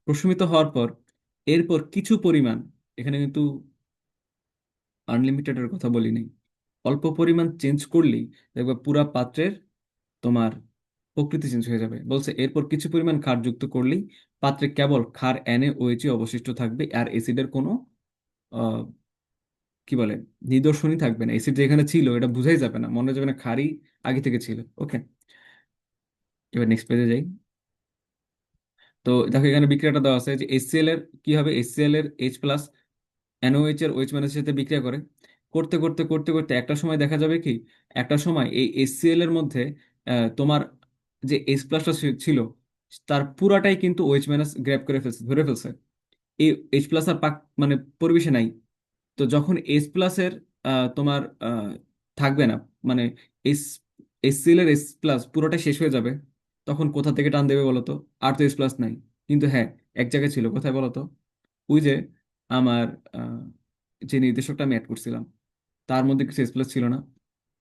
A: প্রশমিত হওয়ার পর এরপর কিছু পরিমাণ, এখানে কিন্তু আনলিমিটেডের কথা বলি নাই, অল্প পরিমাণ চেঞ্জ করলেই দেখবে পুরা পাত্রের তোমার প্রকৃতি চেঞ্জ হয়ে যাবে। বলছে এরপর কিছু পরিমাণ ক্ষার যুক্ত করলেই পাত্রে কেবল ক্ষার NaOH অবশিষ্ট থাকবে, আর অ্যাসিডের কোনো আহ, কি বলে নিদর্শনই থাকবে না। অ্যাসিড যেখানে ছিল এটা বুঝাই যাবে না, মনে যাবে না ক্ষারই আগে থেকে ছিল। ওকে, এবার নেক্সট পেজে যাই। তো দেখো এখানে বিক্রিয়াটা দেওয়া আছে যে HCl এর কি হবে, HCl এর H প্লাস NaOH এর OH মাইনাসের সাথে বিক্রিয়া করে। করতে করতে করতে করতে একটা সময় দেখা যাবে কি, একটা সময় এই HCl এর মধ্যে তোমার যে H প্লাসটা ছিল তার পুরাটাই কিন্তু OH মাইনাস গ্র্যাব করে ফেলছে, ধরে ফেলছে। এই H প্লাস আর পাক মানে পরিবেশে নাই। তো যখন H প্লাসের তোমার থাকবে না, মানে এস HCl এর H প্লাস পুরোটা শেষ হয়ে যাবে, তখন কোথা থেকে টান দেবে বলো তো? আর তো H প্লাস নাই। কিন্তু হ্যাঁ, এক জায়গায় ছিল, কোথায় বলো তো? ওই যে আমার আহ, যে নির্দেশকটা আমি অ্যাড করছিলাম তার মধ্যে কিছু H প্লাস ছিল না।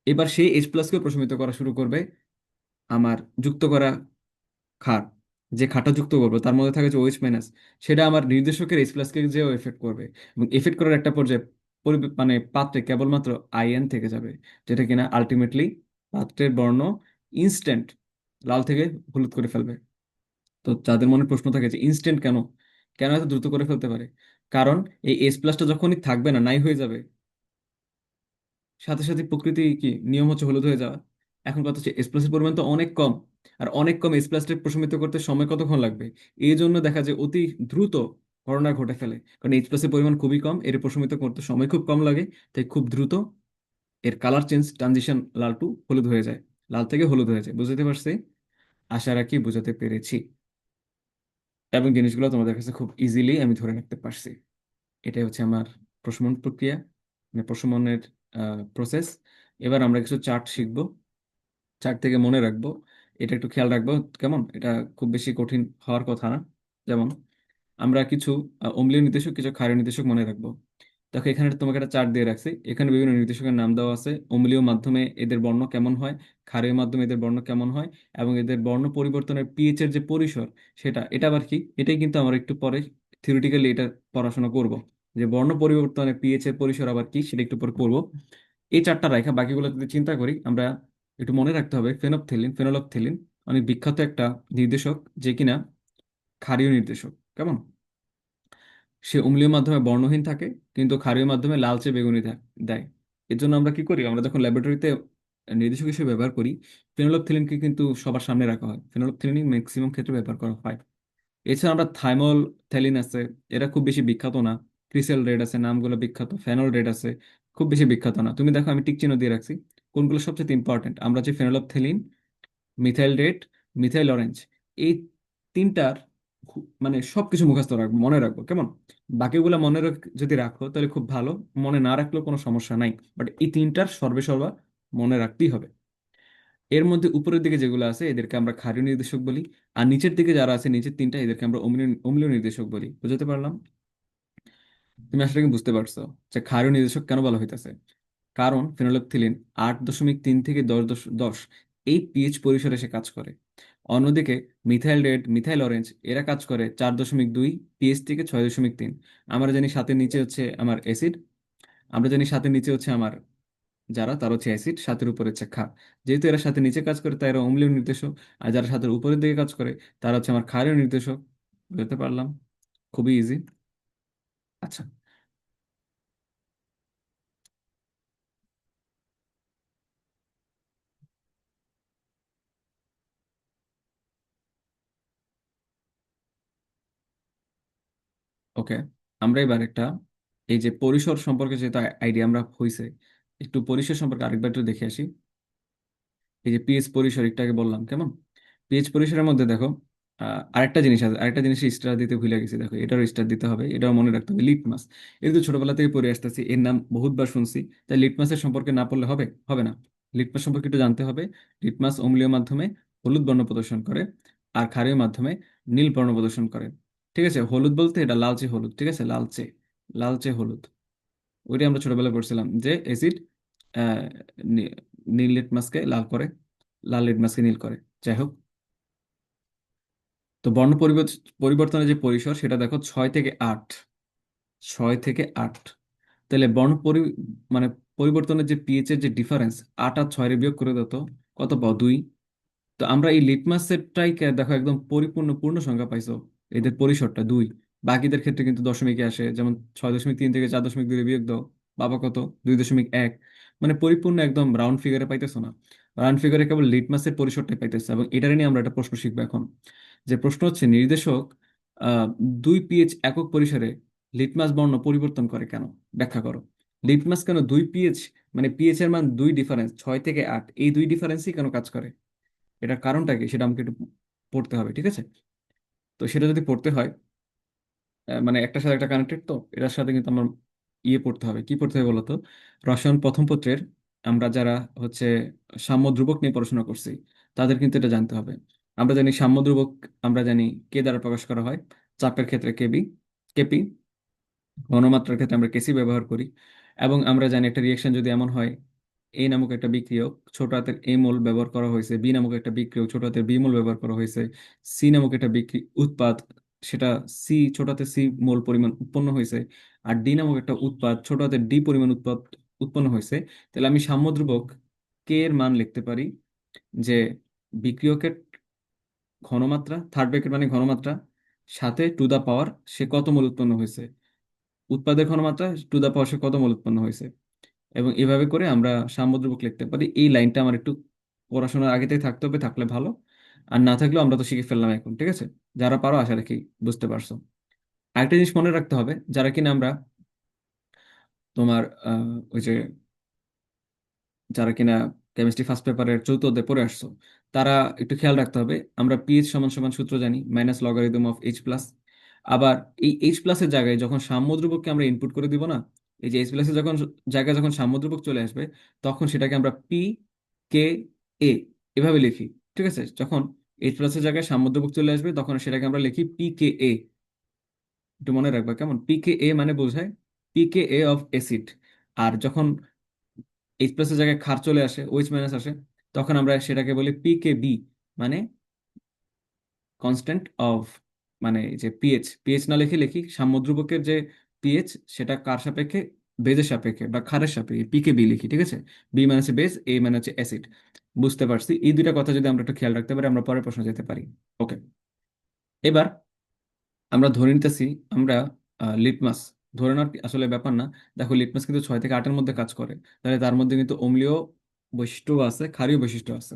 A: এবার সেই H প্লাসকে প্রশমিত করা শুরু করবে আমার যুক্ত করা ক্ষার। যে ক্ষারটা যুক্ত করবো তার মধ্যে থাকে যে OH মাইনাস, সেটা আমার নির্দেশকের H প্লাসকে যেও এফেক্ট করবে। এবং এফেক্ট করার একটা পর্যায়ে মানে পাত্রে কেবলমাত্র আয়ন থেকে যাবে, যেটা কিনা আলটিমেটলি পাত্রের বর্ণ ইনস্ট্যান্ট লাল থেকে হলুদ করে ফেলবে। তো যাদের মনে প্রশ্ন থাকে যে ইনস্ট্যান্ট কেন, কেন এত দ্রুত করে ফেলতে পারে, কারণ এই H প্লাসটা যখনই থাকবে না, নাই হয়ে যাবে, সাথে সাথে প্রকৃতি কি নিয়ম হচ্ছে হলুদ হয়ে যাওয়া। এখন কথা হচ্ছে এস প্লাসের পরিমাণ তো অনেক কম, আর অনেক কম এস প্লাসকে প্রশমিত করতে সময় কতক্ষণ লাগবে? এই জন্য দেখা যায় অতি দ্রুত ঘটনা ঘটে ফেলে, কারণ এইচ প্লাসের পরিমাণ খুবই কম, এর প্রশমিত করতে সময় খুব কম লাগে। তাই খুব দ্রুত এর কালার চেঞ্জ ট্রানজিশন লাল টু হলুদ হয়ে যায়, লাল থেকে হলুদ হয়ে যায়। বুঝতে পারছি? আশা রাখি বুঝাতে পেরেছি, এবং জিনিসগুলো তোমাদের কাছে খুব ইজিলি আমি ধরে রাখতে পারছি। এটাই হচ্ছে আমার প্রশমন প্রক্রিয়া, মানে প্রশমনের প্রসেস। এবার আমরা কিছু চার্ট শিখবো, চার্ট থেকে মনে রাখবো। এটা একটু খেয়াল রাখবো, কেমন? এটা খুব বেশি কঠিন হওয়ার কথা না। যেমন আমরা কিছু অম্লীয় নির্দেশক, কিছু ক্ষারীয় নির্দেশক মনে রাখবো। দেখো এখানে তোমাকে একটা চার্ট দিয়ে রাখছি, এখানে বিভিন্ন নির্দেশকের নাম দেওয়া আছে, অম্লীয় মাধ্যমে এদের বর্ণ কেমন হয়, ক্ষারীয় মাধ্যমে এদের বর্ণ কেমন হয়, এবং এদের বর্ণ পরিবর্তনের পিএইচ এর যে পরিসর সেটা, এটা আবার কি, এটাই কিন্তু আমরা একটু পরে থিওরিটিক্যালি এটা পড়াশোনা করব, যে বর্ণ পরিবর্তনের পিএইচ এর পরিসর আবার কি সেটা একটু পরে পড়বো। এই চারটা রেখা বাকিগুলো যদি চিন্তা করি আমরা, একটু মনে রাখতে হবে ফেনপথেলিন, ফেনোলফথেলিন অনেক বিখ্যাত একটা নির্দেশক, যে কিনা ক্ষারীয় নির্দেশক। কেমন? সে অম্লীয় মাধ্যমে বর্ণহীন থাকে, কিন্তু ক্ষারীয় মাধ্যমে লালচে বেগুনি দেয়। এর জন্য আমরা কি করি, আমরা যখন ল্যাবরেটরিতে নির্দেশক হিসেবে ব্যবহার করি, ফেনোলফথেলিনকে কিন্তু সবার সামনে রাখা হয়, ফেনোলফথেলিন ম্যাক্সিমাম ক্ষেত্রে ব্যবহার করা হয়। এছাড়া আমরা থাইমল থ্যালিন আছে, এরা খুব বেশি বিখ্যাত না। ক্রিসেল রেড আছে, নামগুলো বিখ্যাত। ফেনল রেড আছে, খুব বেশি বিখ্যাত না। তুমি দেখো আমি টিক চিহ্ন দিয়ে রাখছি কোনগুলো সবচেয়ে ইম্পর্টেন্ট। আমরা যে ফেনোলফথেলিন, মিথাইল রেড, মিথাইল অরেঞ্জ, এই তিনটার মানে সবকিছু মুখস্থ রাখবো, মনে রাখবো। কেমন? বাকিগুলো যদি রাখো তাহলে খুব ভালো, মনে না রাখলেও কোনো সমস্যা নাই, বাট এই তিনটার সর্বে সর্বা মনে রাখতেই হবে। এর মধ্যে উপরের দিকে যেগুলো আছে এদেরকে আমরা ক্ষারীয় নির্দেশক বলি, আর নিচের দিকে যারা আছে নিচের তিনটা এদেরকে আমরা অম্লীয় অম্লীয় নির্দেশক বলি। বুঝতে পারলাম? তুমি আসলে কি বুঝতে পারছো যে ক্ষারীয় নির্দেশক কেন বলা হইতেছে? কারণ ফেনোলিকথিলিন 8.3 থেকে 10 এই পিএইচ পরিসরে এসে কাজ করে। অন্যদিকে মিথাইল রেড, মিথাইল অরেঞ্জ এরা কাজ করে 4.2 পিএইচ থেকে 6.3। আমরা জানি সাথে নিচে হচ্ছে আমার অ্যাসিড, আমরা জানি সাথে নিচে হচ্ছে আমার যারা, তার হচ্ছে অ্যাসিড, সাথের উপরে হচ্ছে ক্ষার। যেহেতু এরা সাথে নিচে কাজ করে তাই এরা অম্লীয় নির্দেশক, আর যারা সাথে উপরের দিকে কাজ করে তারা হচ্ছে আমার ক্ষারীয় নির্দেশক। বুঝতে পারলাম? খুবই ইজি। আচ্ছা, ওকে, আমরা এবার একটা, এই যে পরিসর সম্পর্কে যেহেতু আইডিয়া আমরা হয়েছে, একটু পরিসর সম্পর্কে আরেকবার একটু দেখে আসি। এই যে পিএইচ পরিসর একটু আগে বললাম, কেমন? পিএইচ পরিসরের মধ্যে দেখো, আরেকটা জিনিস আছে, আরেকটা জিনিস স্টার দিতে ভুলে গেছি, দেখো এটারও স্টার দিতে হবে, এটাও মনে রাখতে হবে, লিটমাস। এটা তো ছোটবেলা থেকে পড়ে আসতেছি, এর নাম বহুতবার শুনছি, তাই লিটমাসের সম্পর্কে না পড়লে হবে হবে না। লিটমাস সম্পর্কে একটু জানতে হবে। লিটমাস অম্লীয় মাধ্যমে হলুদ বর্ণ প্রদর্শন করে, আর ক্ষারীয় মাধ্যমে নীল বর্ণ প্রদর্শন করে। ঠিক আছে, হলুদ বলতে এটা লালচে হলুদ, ঠিক আছে, লালচে, লালচে হলুদ। ওইটাই আমরা ছোটবেলায় পড়ছিলাম যে অ্যাসিড নীল লিটমাসকে লাল করে, লাল লিটমাসকে নীল করে। যাই হোক, তো বর্ণ পরিবর্তনের যে পরিসর সেটা দেখো 6 থেকে 8, 6 থেকে 8। তাহলে মানে পরিবর্তনের যে পিএইচ এর যে ডিফারেন্স, 8 আর 6 বিয়োগ করে দাও তো, কত পাও? 2। তো আমরা এই লিটমাসেরটাই দেখো একদম পরিপূর্ণ পূর্ণ সংখ্যা পাইছো, এদের পরিসরটা 2। বাকিদের ক্ষেত্রে কিন্তু দশমিকে আসে, যেমন 6.3 থেকে 4.2 বিয়োগ দাও, বাবা কত? 2.1। মানে পরিপূর্ণ একদম রাউন্ড ফিগারে পাইতেছো না, রাউন্ড ফিগারে কেবল লিটমাসের পরিসরটাই পাইতেছো। এবং এটারে নিয়ে আমরা একটা প্রশ্ন শিখবো এখন। যে প্রশ্ন হচ্ছে, নির্দেশক আহ 2 পিএইচ একক পরিসরে লিটমাস বর্ণ পরিবর্তন করে কেন? ব্যাখ্যা করো। লিটমাস কেন 2 পিএইচ, মানে পিএইচ এর মান 2 ডিফারেন্স, 6 থেকে 8, এই 2 ডিফারেন্সই কেন কাজ করে? এটার কারণটা কি সেটা আমাকে একটু পড়তে হবে, ঠিক আছে? তো সেটা যদি পড়তে হয়, মানে একটার সাথে একটা কানেক্টেড, তো এটার সাথে কিন্তু আমার পড়তে হবে, কি পড়তে হবে বলতো? রসায়ন প্রথম পত্রের আমরা যারা হচ্ছে সাম্য ধ্রুবক নিয়ে পড়াশোনা করছি, তাদের কিন্তু এটা জানতে হবে। আমরা জানি সাম্য ধ্রুবক, আমরা জানি কে দ্বারা প্রকাশ করা হয়, চাপের ক্ষেত্রে কেবি, কেপি, ঘনমাত্রার ক্ষেত্রে আমরা কেসি ব্যবহার করি। এবং আমরা জানি একটা রিয়েকশন যদি এমন হয়, এ নামক একটা বিক্রিয়ক ছোট হাতের এ মোল ব্যবহার করা হয়েছে, বি নামক একটা বিক্রিয়ক ছোট হাতের বি মোল ব্যবহার করা হয়েছে, সি নামক একটা উৎপাদ, সেটা সি ছোট হাতের সি মোল পরিমাণ উৎপন্ন হয়েছে, আর ডি নামক একটা উৎপাদ ছোট হাতের ডি পরিমাণ উৎপাদ উৎপন্ন হয়েছে, তাহলে আমি সাম্যদ্রুবক কে এর মান লিখতে পারি যে বিক্রিয়কের ঘনমাত্রা, থার্ড ব্র্যাকেট মানে ঘনমাত্রা, সাথে টু দা পাওয়ার সে কত মোল উৎপন্ন হয়েছে, উৎপাদের ঘনমাত্রা টু দা পাওয়ার সে কত মোল উৎপন্ন হয়েছে। এবং এভাবে করে আমরা সামুদ্রিক লিখতে পারি। এই লাইনটা আমার একটু পড়াশোনার আগে থেকে থাকতে হবে, থাকলে ভালো। আর না থাকলেও আমরা তো শিখে ফেললাম এখন, ঠিক আছে? যারা পারো আশা রাখি বুঝতে পারছো। আরেকটা জিনিস মনে রাখতে হবে, যারা কিনা আমরা তোমার ওই যে যারা কিনা কেমিস্ট্রি ফার্স্ট পেপারের চতুর্থ অধ্যায়ে পড়ে আসছো, তারা একটু খেয়াল রাখতে হবে, আমরা পিএইচ সমান সমান সূত্র জানি, minus logarithm of H plus. আবার এই এইচ প্লাসের জায়গায় যখন সাম্যদ্রব্যকে আমরা ইনপুট করে দিব না, এই যে এইচ প্লাসের যখন জায়গায় যখন সাম্যদ্রব্যক চলে আসবে, তখন সেটাকে আমরা পি কে এ এভাবে লিখি। ঠিক আছে, যখন এইচ প্লাসের জায়গায় সাম্যদ্রব্যক চলে আসবে তখন সেটাকে আমরা লিখি পি কে এ। একটু মনে রাখবা, কেমন? পি কে এ মানে বোঝায় P K A of acid. আর যখন এইচ প্লাসের জায়গায় ক্ষার চলে আসে, ওএইচ মাইনাস আসে, তখন আমরা সেটাকে বলি পি কে বি, মানে কনস্ট্যান্ট অফ, মানে যে পিএইচ, পিএইচ না লিখে লিখি সাম্যদ্রুবকের যে পিএইচ, সেটা কার সাপেক্ষে? বেজের সাপেক্ষে বা ক্ষারের সাপেক্ষে, পি কে বি লিখি, ঠিক আছে? বি মানে হচ্ছে বেজ, এ মানে হচ্ছে অ্যাসিড। বুঝতে পারছি, এই দুইটা কথা যদি আমরা একটু খেয়াল রাখতে পারি, আমরা পরের প্রশ্ন যেতে পারি। ওকে, এবার আমরা ধরে নিতেছি আমরা লিটমাস, ধরে নেওয়ার আসলে ব্যাপার না। দেখো লিটমাস কিন্তু 6 থেকে 8-এর মধ্যে কাজ করে, তাহলে তার মধ্যে কিন্তু অম্লীয় বৈশিষ্ট্য আছে, ক্ষারীয় বৈশিষ্ট্য আছে।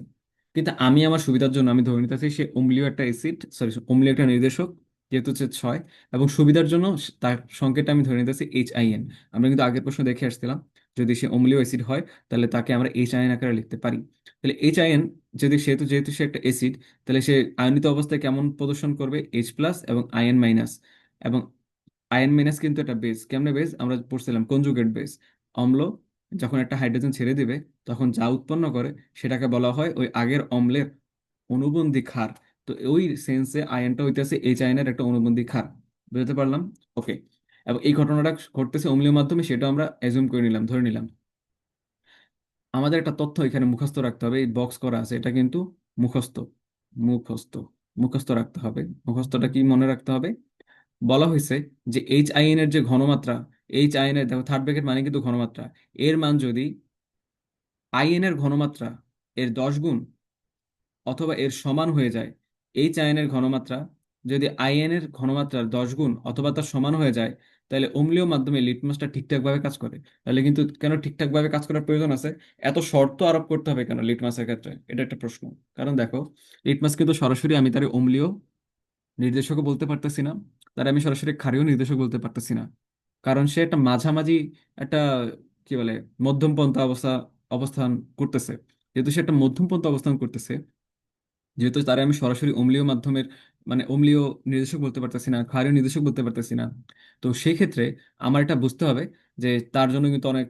A: কিন্তু আমি আমার সুবিধার জন্য আমি ধরে নিতেছি সে অম্লীয় একটা অ্যাসিড, সরি অম্লীয় একটা নির্দেশক, যেহেতু হচ্ছে 6। এবং সুবিধার জন্য তার সংকেতটা আমি ধরে নিতেছি HIN। আমরা কিন্তু আগের প্রশ্ন দেখে আসছিলাম, যদি সে অম্লীয় অ্যাসিড হয় তাহলে তাকে আমরা HIN আকারে লিখতে পারি। তাহলে HIN, যদি যেহেতু সে একটা অ্যাসিড, তাহলে সে আয়নিত অবস্থায় কেমন প্রদর্শন করবে? H প্লাস এবং আয়ন মাইনাস। এবং আয়ন মাইনাস কিন্তু একটা বেস, কেমনে বেস আমরা পড়ছিলাম? Conjugate base. অম্ল যখন একটা হাইড্রোজেন ছেড়ে দিবে, তখন যা উৎপন্ন করে সেটাকে বলা হয় ওই আগের অম্লের অনুবন্ধী ক্ষার। তো ওই সেন্সে আয়নটা হইতেছে এইচ আয়নের একটা অনুবন্ধী ক্ষার। বুঝতে পারলাম? ওকে। এবং এই ঘটনাটা ঘটতেছে অম্লীয় মাধ্যমে, সেটা আমরা অ্যাজুম করে নিলাম, ধরে নিলাম। আমাদের একটা তথ্য এখানে মুখস্থ রাখতে হবে, এই বক্স করা আছে, এটা কিন্তু মুখস্থ, মুখস্থ, মুখস্থ রাখতে হবে। মুখস্থটা কি মনে রাখতে হবে? বলা হয়েছে যে HIN এর যে ঘনমাত্রা, HIN এর দেখো থার্ড ব্র্যাকেট মানে কিন্তু ঘনমাত্রা, এর মান যদি আইএন এর ঘনমাত্রা এর 10 গুণ অথবা এর সমান হয়ে যায়, HIN এর ঘনমাত্রা যদি আইএন এর ঘনমাত্রার 10 গুণ অথবা তার সমান হয়ে যায়, তাহলে অম্লীয় মাধ্যমে লিটমাসটা ঠিকঠাকভাবে কাজ করে। তাহলে কিন্তু কেন ঠিকঠাকভাবে কাজ করার প্রয়োজন আছে? এত শর্ত আরোপ করতে হবে কেন লিটমাসের ক্ষেত্রে, এটা একটা প্রশ্ন। কারণ দেখো, লিটমাস কিন্তু সরাসরি আমি তার অম্লীয় নির্দেশকও বলতে পারতেছি না, তার আমি সরাসরি ক্ষারীয় নির্দেশক বলতে পারতেছি না। কারণ সে একটা মাঝামাঝি, একটা কি বলে, মধ্যমপন্থা অবস্থান করতেছে। যেহেতু সে একটা মধ্যমপন্থা অবস্থান করতেছে, যেহেতু তারা আমি সরাসরি অম্লীয় মাধ্যমের মানে অম্লীয় নির্দেশক বলতে পারতেছি না, ক্ষারীয় নির্দেশক বলতে পারতেছি না, তো সেই ক্ষেত্রে আমার এটা বুঝতে হবে যে তার জন্য কিন্তু অনেক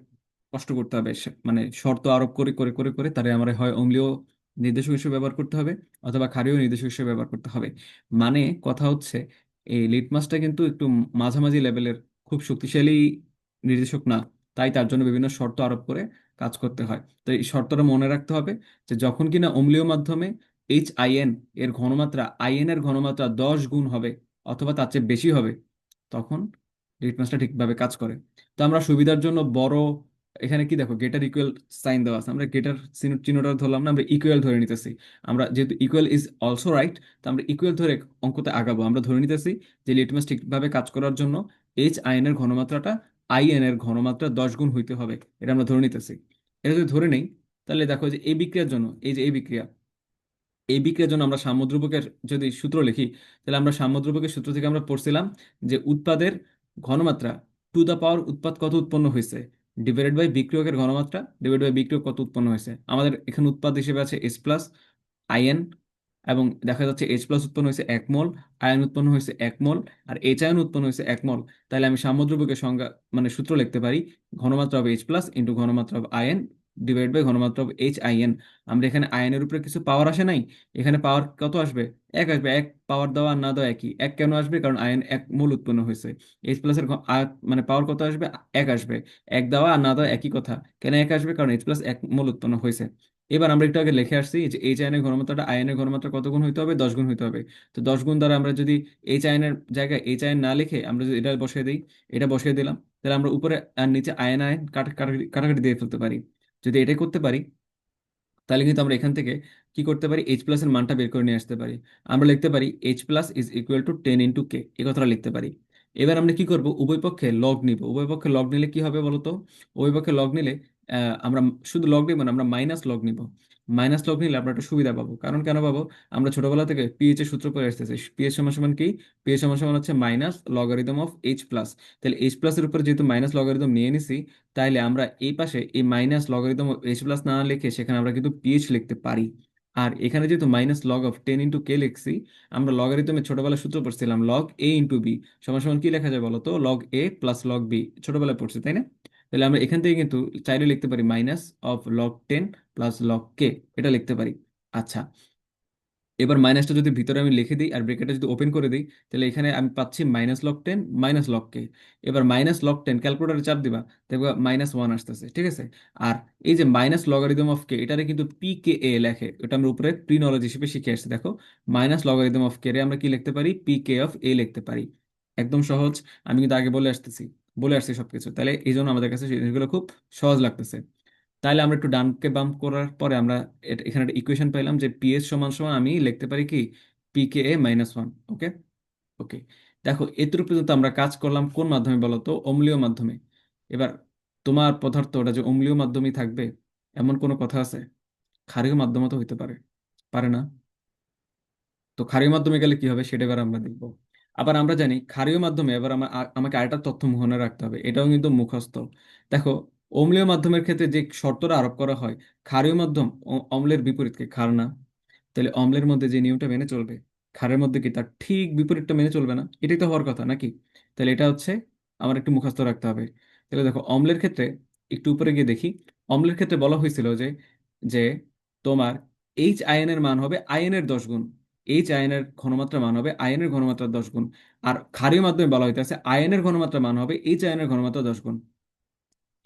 A: কষ্ট করতে হবে। মানে শর্ত আরোপ করে করে করে করে তারে আমার হয় অম্লীয় নির্দেশক হিসেবে ব্যবহার করতে হবে, অথবা ক্ষারীয় নির্দেশক হিসেবে ব্যবহার করতে হবে। মানে কথা হচ্ছে, এই লিটমাসটা কিন্তু একটু মাঝামাঝি লেভেলের, খুব শক্তিশালী নির্দেশক না। তাই তার জন্য বিভিন্ন শর্ত আরোপ করে কাজ করতে হয়। তো এই শর্তটা মনে রাখতে হবে যে যখন কিনা অম্লীয় মাধ্যমে HIN এর ঘনমাত্রা IN এর ঘনমাত্রা 10 গুণ হবে অথবা তার চেয়ে বেশি হবে, তখন লিটমাসটা ঠিকভাবে কাজ করে। তো আমরা সুবিধার জন্য বড়, এখানে কি দেখো গেটার ইকুয়াল সাইন দেওয়া আছে, আমরা গেটার চিহ্নটা ধরলাম না, আমরা ইকুয়াল ধরে নিতেছি। আমরা যেহেতু ইকুয়াল ইজ অলসো রাইট, তো আমরা ইকুয়াল ধরে অঙ্কতে আগাবো। আমরা ধরে নিতেছি যে লিটমাস ঠিকভাবে কাজ করার জন্য HIN এর ঘনমাত্রাটা IN এর ঘনমাত্রা 10 গুণ হইতে হবে, এটা আমরা ধরে নিতেছি। এটা যদি ধরে নেই, তাহলে দেখো যে এই বিক্রিয়ার জন্য, এই যে এই বিক্রিয়া, এই বিক্রিয়ার জন্য আমরা সাম্যদ্রব্যকের যদি সূত্র লিখি, তাহলে আমরা সাম্যদ্রব্যকের সূত্র থেকে আমরা পড়ছিলাম যে উৎপাদের ঘনমাত্রা টু দা পাওয়ার উৎপাদ কত উৎপন্ন হয়েছে ডিভাইডেড বাই বিক্রিয়কের ঘনমাত্রা ডিভাইড বাই বিক্রিয়ক কত উৎপন্ন হয়েছে। আমাদের এখানে উৎপাদ হিসেবে আছে H+IN, এবং দেখা যাচ্ছে H+ উৎপন্ন হয়েছে 1 মোল, আয়ন উৎপন্ন হয়েছে 1 মোল, আর H আয়ন উৎপন্ন হয়েছে 1 মোল। তাহলে আমি সাম্যদ্রব্যকের সংজ্ঞা মানে সূত্র লিখতে পারি, ঘনমাত্রা অফ H+ ইন্টু ঘনমাত্রা অফ আয়ন ডিভাইড বাই ঘনমাত্রা অফ HIN। আমরা এখানে আয়নের উপরে কিছু পাওয়ার আসে নাই, এখানে পাওয়ার কত আসবে? এক আসবে। এক পাওয়ার দেওয়া আর না দেওয়া একই। এক কেন আসবে? কারণ আয়ন 1 মোল উৎপন্ন হয়েছে। H+ এর মানে পাওয়ার কত আসবে? এক আসবে। এক দেওয়া আর না দেওয়া একই কথা। কেন এক আসবে? কারণ H+ 1 মোল উৎপন্ন হয়েছে। এবার আমরা একটু আগে লিখে আসছি যে এইচ আয়নের ঘনমাত্রাটা আয়নের ঘনমাত্রা কত গুণ হইতে হবে? 10 গুণ হইতে হবে। তো 10 গুণ দ্বারা আমরা যদি এইচ আয়নের জায়গায় এইচ আয়ন না লিখে আমরা যদি এটা বসিয়ে দিই, এটা বসিয়ে দিলাম, তাহলে আমরা উপরে আর নিচে আয়ন আয়ন কাটাকাটি দিয়ে ফেলতে পারি। যদি এটাই করতে পারি, তাহলে কিন্তু আমরা এখান থেকে কি করতে পারি? H+ এর মানটা বের করে নিয়ে আসতে পারি। আমরা লিখতে পারি H+=10 × K, এই কথাটা লিখতে পারি। এবার আমরা কি করব? উভয় পক্ষে লগ নিব। উভয় পক্ষে লগ নিলে কি হবে বলতো? উভয় পক্ষে লগ নিলে আমরা শুধু লগ নিব না, আমরা মাইনাস লগ নিব। মাইনাস লগ নিলে আমরা একটা সুবিধা পাবো। কারণ কেন পাবো? আমরা ছোটবেলা থেকে পিএইচ এর সূত্র পড়ে আসতেছি। পিএইচ সমান সমান কি? পিএইচ সমান সমান হচ্ছে মাইনাস লগারিদম অফ H+। তাহলে H+ এর উপরে যেহেতু মাইনাস লগারিদম নিয়ে নিছি, তাইলে আমরা এই পাশে এই মাইনাস লগারিদম H+ না লিখে সেখানে আমরা কিন্তু পিএইচ লিখতে পারি। আর এখানে যেহেতু -log(10 × K) লিখছি, আমরা লগারিদমের ছোটবেলায় সূত্র পড়ছিলাম log A × B সমান সমান কি লেখা যায় বলতো? log A plus log B, ছোটবেলায় পড়ছি তাই না? তাহলে আমরা এখান থেকে কিন্তু চাইলে লিখতে পারি -log10 প্লাস log K, এটা লিখতে পারি। আচ্ছা, এবার মাইনাসটা যদি ভিতরে আমি লিখে দিই আর ব্রেকেটটা যদি ওপেন করে দিই, তাহলে এখানে আমি পাচ্ছি -log10 -log K। এবার -log10 ক্যালকুলেটারে চাপ দিবা, দেখবা -1 আসতেছে, ঠিক আছে? আর এই যে মাইনাস লগারিদম অফ কে, এটারে কিন্তু PKA লেখে, এটা আমরা উপরে প্রি নলেজ হিসেবে শিখে আসছি। দেখো, মাইনাস লগারিদম অফ কে রে আমরা কি লিখতে পারি? PK(A) লিখতে পারি। একদম সহজ। আমি কিন্তু আগে বলে আসছি সবকিছু, তাহলে এই জন্য আমাদের কাছে সেই জিনিসগুলো খুব সহজ লাগতেছে। তাহলে আমরা একটু ডানকে বাম করার পরে আমরা এখানে একটা ইকুয়েশন পাইলাম যে পিএস সমান সমান আমি লিখতে পারি কি? PKA-1। ওকে, ওকে। দেখো, এতটুকু পর্যন্ত আমরা কাজ করলাম কোন মাধ্যমে বলো তো? অম্লীয় মাধ্যমে। এবার তোমার পদার্থ ওটা যে অম্লীয় মাধ্যমেই থাকবে এমন কোনো কথা আছে? ক্ষারীয় মাধ্যমে তো হইতে পারে, পারে না? তো ক্ষারীয় মাধ্যমে গেলে কি হবে সেটা এবার আমরা দেখব। আবার আমরা জানি ক্ষারীয় মাধ্যমে, এবার আমাকে আরেকটা তথ্য মনে রাখতে হবে, এটাও কিন্তু মুখস্থ। দেখো, অম্লীয় মাধ্যমের ক্ষেত্রে যে শর্তটা আরোপ করা হয়, ক্ষারীয় মাধ্যম অম্লের বিপরীতকে ক্ষার না। তাহলে অম্লের মধ্যে যে নিয়মটা মেনে চলবে, ক্ষারের মধ্যে কি তার ঠিক বিপরীতটা মেনে চলবে না? এটাই তো হওয়ার কথা নাকি? তাহলে এটা হচ্ছে আমার একটু মুখস্থ রাখতে হবে। তাহলে দেখো, অম্লের ক্ষেত্রে একটু উপরে গিয়ে দেখি। অম্লের ক্ষেত্রে বলা হয়েছিল যে যে তোমার H আয়নের মান হবে আয়নের 10 গুণ। H আয়নের ঘনমাত্রা মান হবে আয়নের ঘনমাত্রা 10 গুণ। আর ক্ষারীয় মাধ্যমে বলা হইতেছে আয়নের ঘনমাত্রা মান হবে H আয়নের ঘনমাত্রা 10 গুণ।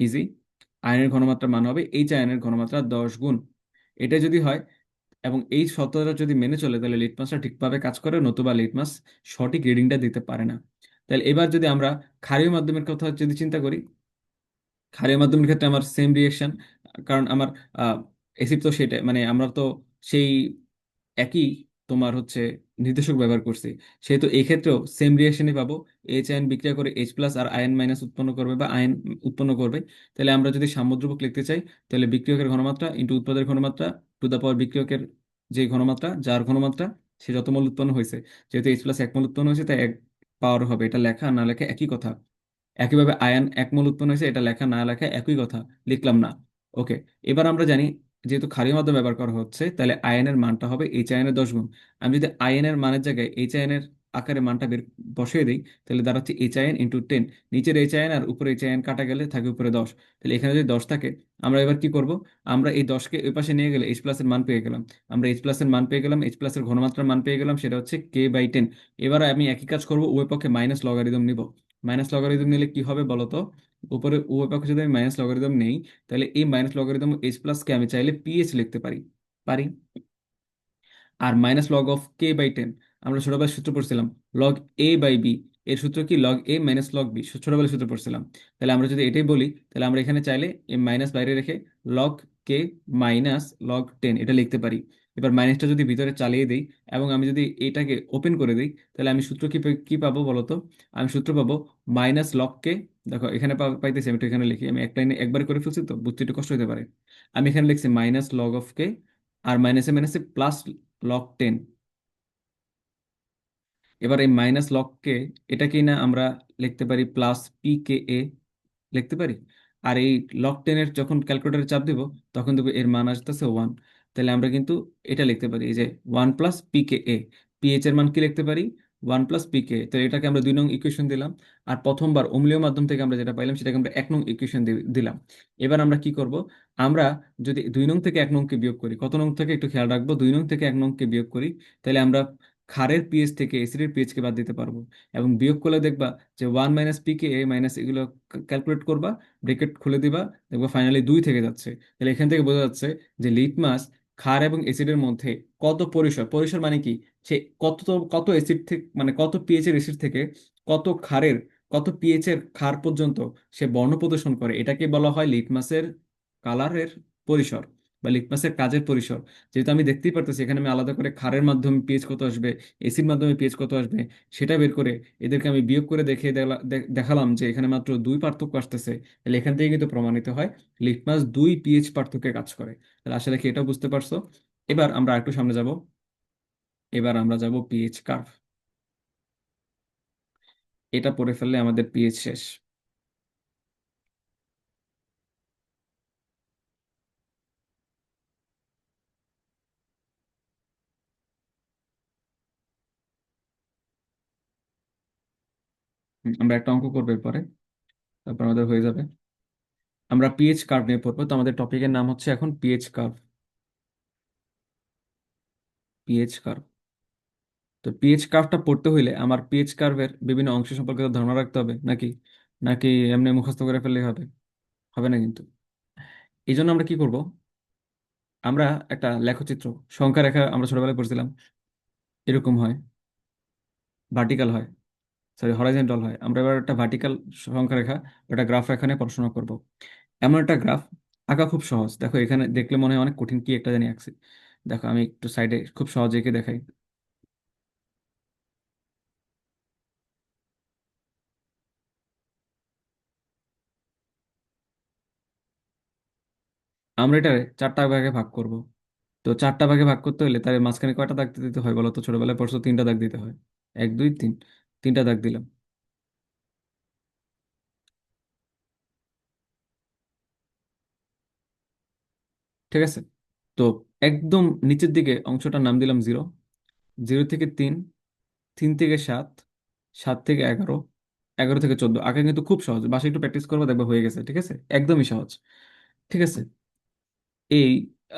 A: ইজি। আয়নের ঘনমাত্রা মান হবে H আয়নের ঘনমাত্রা 10 গুণ। এটা যদি হয় এবং এই শর্তটা যদি মেনে চলে, তাহলে লিটমাসটা ঠিকভাবে কাজ করে, নতুবা লিটমাস সঠিক রিডিংটা দিতে পারে না। তাহলে এবার যদি আমরা ক্ষারীয় মাধ্যমের কথা যদি চিন্তা করি, ক্ষারীয় মাধ্যমের ক্ষেত্রে আমার সেম রিয়েকশন। কারণ আমার অ্যাসিড তো সেটা, মানে আমরা তো সেই একই তোমার হচ্ছে নির্দেশক ব্যবহার করছি, সেহেতু এই ক্ষেত্রেও সেম রিয়াকশনই পাবো। এইচ আয়ন বিক্রিয়া করে এইচ প্লাস আর আয়ন মাইনাস উৎপন্ন করবে বা আয়ন উৎপন্ন করবে। তাহলে আমরা যদি সাম্যদ্রব্যক লিখতে চাই, তাহলে বিক্রিয়কের ঘনমাত্রা ইন্টু উৎপাদের ঘনমাত্রা টু দা পাওয়ার বিক্রিয়কের যে ঘনমাত্রা, যার ঘনমাত্রা সে যত মোল উৎপন্ন হয়েছে, যেহেতু এইচ প্লাস এক মোল উৎপন্ন হয়েছে তাই এক পাওয়ার হবে। এটা লেখা না লেখা একই কথা। একইভাবে আয়ন এক মোল উৎপন্ন হয়েছে, এটা লেখা না লেখা একই কথা, লিখলাম না। ওকে। এবার আমরা জানি যেহেতু ক্ষারীয় মাধ্যম ব্যবহার করা হচ্ছে, তাহলে আয়নের মানটা হবে এইচ আয়নের 10 গুণ। আমি যদি আয়নের মানের জায়গায় এইচ আয়নের আকারে মানটা বসিয়ে দিই, তাহলে দাঁড়াচ্ছে এইচ আয়ন ইন্টু 10। নিচের এইচ আয়ন আর উপরে এইচ আয়ন কাটা গেলে থাকে উপরে 10। তাহলে এখানে যদি 10 থাকে, আমরা এবার কি করব? আমরা এই 10কে ওই পাশে নিয়ে গেলে এইচ প্লাসের মান পেয়ে গেলাম। আমরা এইচ প্লাসের মান পেয়ে গেলাম, এইচ প্লাসের ঘনমাত্রার মান পেয়ে গেলাম, সেটা হচ্ছে k/10। এবার আমি একই কাজ করব, উভয় পক্ষে মাইনাস লগারিদম নিব। মাইনাস লগারিদম নিলে কি হবে বলতো? উপরে উভয় পক্ষে যদি আমি মাইনাস লগারিদম নেই, তাহলে এই মাইনাস লগারিদম এইচ প্লাস কে আমি চাইলে পিএইচ লিখতে পারি। পারি। আর মাইনাস লগ অফ k/10, আমরা ছোটবেলায় সূত্র পড়ছিলাম লগ a/b। এর সূত্র কি? Log a minus log B, ছোটবেলায় সূত্র পড়ছিলাম। তাহলে আমরা যদি এটাই বলি, তাহলে আমরা এখানে চাইলে এই মাইনাস বাইরে রেখে লগ k মাইনাস লগ 10 এটা লিখতে পারি। এবার মাইনাসটা যদি ভিতরে চালিয়ে দিই এবং আমি যদি এটাকে ওপেন করে দিই, তাহলে আমি সূত্র কি পাবো বলতো? আমি সূত্র পাবো মাইনাস লগ কে, দেখো এখানে পাইতেছি, আমি একটু এখানে লিখি, আমি এক লাইনে একবার করে ফেলছি তো বুঝতে একটু কষ্ট হতে পারে। আমি এখানে লিখছি মাইনাস লগ অফ কে, আর মাইনাসে মাইনাসে প্লাস log 10। এবার এই মাইনাস লগকে এটাকেই না আমরা লিখতে পারি প্লাস pka লিখতে পারি। আর এই log 10-এর যখন ক্যালকুলেটারে চাপ দিব, তখন দেখবো এর মান আসতেছে 1। তাহলে আমরা কিন্তু এটা লিখতে পারি, এই যে 1 + pka। পিএইচ এর মান কি লিখতে পারি? 1 + pka। তো এটাকে আমরা 2 নং ইকুয়েশন দিলাম। আর প্রথমবার অম্লীয় মাধ্যম থেকে আমরা যেটা পাইলাম সেটাকে আমরা 1 নং ইকুয়েশন দিলাম। এবার আমরা কি করব? আমরা যদি 2 নং থেকে 1 নংকে বিয়োগ করি, কত নং থেকে একটু খেয়াল রাখবো, 2 নং থেকে 1 নংকে বিয়োগ করি, তাহলে আমরা ক্ষারের পিএইচ থেকে অ্যাসিডের পিএইচকে বাদ দিতে পারবো। এবং বিয়োগ করলে দেখবা যে 1 - pka মাইনাস এগুলো ক্যালকুলেট করবা, ব্রেকেট খুলে দিবা, দেখবা ফাইনালি 2 থেকে যাচ্ছে। তাহলে এখান থেকে বোঝা যাচ্ছে যে লিটমাস ক্ষার এবং অ্যাসিডের মধ্যে কত পরিসর, পরিসর মানে কি, সে কত অ্যাসিড থেকে, মানে কত পিএইচ এর অ্যাসিড থেকে কত ক্ষারের, কত পিএইচ এর ক্ষার পর্যন্ত সে বর্ণ প্রদর্শন করে, এটাকে বলা হয় লিটমাসের কালারের পরিসর বা লিটমাসের কাজের পরিসর। যেহেতু আমি দেখতেই পারতেছি এখানে আমি আলাদা করে ক্ষারের মাধ্যমে পিএইচ কত আসবে, এসির মাধ্যমে পিএইচ কত আসবে, সেটা বের করে এদেরকে আমি বিয়োগ করে দেখালাম যে এখানে মাত্র 2 পার্থক্য আসতেছে। তাহলে এখান থেকে কিন্তু প্রমাণিত হয় লিটমাস 2 পিএইচ পার্থক্যে কাজ করে। তাহলে আশা রাখি এটা বুঝতে পারছো। এবার আমরা একটু সামনে যাব। এবার আমরা যাব পিএইচ কার্ভ। এটা পড়ে ফেললে আমাদের পিএইচ শেষ। আমরা একটা অঙ্ক করবো এরপরে, তারপর আমাদের হয়ে যাবে। আমরা পিএইচ কার্ভ নিয়ে পড়বো, তো আমাদের টপিকের নাম হচ্ছে এখন পিএইচ কার্ভ। PH curve. তো পিএইচ কার্ভটা পড়তে হইলে আমার পিএইচ কার্ভের বিভিন্ন অংশ সম্পর্কে তো ধারণা রাখতে হবে নাকি? নাকি এমনি মুখস্থ করে ফেললেই হবে? হবে না কিন্তু। এই জন্য আমরা কি করব? আমরা একটা লেখচিত্র, সংখ্যা রেখা আমরা ছোটবেলায় পড়ছিলাম, এরকম হয়, ভার্টিক্যাল হয়, সরি হরাইজন্টাল হয়। আমরা এবার একটা ভার্টিক্যাল সংখ্যা রেখা, একটা গ্রাফ এখানে পড়াশোনা করব। এমন একটা গ্রাফ আঁকা খুব সহজ। দেখো এখানে দেখলে মনে হয় অনেক কঠিন, কি একটা জানি আঁকছি। দেখো আমি একটু সাইডে খুব সহজে এঁকে দেখাই। আমরা এটা 4টা ভাগে ভাগ করব। তো 4টা ভাগে ভাগ করতে হলে তার মাঝখানে কয়টা দাগ দিতে হয় বলো তো? ছোটবেলায় পড়ছো 3টা দাগ দিতে হয়। 1 2 3, 3টা দাগ দিলাম। ঠিক আছে। তো একদম নিচের দিকে অংশটার নাম দিলাম 0। 0 থেকে 3, 3 থেকে 7, 7 থেকে 11, 11 থেকে 14। আগে কিন্তু খুব সহজ, বাসায় একটু প্র্যাকটিস করবো দেখবে হয়ে গেছে। ঠিক আছে, একদমই সহজ। ঠিক আছে। এই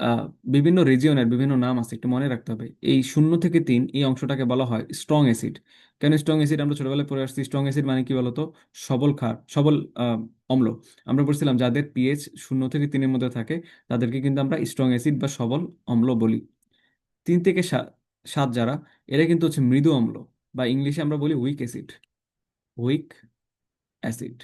A: আহ, বিভিন্ন রিজিয়নের বিভিন্ন নাম আছে, একটু মনে রাখতে হবে। এই 0 থেকে 3 এই অংশটাকে বলা হয় স্ট্রং অ্যাসিড। কেন স্ট্রং অ্যাসিড? আমরা ছোটবেলায় পড়ে আসছি স্ট্রং অ্যাসিড মানে কি বলতো? সবল ক্ষার, সবল অম্ল। আমরা বলছিলাম যাদের পিএইচ 0 থেকে 3-এর মধ্যে থাকে, তাদেরকে কিন্তু আমরা স্ট্রং অ্যাসিড বা সবল অম্ল বলি। 3 থেকে 7 যারা, এরা কিন্তু হচ্ছে মৃদু অম্ল, বা ইংলিশে আমরা বলি উইক অ্যাসিড। Week acid.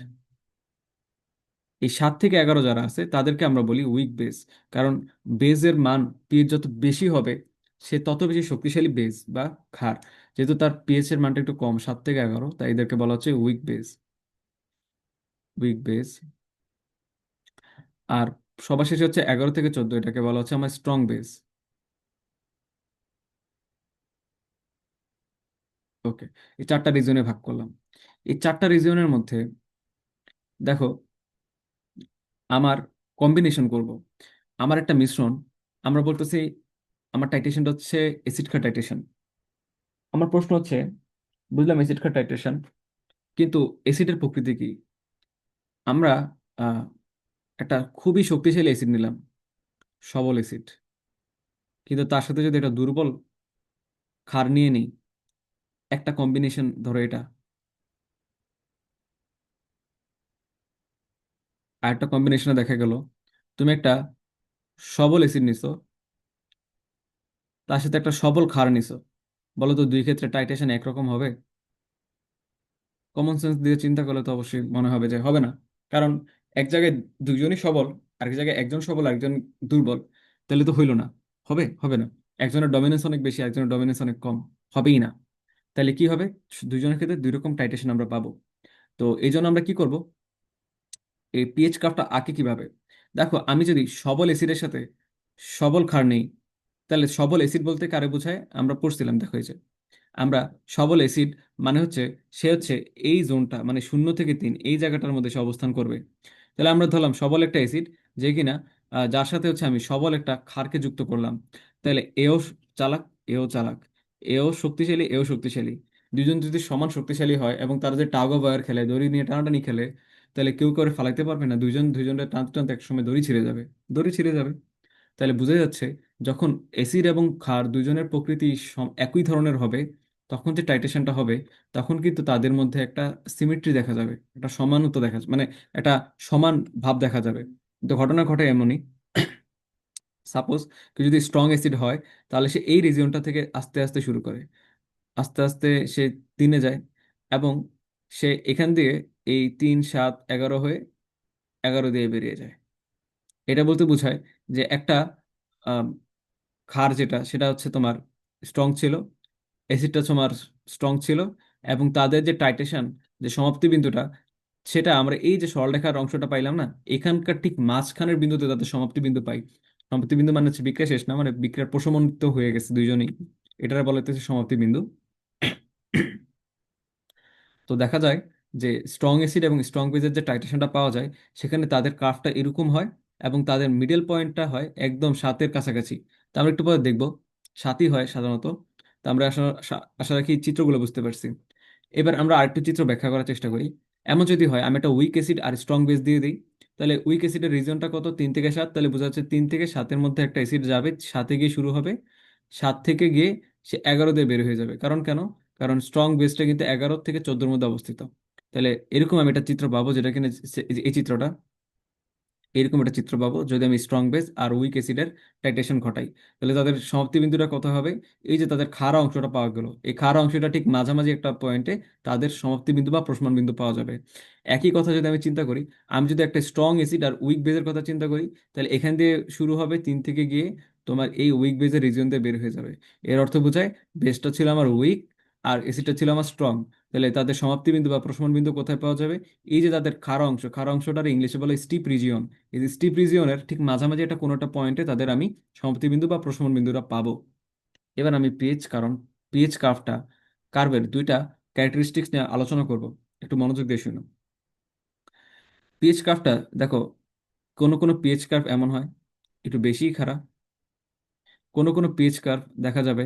A: এই 7 থেকে 11 যারা আছে তাদেরকে আমরা বলি উইক বেস। কারণ বেজের মান পিএইচ যত বেশি হবে, সে তত বেশি শক্তিশালী বেস বা ক্ষার। যেহেতু তার পিএইচ এর মানটা একটু কম, 7 থেকে 11, তাই এদেরকে বলা হচ্ছে উইক বেস। Weak base. আর সবার শেষে হচ্ছে 11 থেকে 14, এটাকে বলা হচ্ছে আমার স্ট্রং বেস। ওকে, এই 4টা রিজনে ভাগ করলাম। এই 4টা রিজনের মধ্যে দেখো, আমার কম্বিনেশন করব, আমার একটা মিশ্রণ। আমরা বলতেছি আমার টাইটেশনটা হচ্ছে অ্যাসিড ক্ষার টাইটেশন। আমার প্রশ্ন হচ্ছে, বুঝলাম অ্যাসিড ক্ষার টাইটেশন, কিন্তু অ্যাসিডের প্রকৃতি কি? আমরা আহ, একটা খুবই শক্তিশালী অ্যাসিড নিলাম, সবল অ্যাসিড, কিন্তু তার সাথে যদি একটা দুর্বল ক্ষার নিয়ে নিই, একটা কম্বিনেশন ধরো এটা, আর একটা কম্বিনেশনে দেখা গেল তুমি একটা সবল অ্যাসিড নিছো, তার সাথে একটা সবল ক্ষার নিছো, বলো তো দুই ক্ষেত্রে টাইটেশন একরকম হবে? কমন সেন্স দিয়ে চিন্তা করলে তো অবশ্যই মনে হবে যে হবে না। কারণ এক জায়গায় দুইজনই সবল, আরেক জায়গায় একজন সবল আরেকজন দুর্বল, তাহলে তো হইলো না। হবে? হবে না। একজনের ডমিনেন্স অনেক বেশি, একজনের ডমিনেন্স অনেক কম, হবেই না। তাহলে কি হবে? দুইজনের ক্ষেত্রে দুই রকম টাইটেশন আমরা পাবো। তো এই জন্য আমরা কি করব, এই পিএইচ কার্ভটা আঁকে কিভাবে? দেখো, আমি যদি সবল অ্যাসিডের সাথে সবল ক্ষার নেই, তাহলে সবল অ্যাসিড বলতে কারে বোঝায় আমরা পড়ছিলাম, দেখো এই যে আমরা সবল অ্যাসিড মানে হচ্ছে সে হচ্ছে এই জোনটা, মানে 0 থেকে 3 এই জায়গাটার মধ্যে সে অবস্থান করবে। তাহলে আমরা ধরলাম সবল একটা অ্যাসিড, যে কিনা যার সাথে হচ্ছে আমি সবল একটা ক্ষারকে যুক্ত করলাম। তাহলে এও চালাক, এও চালাক, এও শক্তিশালী, এও শক্তিশালী। দুজন যদি সমান শক্তিশালী হয় এবং তারা যে টাগ অফ ওয়ার খেলে, দড়ি নিয়ে টানাটানি খেলে, তাহলে কেউ করে ফালাইতে পারবে না। দুইজন দুইজনের টানতে টানতে একসময় দড়ি ছিঁড়ে যাবে। দড়ি ছিঁড়ে যাবে। তাহলে বোঝা যাচ্ছে, যখন অ্যাসিড এবং ক্ষার দুইজনের প্রকৃতি একই ধরনের হবে, তখন যে টাইটেশনটা হবে, তখন কিন্তু তাদের মধ্যে একটা সিমেট্রি দেখা যাবে, একটা সমানতা দেখা যাবে, মানে একটা সমান ভাব দেখা যাবে। তো ঘটনা ঘটে এমনই, সাপোজ কেউ যদি স্ট্রং অ্যাসিড হয়, তাহলে সে এই রিজিয়নটা থেকে আস্তে আস্তে শুরু করে, আস্তে আস্তে সে 3-এ যায়, এবং সে এখান দিয়ে এই 3, 7, 11 হয়ে 11 দিয়ে বেরিয়ে যায়। এটা বলতে বোঝায় যে একটা ক্ষার যেটা, সেটা হচ্ছে তোমার স্ট্রং ছিল, অ্যাসিডটা তোমার স্ট্রং ছিল, এবং তাদের যে টাইটেশন, যে সমাপ্তি বিন্দুটা, সেটা আমরা এই যে সরলরেখার অংশটা পাইলাম না, এখানকার ঠিক মাঝখানের বিন্দুতে তাদের সমাপ্তি বিন্দু পাই। সমাপ্তি বিন্দু মানে হচ্ছে বিক্রিয়া শেষ না, মানে বিক্রিয়ার প্রশমনিত হয়ে গেছে দুইজনেই, এটার বলা হচ্ছে সমাপ্তি বিন্দু। তো দেখা যায় যে স্ট্রং অ্যাসিড এবং স্ট্রং বেজের যে টাইট্রেশনটা পাওয়া যায়, সেখানে তাদের কার্ভটা এরকম হয়, এবং তাদের মিডল পয়েন্টটা হয় একদম 7-এর কাছাকাছি। তা আমরা একটু পরে দেখব 7ই হয় সাধারণত। তা আমরা আশা রাখি চিত্রগুলো বুঝতে পারছি। এবার আমরা আরেকটু চিত্র ব্যাখ্যা করার চেষ্টা করি। এমন যদি হয় আমি একটা উইক অ্যাসিড আর স্ট্রং বেস দিয়ে দিই, তাহলে উইক অ্যাসিডের রিজনটা কত? 3 থেকে 7। তাহলে বোঝা যাচ্ছে 3 থেকে 7-এর মধ্যে একটা অ্যাসিড যাবে, 7-এ গিয়ে শুরু হবে, 7 থেকে গিয়ে সে 11 দিয়ে বের হয়ে যাবে। কারণ কেন? কারণ স্ট্রং বেসটা কিন্তু 11 থেকে 14-এর মধ্যে অবস্থিত। তাহলে এরকম আমি একটা চিত্র পাবো, যেটা কিনা এই চিত্রটা, এরকম একটা চিত্র পাবো যদি আমি স্ট্রং বেস আর উইক অ্যাসিডের টাইট্রেশন ঘটাই। তাহলে তাদের সমাপ্তি বিন্দুটা কত হবে? এই যে তাদের খাড়া অংশটা পাওয়া গেল, এই খাড়া অংশটা ঠিক মাঝামাঝি একটা পয়েন্টে তাদের সমাপ্তি বিন্দু বা প্রশমন বিন্দু পাওয়া যাবে। একই কথা যদি আমি চিন্তা করি, আমি যদি একটা স্ট্রং অ্যাসিড আর উইক বেজের কথা চিন্তা করি, তাহলে এখান দিয়ে শুরু হবে, 3 থেকে গিয়ে তোমার এই উইক বেজের রিজিয়ন দিয়ে বের হয়ে যাবে। এর অর্থ বোঝায় বেসটা ছিল আমার উইক আর অ্যাসিডটা ছিল আমার স্ট্রং। তাহলে তাদের সমাপ্তি বিন্দু বা প্রশমন বিন্দু কোথায় পাওয়া যাবে? এই যে তাদের খাড়া অংশ, খাড়া অংশটার ইংলিশে বলে স্টিপ রিজিয়ন। এই যে স্টিপ রিজিয়নের ঠিক মাঝামাঝি একটা কোনো একটা পয়েন্টে তাদের আমি সমাপ্তি বিন্দু বা প্রশমন বিন্দুটা পাবো। এবার আমি পিএইচ, কারণ পিএইচ কার্ভটা, কার্ভের দুইটা ক্যারেক্টারিস্টিক্স নিয়ে আলোচনা করব, একটু মনোযোগ দিয়ে শুনো। পিএইচ কার্ভটা দেখো, কোনো কোনো পিএইচ কার্ভ এমন হয় একটু বেশিই খাড়া, কোনো কোনো পিএইচ কার্ভ দেখা যাবে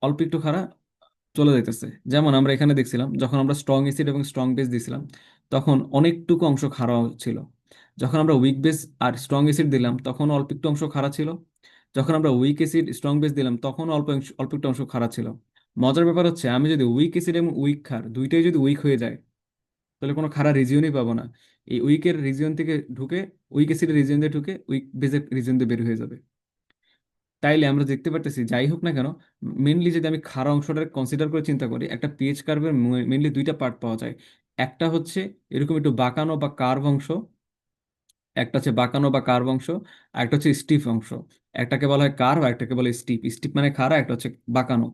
A: অল্প একটু খাড়া, চলে যাইতেছে। যেমন আমরা এখানে দেখছিলাম, যখন আমরা স্ট্রং অ্যাসিড এবং স্ট্রং বেস দিছিলাম, তখন অনেকটুকু অংশ খাড়া ছিল। যখন আমরা উইক বেস আর স্ট্রং অ্যাসিড দিলাম, তখন অল্প একটু অংশ খাড়া ছিল। যখন আমরা উইক অ্যাসিড স্ট্রং বেস দিলাম, তখন অল্প একটু অংশ খাড়া ছিল। মজার ব্যাপার হচ্ছে, আমি যদি উইক অ্যাসিড এবং উইক ক্ষার দুইটাই যদি উইক হয়ে যায়, তাহলে কোনো খাড়া রিজিয়নই পাবো না। এই উইকের রিজিয়ন থেকে ঢুকে, উইক অ্যাসিডের রিজিয়ন দিয়ে ঢুকে উইক বেসের রিজিয়ন দিয়ে বের হয়ে যাবে। তাইলে আমরা দেখতে পারতেছি, যাই হোক না কেন, মেনলি যদি আমি খাড়া অংশটা কনসিডার করে চিন্তা করি, একটা পিএইচ কার্ভের মেনলি দুইটা পার্ট পাওয়া যায়। একটা হচ্ছে এরকম একটু বাঁকানো বা কার্ভ অংশ, একটা হচ্ছে বাঁকানো বা কার্ভ অংশ, আর একটা হচ্ছে স্টিফ অংশ। একটাকে বলা হয় কার্ভ, একটাকে বলে স্টিপ। স্টিপ মানে খাড়া, একটা হচ্ছে বাঁকানো।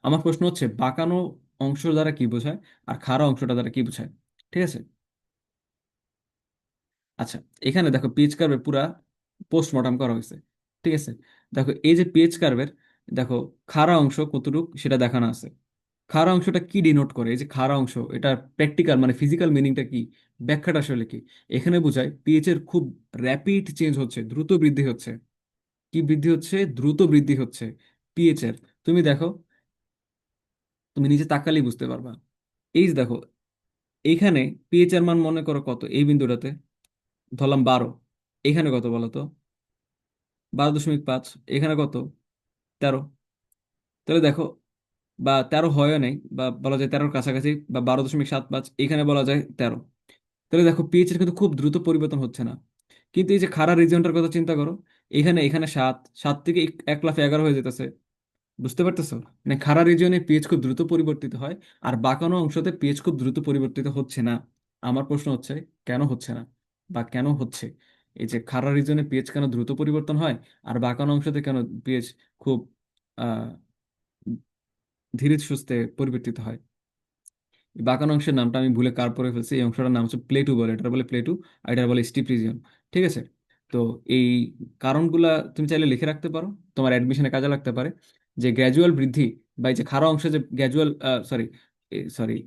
A: আমার প্রশ্ন হচ্ছে বাঁকানো অংশ দ্বারা কি বোঝায় আর খাড়া অংশটা দ্বারা কি বোঝায়। ঠিক আছে। আচ্ছা, এখানে দেখো পিএইচ কার্ভের পুরা পোস্টমর্টম করা হয়েছে। ঠিক আছে। দেখো এই যে পিএইচ কার্ভের, দেখো খাড়া অংশ কতটুক সেটা দেখানো আছে। খাড়া অংশটা কি ডিনোট করে, এই যে খাড়া অংশ, এটা প্র্যাকটিক্যাল মানে ফিজিক্যাল মিনিংটা কি, ব্যাখ্যাটা আসলে কি। এখানে বোঝায় পিএইচ এর খুব র্যাপিড চেঞ্জ হচ্ছে, দ্রুত বৃদ্ধি হচ্ছে। কি বৃদ্ধি হচ্ছে? দ্রুত বৃদ্ধি হচ্ছে পিএইচ এর। তুমি দেখো, তুমি নিজে তাকালেই বুঝতে পারবা। এই যে দেখো, এইখানে পিএইচ এর মান মনে করো কত, এই বিন্দুটাতে ধরলাম 12। এখানে কত বলো তো? 12.5। এখানে কত? 13। তাহলে দেখো, বা 13 হয় নাই, বা বলা যায় 13-র কাছাকাছি, বা 12.75, এখানে বলা যায় 13। তাহলে দেখো পিএইচ এর কিন্তু খুব দ্রুত পরিবর্তন হচ্ছে না। কিন্তু এই যে খাড়া রিজিয়নটার কথা চিন্তা করো, এখানে এখানে 7, 7 থেকে 1 লাফে 11 হয়ে যেতেছে। বুঝতে পারতেছো? মানে খাড়া রিজিয়নে পিএইচ খুব দ্রুত পরিবর্তিত হয়, আর বাঁকানো অংশতে পিএইচ খুব দ্রুত পরিবর্তিত হচ্ছে না। আমার প্রশ্ন হচ্ছে কেন হচ্ছে না, বা কেন হচ্ছে? এই যে খাড়া রিজিয়নে পিএইচ কেন দ্রুত পরিবর্তন হয়, আর বাঁকানো অংশতে কেন পিএইচ খুব আহ ধীরে সুস্থে পরিবর্তিত হয়? এই বাঁকানো অংশের নামটা আমি ভুলে কার পরে ফেলছি। এই অংশটার নাম হচ্ছে প্লেটু বলে, এটা বলে প্লেটু, আর এটা বলে স্টিপ রিজিয়ন। ঠিক আছে। তো এই কারণগুলা তুমি চাইলে লিখে রাখতে পারো, তোমার অ্যাডমিশনে কাজে লাগতে পারে। যে গ্র্যাজুয়াল বৃদ্ধি, বা এই যে খাড়া অংশে যে গ্র্যাজুয়াল, সরি সরি,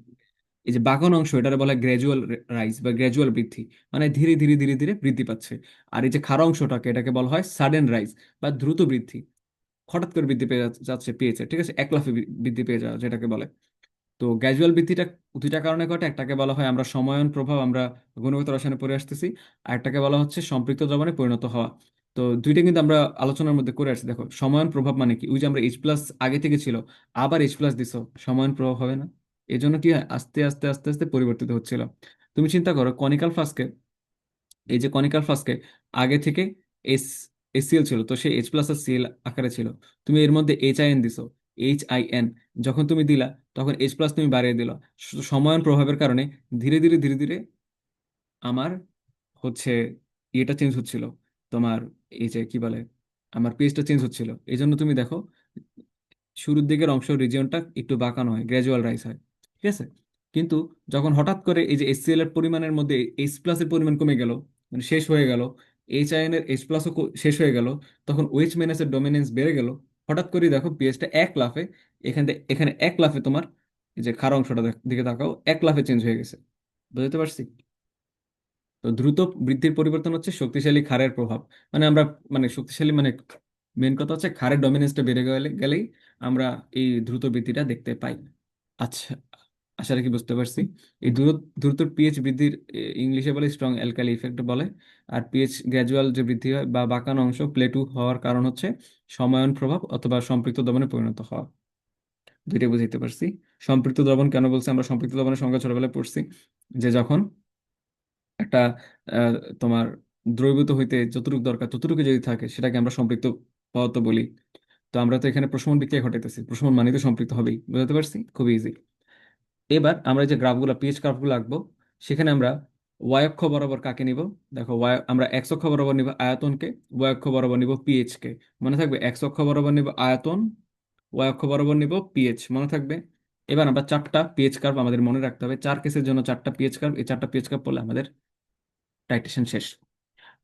A: এই যে বাঁকানো অংশ, এটারে বলা হয় গ্র্যাজুয়াল রাইজ বা গ্র্যাজুয়াল বৃদ্ধি, মানে ধীরে ধীরে ধীরে ধীরে বৃদ্ধি পাচ্ছে। আর এই যে খাড়া অংশটাকে, এটাকে বলা হয় সাডেন রাইজ বা দ্রুত বৃদ্ধি। হঠাৎ করে বৃদ্ধি পেয়ে যাচ্ছে পেয়েছে। ঠিক আছে, এক লাফে বৃদ্ধি পেয়ে যাওয়া যেটাকে বলে। তো গ্র্যাজুয়াল বৃদ্ধিটা দুইটা কারণে ঘটে। একটাকে বলা হয় আমরা সময়ন প্রভাব, আমরা গুণগত রসায়নে পড়ে আসতেছি। আর একটাকে বলা হচ্ছে সম্পৃক্ত দ্রবণে পরিণত হওয়া। তো দুইটা কিন্তু আমরা আলোচনার মধ্যে করে আসছি। দেখো সময়ন প্রভাব মানে কি, ওই যে আমরা এইচ প্লাস আগে থেকে ছিল, আবার এইচ প্লাস দিছো, সময়ন প্রভাব হবে না? এই জন্য কি হয়, আস্তে আস্তে আস্তে আস্তে পরিবর্তিত হচ্ছিল। তুমি চিন্তা করো কনিক্যাল ফ্লাস্কে, এই যে কনিক্যাল ফ্লাস্কে আগে থেকে এস এসিএল ছিল, তো সেই এইচ প্লাস আর সিএল আকারে ছিল। তুমি এর মধ্যে এইচ আই এন দিছো, এইচ আই এন, যখন তুমি দিলা তখন এইচ প্লাস তুমি বাড়িয়ে দিলা। সময়ন প্রভাবের কারণে ধীরে ধীরে ধীরে ধীরে আমার হচ্ছে ইয়েটা চেঞ্জ হচ্ছিল, তোমার এই যে কি বলে, আমার পেজটা চেঞ্জ হচ্ছিল। এই জন্য তুমি দেখো শুরুর দিকের অংশ রিজিয়নটা একটু বাঁকানো হয়, গ্র্যাজুয়াল রাইজ হয়। ঠিক আছে। কিন্তু যখন হঠাৎ করে এই যে এসসিএল এর পরিমাণের মধ্যে এইচ প্লাস এর পরিমাণ কমে গেল, মানে শেষ হয়ে গেল, এইচ আই এন এর এইচ প্লাসও শেষ হয়ে গেল, তখন ওএইচ মাইনাসের ডোমিনেন্স বেড়ে গেল। হঠাৎ করে দেখো পিএইচটা 1 লাফে, এখানে 1 লাফে তোমার এই যে খাড়া অংশটা দিকে তাকাও, 1 লাফে চেঞ্জ হয়ে গেছে। বুঝতে পারছি? তো দ্রুত বৃদ্ধির পরিবর্তন হচ্ছে শক্তিশালী ক্ষারের প্রভাব। মানে আমরা, মানে শক্তিশালী মানে মেন কথা হচ্ছে ক্ষারের ডমিনেন্সটা বেড়ে গেলেই আমরা এই দ্রুত বৃদ্ধিটা দেখতে পাই। আচ্ছা, আশা রাখি বুঝতে পারছি। এই দ্রুত দ্রুত পিএইচ বৃদ্ধির ইংলিশে বলে স্ট্রং অ্যালকালি ইফেক্ট বলে। আর পিএইচ গ্র্যাজুয়াল যে বৃদ্ধি হয় বা বাঁকানো অংশ প্লেটু হওয়ার কারণ হচ্ছে সময়ন প্রভাব অথবা সম্পৃক্ত দমনে পরিণত হওয়া। দুইটাই বুঝতে পারছি। সম্পৃক্ত দ্রবণ কেন বলছি, আমরা সম্পৃক্ত দ্রবণের সংজ্ঞা ছোটবেলায় পড়ছি, যে যখন একটা আহ, তোমার দ্রবীভূত হইতে যতটুকু দরকার ততটুকু যদি থাকে সেটাকে আমরা সম্পৃক্ত পদার্থ বলি। তো আমরা তো এখানে প্রশমন বিক্রিয়া ঘটাইতেছি, প্রশমন মানে তো সম্পৃক্ত হবেই। বুঝতে পারছি? খুব ইজি। এবার আমরা যে গ্রাফগুলো, পিএইচ গ্রাফগুলো আঁকবো, সেখানে আমরা ওয়াই অক্ষ বরাবর কাকে নিব? দেখো আমরা এক্স অক্ষ বরাবর নিব আয়তনকে, ওয়াই অক্ষ বরাবর নিব পিএইচ কে। মনে থাকবে, এক্স অক্ষ বরাবর নিব আয়তন, ওয়াই অক্ষ বরাবর নিব পিএইচ, মনে থাকবে। এবার আমরা 4টা পিএইচ কার্ভ আমাদের মনে রাখতে হবে, 4 কেসের জন্য 4টা পিএইচ কার্ভ। এই 4টা পিএইচ কার্ভ পড়লে আমাদের টাইটেশন শেষ।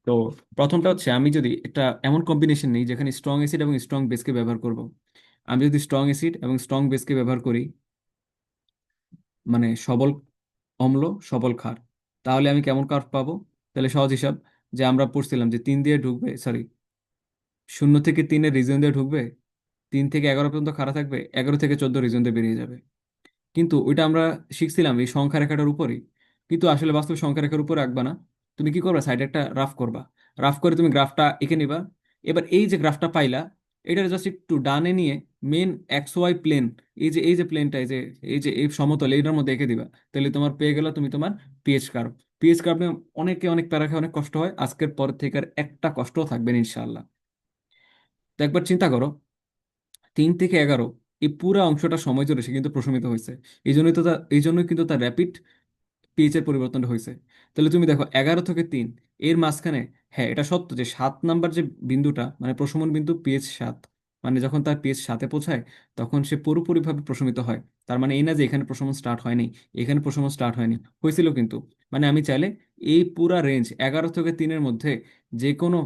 A: তো প্রথমটা হচ্ছে, আমি যদি একটা এমন কম্বিনেশন নিই যেখানে স্ট্রং অ্যাসিড এবং স্ট্রং বেসকে ব্যবহার করব। আমি যদি স্ট্রং অ্যাসিড এবং স্ট্রং বেসকে ব্যবহার করি, মানে সবল অম্ল সবল ক্ষার, তাহলে আমি কেমন কার্ভ পাবো? তাহলে সহজ হিসাব, যে আমরা পড়ছিলাম যে 3 দিয়ে ঢুকবে, সরি, 0 থেকে 3-এর রিজন দিয়ে ঢুকবে, 3 থেকে 11 পর্যন্ত খাড়া থাকবে, 11 থেকে 14 রিজন দিয়ে বেরিয়ে যাবে। কিন্তু ওইটা আমরা শিখছিলাম এই সংখ্যা রেখাটার উপরেই। কিন্তু আসলে বাস্তবে সংখ্যা রেখার উপরে আঁকবা না। তুমি কি করবা, সাইডে একটা রাফ করবা। রাফ করে তুমি গ্রাফটা এঁকে নিবা। এবার এই যে গ্রাফটা পাইলা, এটা জাস্ট একটু ডানে নিয়ে মেন এক্স ওয়াই প্লেন, এই যে প্লেনটা, এই যে এই সমতল এইটার মধ্যে এঁকে দিবা। তাহলে তোমার পেয়ে গেল তুমি তোমার পিএইচ কার্ভ। পিএইচ কার্ভ নিয়ে অনেকে অনেক প্যারা খায়, অনেক কষ্ট হয়, আজকের পর থেকে আর একটা কষ্টও থাকবে না ইনশাআল্লাহ। তো একবার চিন্তা করো, 3 থেকে 11 এই পুরো অংশটা সময় জুড়ে সে কিন্তু প্রশমিত হয়েছে। এই জন্যই কিন্তু তার র্যাপিড পিএইচ এর পরিবর্তনটা হয়েছে। তাহলে তুমি দেখো 11 থেকে 3, এর মাঝখানে হ্যাঁ, এটা সত্য যে 7 নাম্বার যে বিন্দুটা মানে প্রশমন বিন্দু পিএইচ 7, মানে যখন তার পিএইচ 7-এ পৌঁছায় তখন সে পুরোপুরিভাবে প্রশমিত হয়। তার মানে এই না যে এখানে প্রশমন স্টার্ট হয়নি, এখানে প্রশমন স্টার্ট হয়নি, হয়েছিল কিন্তু। মানে আমি চাইলে এই পুরা রেঞ্জ 11 থেকে 3-এর মধ্যে যে কোনো,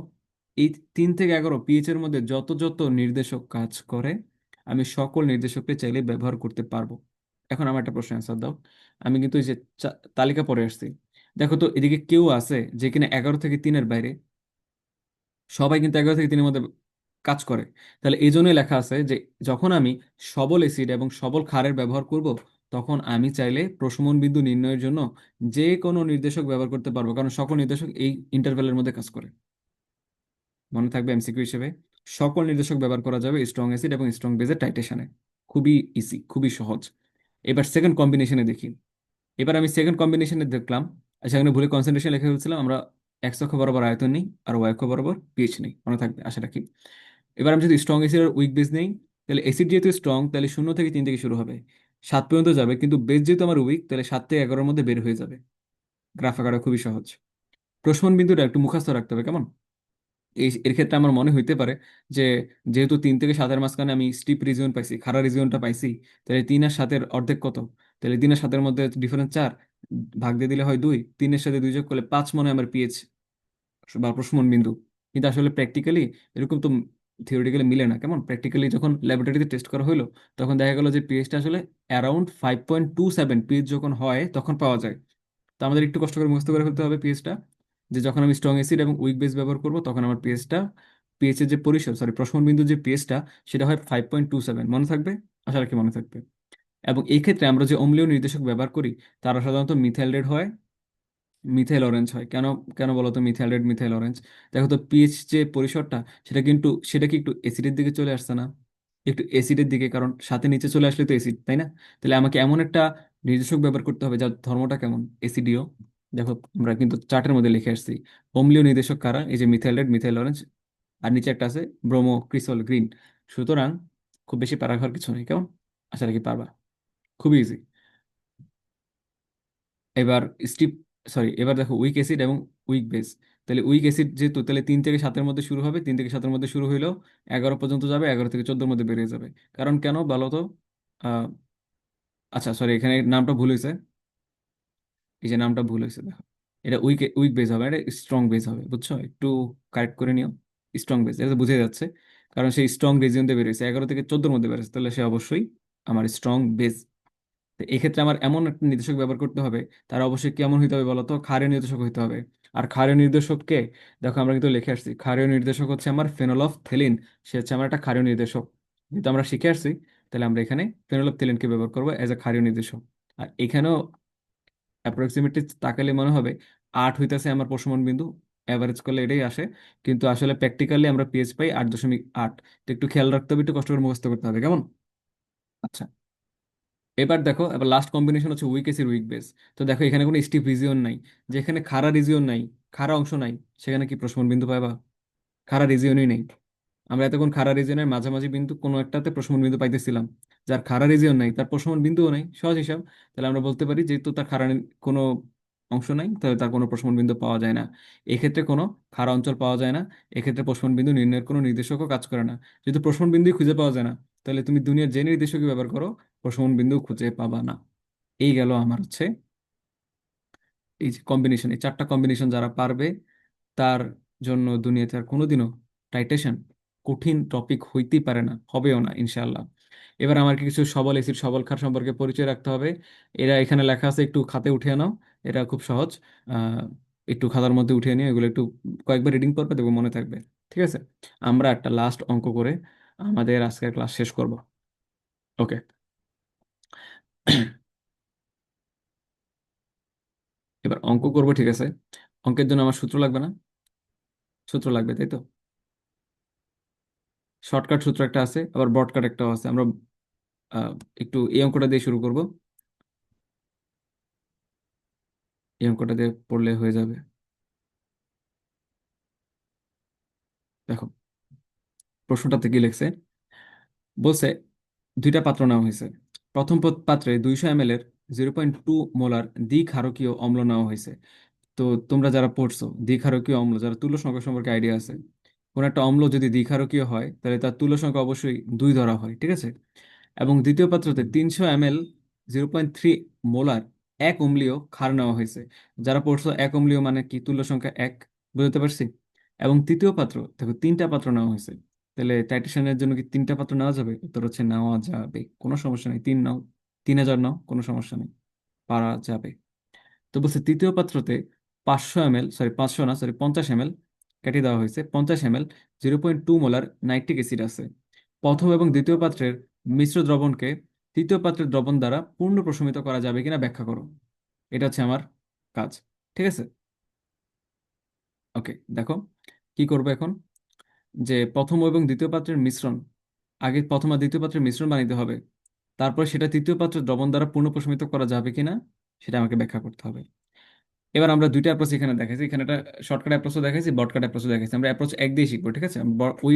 A: এই 3 থেকে 11 পিএইচ এর মধ্যে যত যত নির্দেশক কাজ করে আমি সকল নির্দেশককে চাইলে ব্যবহার করতে পারবো। এখন আমার একটা প্রশ্ন অ্যান্সার দাও। আমি কিন্তু এই যে তালিকা পড়ে আসছি, দেখো তো এদিকে কেউ আছে যে কিনা 11 থেকে 3-এর বাইরে? সবাই কিন্তু 11 থেকে 3-এর মধ্যে কাজ করে। তাহলে এই জন্যই লেখা আছে যে যখন আমি সবল অ্যাসিড এবং সবল ক্ষারের ব্যবহার করব, তখন আমি চাইলে প্রশমন বিন্দু নির্ণয়ের জন্য যে কোনো নির্দেশক ব্যবহার করতে পারবো, কারণ সকল নির্দেশক এই ইন্টারভ্যালের মধ্যে কাজ করে। মনে থাকবে এমসিকিউ হিসেবে, সকল নির্দেশক ব্যবহার করা যাবে স্ট্রং অ্যাসিড এবং স্ট্রং বেজের টাইটেশনে। খুবই ইজি, খুবই সহজ। এবার সেকেন্ড কম্বিনেশনে দেখি। এবার আমি সেকেন্ড কম্বিনেশনে দেখলাম, সেখানে ভুলে কনসেন্ট্রেশন লিখে ফেলছিলাম আমরা। এক্স অক্ষ বরাবর আয়তন নেই আর ওয়াই অক্ষ বরাবর পিএইচ নেই, মনে থাকবে আশা রাখি। এবার আমি যদি স্ট্রং অ্যাসিড আর উইক বেস নেই, তাহলে অ্যাসিড যেহেতু স্ট্রং তাহলে 0 থেকে 3 থেকে শুরু হবে, 7 পর্যন্ত যাবে, কিন্তু বেস যেহেতু আমার উইক তাহলে 7 থেকে 11-এর মধ্যে বের হয়ে যাবে। গ্রাফ আঁকাটা খুবই সহজ। প্রশমন বিন্দুটা একটু মুখস্থ রাখতে হবে, কেমন? এর ক্ষেত্রে আমার মনে হইতে পারে যে যেহেতু 3 থেকে 7-এর মাঝখানে আমি স্টিপ রিজিয়ন পাইছি, খাড়া রিজিয়নটা পাইছি, তাহলে 3 আর 7-এর অর্ধেক কত? তাহলে 3 আর 7-এর মধ্যে ডিফারেন্স 4, ভাগ দিয়ে দিলে হয় 2, 3-এর সাথে 2 যোগ করলে 5 মনে হয় আমার পিএইচ বা প্রশমন বিন্দু। কিন্তু আসলে প্র্যাকটিক্যালি এরকম তো থিওরিটিক্যালি মিলে না, কেমন? প্র্যাকটিক্যালি যখন ল্যাবরেটরিতে টেস্ট করা হলো তখন দেখা গেল যে পিএইচটা আসলে অ্যারাউন্ড 5.27 পিএইচ যখন হয় তখন পাওয়া যায়। তো আমাদের একটু কষ্ট করে মুখস্থ করে ফেলতে হবে পিএইচটা, যে যখন আমি স্ট্রং অ্যাসিড এবং উইক বেস ব্যবহার করব তখন আমার পিএইচটা, পিএইচের যে পরিসর, সরি প্রশমন বিন্দুর যে পিএইচটা, সেটা হয় 5.27, মনে থাকবে? আশা রাখি মনে থাকবে। এবং এই ক্ষেত্রে আমরা যে অম্লীয় নির্দেশক ব্যবহার করি তারা সাধারণত মিথাইল রেড হয়, মিথাইল অরেঞ্জ হয়। কেন? কেন বলো তো মিথাইল রেড মিথাইল অরেঞ্জ? দেখো তো পিএইচ যে পরিসরটা, সেটা কি একটু অ্যাসিডের দিকে চলে আসছে না? একটু অ্যাসিডের দিকে, কারণ সাথে নিচে চলে আসলে তো অ্যাসিড, তাই না? তাহলে আমাকে এমন একটা নির্দেশক ব্যবহার করতে হবে যার ধর্মটা কেমন, অ্যাসিডিও। দেখো আমরা কিন্তু চার্টের মধ্যে লিখে আসছি অম্লীয় নির্দেশক কারা, এই যে মিথাইল রেড মিথাইল অরেঞ্জ, আর নিচে একটা আছে ব্রোমো ক্রিসল গ্রিন। সুতরাং খুব বেশি প্যারা খাওয়ার কিছু নেই, কেমন? আশা রাখি পারবা। খুবই ইজি। এবার স্টিপ, সরি, এবার দেখো উইক অ্যাসিড এবং উইক বেস। তাহলে উইক অ্যাসিড যেহেতু, তাহলে 3 থেকে 7-এর মধ্যে শুরু হবে, 3 থেকে 7-এর মধ্যে শুরু হইলেও 11 পর্যন্ত যাবে, 11 থেকে 14-এর মধ্যে বেরিয়ে যাবে। কারণ কেন বলো তো? আহ, আচ্ছা সরি, এখানে নামটা ভুল হয়েছে। এই যে নামটা ভুল হয়েছে, দেখো, এটা উইক উইক বেস হবে, এটা স্ট্রং বেস হবে, বুঝছো? একটু কারেক্ট করে নিও। স্ট্রং বেস, এটা তো বুঝে যাচ্ছে, কারণ সেই স্ট্রং রিজিয়ন দিয়ে বেরিয়েছে, 11 থেকে 14-এর মধ্যে বেরিয়েছে, তাহলে সে অবশ্যই আমার স্ট্রং বেস। তো এক্ষেত্রে আমার এমন একটা নির্দেশক ব্যবহার করতে হবে, তার অবশ্যই কেমন হইতে হবে বলতো? ক্ষারীয় নির্দেশক হইতে হবে। আর ক্ষারীয় নির্দেশককে, দেখো আমরা কিন্তু লিখে আসছি ক্ষারীয় নির্দেশক হচ্ছে আমার ফেনল অফ থেলিন। সে হচ্ছে আমার একটা ক্ষারীয় নির্দেশক, যেহেতু আমরা শিখে আসছি, তাহলে আমরা এখানে ফেনল অফ থেলিনকে ব্যবহার করবো এজ এ ক্ষারীয় নির্দেশক। আর এখানেও অ্যাপ্রক্সিমেটলি তাকালে মনে হবে 8 হইতেছে আমার প্রশমন বিন্দু, অ্যাভারেজ করলে এটাই আসে। কিন্তু আসলে প্র্যাকটিক্যালি আমরা পিএইচ পাই 8.8। তো একটু খেয়াল রাখতে হবে, একটু কষ্ট করে মুখস্থ করতে হবে, কেমন? আচ্ছা, এবার দেখো, এবার লাস্ট কম্বিনেশন হচ্ছে উইক এসির উইক বেস। তো দেখো এখানে কোনো স্টিপ রিজিয়ন নাই, যেখানে খাড়া রিজিয়ন নাই, খাড়া অংশ নাই, সেখানে কি প্রশমন বিন্দু পাইবা? খাড়া রিজিয়নই নেই। আমরা এতক্ষণ খাড়া রিজিয়নের মাঝামাঝি বিন্দু কোনো একটাতে প্রশমন বিন্দু পাইতেছিলাম, যার খাড়া রিজিয়ন নাই তার প্রশমন বিন্দুও নাই, সহজ হিসাব। তাহলে আমরা বলতে পারি যেহেতু তার কোনো অংশ নাই, তাহলে তার কোনো প্রশমন বিন্দু পাওয়া যায় না। এক্ষেত্রে কোনো খাড়া অঞ্চল পাওয়া যায় না। এক্ষেত্রে প্রশমন বিন্দু নির্ণয়ের কোনো নির্দেশকও কাজ করে না। যেহেতু প্রশমন বিন্দুই খুঁজে পাওয়া যায় না, তাহলে তুমি দুনিয়ার যে নির্দেশকই ব্যবহার করো প্রশমন বিন্দু খুঁজে পাবা না। এই গেল আমার হচ্ছে এই যে কম্বিনেশন, এই 4টা কম্বিনেশন যারা পারবে তার জন্য দুনিয়াতে আর কোনোদিনও টাইটেশন কঠিন টপিক হইতেই পারে না, হবেও না ইনশাআল্লাহ। এবার আমার কিছু সবল এসিড সবল ক্ষার সম্পর্কে পরিচয় রাখতে হবে। এরা এখানে লেখা আছে, একটু খাতে উঠিয়ে নাও। এটা খুব সহজ। আহ, একটু খাতার মধ্যে উঠিয়ে নিও, এগুলো একটু কয়েকবার রিডিং করবে, দেখবো মনে থাকবে। ঠিক আছে, আমরা একটা লাস্ট অঙ্ক করে আমাদের আজকের ক্লাস শেষ করব। ওকে। এবার অঙ্ক করব, ঠিক আছে? অঙ্কের জন্য আমার সূত্র লাগবে না? সূত্র লাগবে, তাই তো? শর্টকাট সূত্র একটা আছে, আবার ব্রডকাট একটাও আছে। আমরা আহ, একটু এই অঙ্কটা দিয়ে শুরু করব। এই অঙ্কটা দিয়ে পড়লে হয়ে যাবে। দেখো প্রশ্নটাতে কি লিখছে, বলছে 2টা পাত্র নেওয়া হয়েছে। প্রথম পাত্রে 200 ml এর 0.2 মোলার দ্বিক্ষারকীয় অম্ল নেওয়া হয়েছে। তো তোমরা যারা পড়ছো দ্বিক্ষারকীয় অম্ল, যারা তুল্য সংখ্যা সম্পর্কে আইডিয়া আছে, কোন একটা অম্ল যদি দ্বিক্ষারকীয় হয় তাহলে তার তুল্য সংখ্যা অবশ্যই 2 ধরা হয়, ঠিক আছে? এবং দ্বিতীয় পাত্রতে 300 ml 0.3 মোলার এক অম্লীয় ক্ষার নেওয়া হয়েছে। যারা পড়ছো এক অম্লীয় মানে কি, তুল্য সংখ্যা এক, বুঝতে পারছি? এবং তৃতীয় পাত্র দেখো, 3টা পাত্র নেওয়া হয়েছে। তাহলে টাইট্রেশনের জন্য কি 3টা পাত্র নেওয়া যাবে? উত্তর হচ্ছে নেওয়া যাবে, কোনো সমস্যা নেই। 3 নাও, 3000 নাও, কোনো সমস্যা নেই, পারা যাবে। তো বলছে তৃতীয় পাত্রতে 500 ml, সরি 500 না, সরি 50 ml, কেটে দেওয়া হয়েছে 50 ml 0.2 মোলার নাইট্রিক অ্যাসিড আছে। প্রথম এবং দ্বিতীয় পাত্রের মিশ্র দ্রবণকে তৃতীয় পাত্রের দ্রবণ দ্বারা পূর্ণ প্রশমিত করা যাবে কিনা ব্যাখ্যা করো। এটা হচ্ছে আমার কাজ, ঠিক আছে? ওকে, দেখো কি করবো এখন। যে প্রথম এবং দ্বিতীয় পাত্রের মিশ্রণ, আগে প্রথম আর দ্বিতীয় পাত্রের মিশ্রণ বানাইতে হবে, তারপর সেটা তৃতীয় পাত্রের দ্রবণ দ্বারা পূর্ণ প্রশমিত করা যাবে কিনা সেটা আমাকে ব্যাখ্যা করতে হবে। এবার আমরা দুইটা অ্যাপ্রোচ এখানে দেখাইছি, এখানে একটা শর্টকাট অ্যাপ্রোচও দেখাইছি, বর্টকাট অ্যাপ্রোচও দেখাইছি। আমরা অ্যাপ্রোচ এক দিয়ে শিখবো, ঠিক আছে? ওই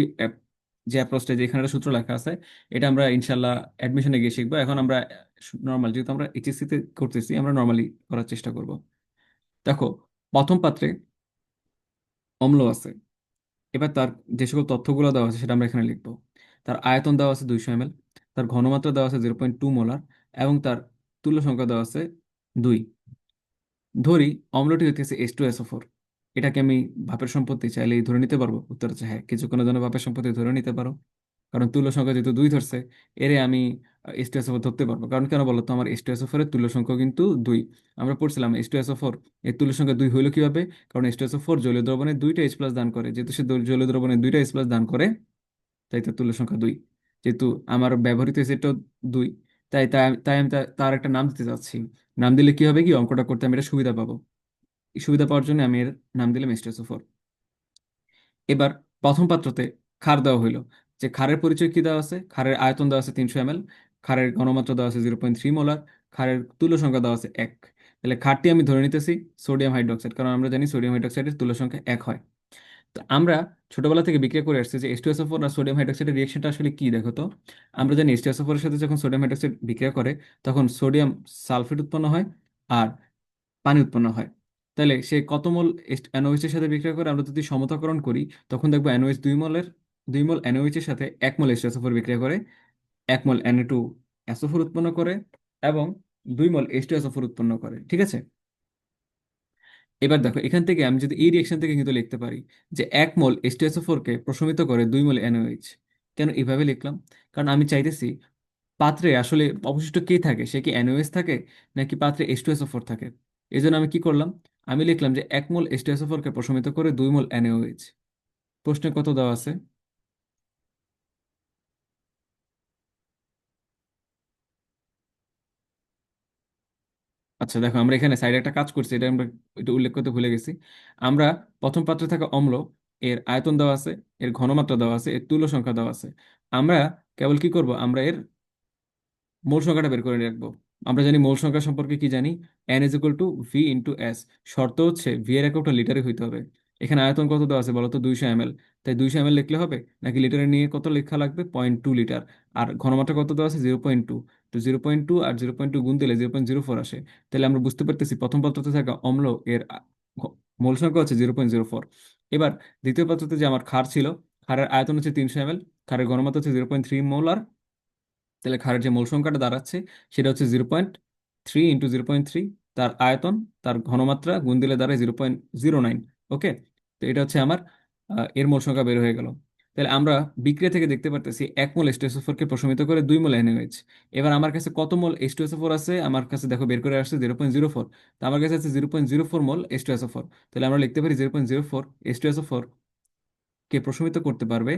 A: যে অ্যাপ্রোচটা, যে এখানে একটা সূত্র লেখা আছে, এটা আমরা ইনশাল্লাহ অ্যাডমিশনে গিয়ে শিখবো। এখন আমরা নর্মাল, যেহেতু আমরা এইচএসসি তে করতেছি, আমরা নর্মালি করার চেষ্টা করব। দেখো, প্রথম পাত্রে অম্ল আছে। এবার তার যে সকল তথ্যগুলো দেওয়া আছে সেটা আমরা এখানে লিখবো। তার আয়তন দেওয়া আছে 200 ml, তার ঘনমাত্রা দেওয়া আছে 0.2 মোলার, এবং তার তুল্য সংখ্যা দেওয়া আছে 2। ধরি অম্লটি হইতেছে H2SO4। এটাকে আমি ভাপের সম্পত্তি চাইলেই ধরে নিতে পারবো? উত্তর হচ্ছে হ্যাঁ, কিছুক্ষণের জন্য ভাপের সম্পত্তি ধরে নিতে পারো। কারণ তুল্য সংখ্যা যেহেতু 2 ধরছে, এরে আমি H2SO4 ধরতে পারবো। কারণ কেন বলো তো, আমার H2SO4 এর তুল্য সংখ্যা কিন্তু 2। আমরা পড়ছিলাম H2SO4 এর তুল্য সংখ্যা 2 হইলো কিভাবে? কারণ H2SO4 জলীয় দ্রবণে 2টা H প্লাস দান করে। যেহেতু সে জলীয় দ্রবণে 2টা H প্লাস দান করে, তাই তার তুল্য সংখ্যা 2। যেহেতু আমার ব্যবহৃত এসিডটাও 2, তাই তাই তাই আমি তার একটা নাম দিতে চাচ্ছি। নাম দিলে কি হবে, কি অঙ্কটা করতে আমি এটা সুবিধা পাবো। এই সুবিধা পাওয়ার জন্য আমি এর নাম দিলাম H2SO4। এবার প্রথম পাত্রতে ক্ষার দেওয়া হইলো। যে ক্ষারের পরিচয় কি দেওয়া আছে, ক্ষারের আয়তন দেওয়া আছে 300 ml, ক্ষারের ঘনমাত্রা দেওয়া আছে 0.3 মোলার, ক্ষারের তুল্য সংখ্যা দেওয়া আছে 1। তাহলে ক্ষারটি আমি ধরে নিতেছি সোডিয়াম হাইড্রোক্সাইড, কারণ আমরা জানি সোডিয়াম হাইড্রোক্সাইডের তুল্য সংখ্যা 1 হয়। তো আমরা ছোটবেলা থেকে বিক্রিয়া করে আসছি যে H2SO4 আর সোডিয়াম হাইড্রোক্সাইডের রিয়েকশনটা আসলে কি, দেখো তো। আমরা জানি H2SO4 এর সাথে যখন সোডিয়াম হাইড্রোক্সাইড বিক্রিয়া করে, তখন সোডিয়াম সালফেট উৎপন্ন হয় আর পানি উৎপন্ন হয়। তাহলে সে কত মোল NaOH এর সাথে বিক্রিয়া করে, আমরা যদি সমতাকরণ করি, তখন দেখবো NaOH 2 মোল NaOH এর সাথে 1 মোল H2SO4 বিক্রিয়া করে, 1 মোল Na2SO4 উৎপন্ন করে, এবং 2 মোল H2SO4 উৎপন্ন করে, ঠিক আছে? এবার দেখো, এখান থেকে আমি যদি এই রিয়েকশন থেকে কিন্তু লিখতে পারি যে 1 মোল H2SO4 কে প্রশমিত করে 2 মোল NaOH। কেন এইভাবে লিখলাম? কারণ আমি চাইতেছি পাত্রে আসলে অবশিষ্ট কে থাকে, সে কি NaOH থাকে নাকি পাত্রে H2SO4 থাকে। এই জন্য আমি কি করলাম, আমি লিখলাম যে 1 মোল H2SO4 কে প্রশমিত করে 2 মোল NaOH। প্রশ্নে কত দেওয়া আছে? আচ্ছা দেখো, আমরা এখানে সাইডে একটা কাজ করছি, এটা আমরা এটা উল্লেখ করতে ভুলে গেছি। আমরা প্রথম পাত্রে থাকা অম্ল, এর আয়তন দেওয়া আছে, এর ঘনমাত্রা দেওয়া আছে, এর তুল্য সংখ্যা দেওয়া আছে। আমরা কেবল কি করব, আমরা এর মোল সংখ্যাটা বের করে রাখবো। আমরা জানি মোল সংখ্যা সম্পর্কে কি জানি, N = V × S। শর্ত হচ্ছে ভি এর এককটা লিটারে হইতে হবে। এখানে আয়তন কত দেওয়া আছে বলো তো, 200 ml। তাই 200 ml লিখলে হবে, নাকি লিটারে নিয়ে কত লেখা লাগবে, 0.2 লিটার। আর ঘনমাত্রা কত দেওয়া আছে, 0.2। তো 0.2 আর 0.2 গুণ দিলে 0.04 আসে। তাহলে আমরা বুঝতে পারতেছি প্রথম পাত্রতে থাকা অম্ল এর ঘ- মোল সংখ্যা হচ্ছে 0.04। এবার দ্বিতীয় পাত্রতে যে আমার ক্ষার ছিল, ক্ষারের আয়তন হচ্ছে 300 ml, ক্ষারের ঘনমাত্রা হচ্ছে 0.3 মোলার। তাহলে ক্ষারের যে মোল সংখ্যাটা দাঁড়াচ্ছে সেটা হচ্ছে 0.3 × 0.3, তার আয়তন, তার ঘনমাত্রা গুণ দিলে দাঁড়ায় 0.09। ওকে, তো এটা হচ্ছে আমার এর মোল সংখ্যা বের হয়ে গেল। তাহলে আমরা বিক্রিয়া থেকে দেখতে পারতেছি 1 মোল H2SO4 কে প্রশমিত করে 2 মোল NaOH। এবার আমার কাছে কত মোল H2SO4 আছে, আমার কাছে দেখো বের করে আসছে 0.04। তো আমার কাছে আছে 0.04 মোল H2SO4। তাহলে আমরা লিখতে পারি 0.04 H2SO4 কে প্রশমিত করতে পারবে।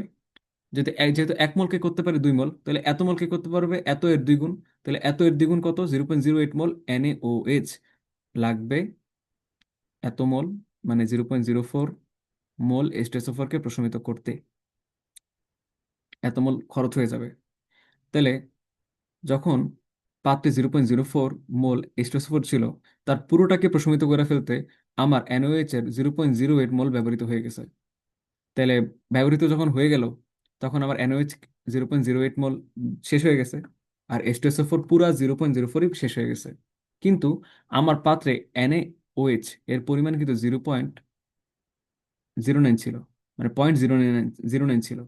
A: যদি যেহেতু 1 মোলকে করতে পারে 2 মোল, তাহলে এত মোলকে করতে পারবে এত এর দ্বিগুণ। তাহলে এত এর দ্বিগুণ কত, 0.08 মোল NaOH লাগবে। এত মোল মানে 0.04 মোল H2SO4 কে প্রশমিত করতে এত মোল খরচ হয়ে যাবে। তাহলে যখন পাত্রে 0.04 মোল H2SO4 ছিল, তার পুরোটাকে প্রশমিত করে ফেলতে আমার NaOH এর 0.08 মোল ব্যবহৃত হয়ে গেছে। তাহলে ব্যবহৃত যখন হয়ে গেল, তখন আমার NaOH 0.08 মোল শেষ হয়ে গেছে, আর H2SO4 পুরা 0.04 শেষ হয়ে গেছে। কিন্তু আমার পাত্রে ওএইচ এর পরিমাণ কিন্তু 0.09 ছিল, মানে 0.09 ছিল,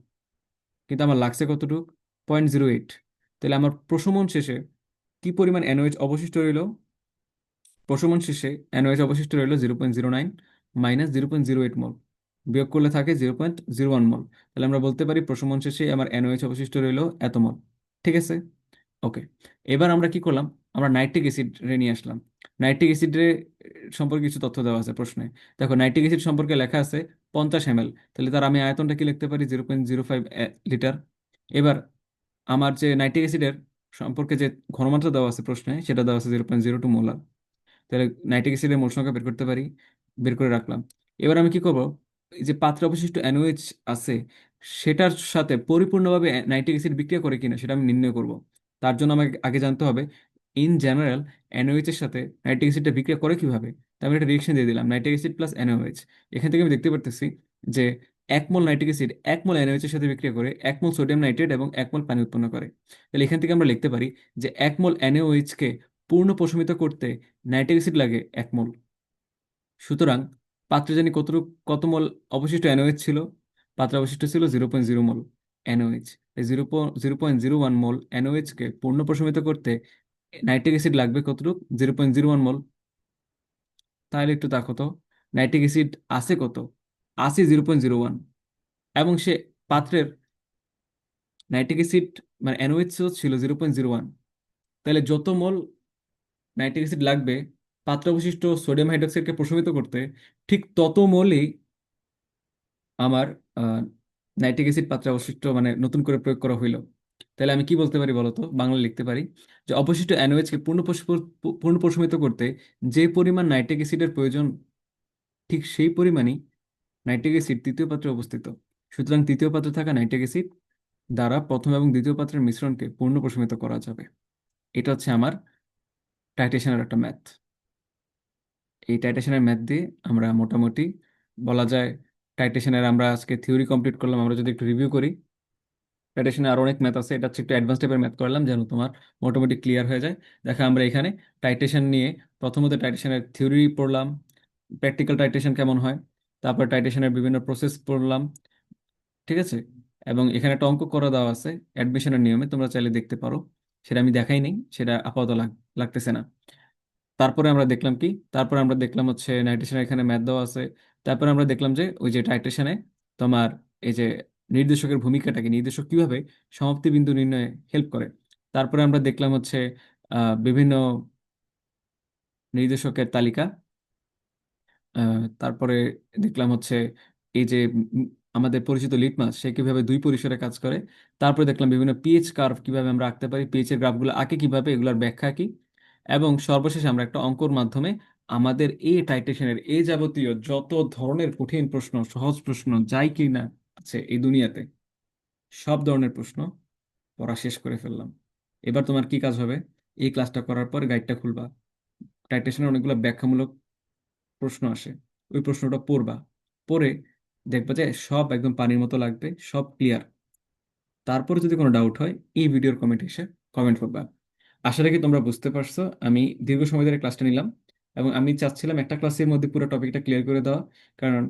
A: কিন্তু আমার লাগছে কতটুক? 0.08। তাহলে আমার প্রশমন শেষে কি পরিমাণ এনওএইচ অবশিষ্ট রইল? প্রশমন শেষে এনওএইচ অবশিষ্ট রইল 0.09 মাইনাস 0.08 মোল, বিয়োগ করলে থাকে 0.01 মোল। তাহলে আমরা বলতে পারি প্রশমন শেষে আমার এনওএইচ অবশিষ্ট রইল এত মোল। ঠিক আছে, ওকে। এবার আমরা কি করলাম? আমরা নাইট্রিক অ্যাসিড রে নিয়ে আসলাম। নাইট্রিক অ্যাসিড রে সম্পর্কে কিছু তথ্য দেওয়া আছে প্রশ্নে। দেখো, নাইট্রিক অ্যাসিড সম্পর্কে লেখা আছে 50 ml। তাহলে তার আমি আয়তনটা কি লিখতে পারি? 0.05 লিটার। এবার আমার যে নাইট্রিক অ্যাসিডের সম্পর্কে যে ঘনমাত্রা দেওয়া আছে প্রশ্নে, সেটা দেওয়া আছে 0.02 মোলার। তাহলে নাইট্রিক অ্যাসিডের মোল সংখ্যা বের করতে পারি, বের করে রাখলাম। এবার আমি কি করব? এই যে পাত্রে অবশিষ্ট NaOH আছে, সেটার সাথে পরিপূর্ণভাবে নাইট্রিক অ্যাসিড বিক্রিয়া করে কিনা সেটা আমি নির্ণয় করব। তার জন্য আমাকে আগে জানতে হবে ইন জেনারেল NaOH এর সাথে নাইট্রিক অ্যাসিডটা বিক্রিয়া করে কিভাবে। তাই আমি একটা রিয়েকশন দিয়ে দিলাম, নাইট্রিক অ্যাসিড প্লাস NaOH। এখান থেকে আমি দেখতে পারতেছি যে 1 মোল নাইট্রিক অ্যাসিড 1 মোল NaOH এর সাথে বিক্রিয়া করে 1 মোল সোডিয়াম নাইট্রেট এবং 1 মোল পানি উৎপন্ন করে। তাহলে এখান থেকে আমরা লিখতে পারি যে 1 মোল NaOH কে পূর্ণ প্রশমিত করতে নাইট্রিক অ্যাসিড লাগে 1 মোল। সুতরাং পাত্রে জানি কত মোল অবশিষ্ট NaOH ছিল? পাত্রে অবশিষ্ট ছিল 0.0 মোল NaOH। এই 0.01 মোল NaOH কে পূর্ণ প্রশমিত করতে নাইট্রিক অ্যাসিড লাগবে কতটুক? 0.01 মোল। তাহলে একটু দেখো তো, নাইট্রিক অ্যাসিড আছে কত? আছে 0.01। এবং সে পাত্রের নাইট্রিক অ্যাসিড মানে NaOH ছিল 0.01। তাহলে যত মোল নাইট্রিক অ্যাসিড লাগবে পাত্র অবশিষ্ট সোডিয়াম হাইড্রোক্সাইডকে প্রশমিত করতে, ঠিক তত মোলই আমার নাইট্রিক অ্যাসিড পাত্রে অবশিষ্ট মানে নতুন করে প্রয়োগ করা হইলো। তাহলে আমি কি বলতে পারি বলতো? বাংলা লিখতে পারি যে অবশিষ্ট NaOH কে পূর্ণ প্রশমিত করতে যে পরিমাণ নাইট্রিক অ্যাসিডের প্রয়োজন, ঠিক সেই পরিমাণই নাইট্রিক অ্যাসিড তৃতীয় পাত্রে অবস্থিত। সুতরাং তৃতীয় পাত্রে থাকা নাইট্রিক অ্যাসিড দ্বারা প্রথম এবং দ্বিতীয় পাত্রের মিশ্রণকে পূর্ণ প্রশমিত করা যাবে। এটা হচ্ছে আমার টাইটেশনের একটা ম্যাথ। এই টাইটেশনের ম্যাথ দিয়ে আমরা মোটামুটি বলা যায় টাইটেশনের আমরা আজকে থিওরি কমপ্লিট করলাম। আমরা যদি একটু রিভিউ করি, টাইটেশনে আরো অনেক ম্যাথ আছে, এটা হচ্ছে একটু অ্যাডভান্স টাইপের ম্যাথ করলাম যেন তোমার মোটামুটি ক্লিয়ার হয়ে যায়। দেখো, আমরা এখানে টাইটেশন নিয়ে প্রথমত টাইটেশনের থিওরি পড়লাম, প্র্যাকটিক্যাল টাইটেশন কেমন হয়, তারপর টাইটেশনের বিভিন্ন প্রসেস পড়লাম। ঠিক আছে, এবং এখানে একটা অঙ্ক করে দেওয়া আছে অ্যাডমিশনের নিয়মে, তোমরা চাইলে দেখতে পারো। সেটা আমি দেখাই নেই, সেটা আপাতত লাগতেছে না। তারপরে আমরা দেখলাম কি? তারপরে আমরা দেখলাম হচ্ছে নাইট্রেশনের এখানে ম্যাথ দেওয়া আছে। তারপরে আমরা দেখলাম যে ওই যে টাইট্রেশনে তোমার এই যে নির্দেশকের ভূমিকাটাকে, নির্দেশক কিভাবে সমাপ্তি বিন্দু নির্ণয়ে হেল্প করে। তারপরে আমরা দেখলাম হচ্ছে বিভিন্ন নির্দেশকের তালিকা। তারপরে দেখলাম হচ্ছে এই যে আমাদের পরিচিত লিটমাস সে কিভাবে দুই পরিসরে কাজ করে। তারপরে দেখলাম বিভিন্ন পিএইচ কার্ভ কিভাবে আমরা আঁকতে পারি, পিএইচ এর গ্রাফগুলো আঁকে কিভাবে, এগুলোর ব্যাখ্যা কি। এবং সর্বশেষে আমরা একটা অঙ্কর মাধ্যমে আমাদের এই টাইটেশনের এই যাবতীয় যত ধরনের কঠিন প্রশ্ন, সহজ প্রশ্ন যাই কি না আছে এই দুনিয়াতে, সব ধরনের প্রশ্ন পড়া শেষ করে ফেললাম। এবার তোমার কি কাজ হবে? এই ক্লাসটা করার পর গাইডটা খুলবা, টাইটেশনের অনেকগুলো ব্যাখ্যামূলক প্রশ্ন আসে, ওই প্রশ্নটা পড়বা। পড়ে দেখবা যে সব একদম পানির মতো লাগবে, সব ক্লিয়ার। তারপরে যদি কোনো ডাউট হয় এই ভিডিওর কমেন্ট এসে কমেন্ট করবা। আশা রাখি তোমরা বুঝতে পারছো। আমি দীর্ঘ সময় ধরে ক্লাসটা নিলাম এবং আমি চাচ্ছিলাম একটা ক্লাসের মধ্যে পুরো টপিকটা ক্লিয়ার করে দেওয়া। কারণ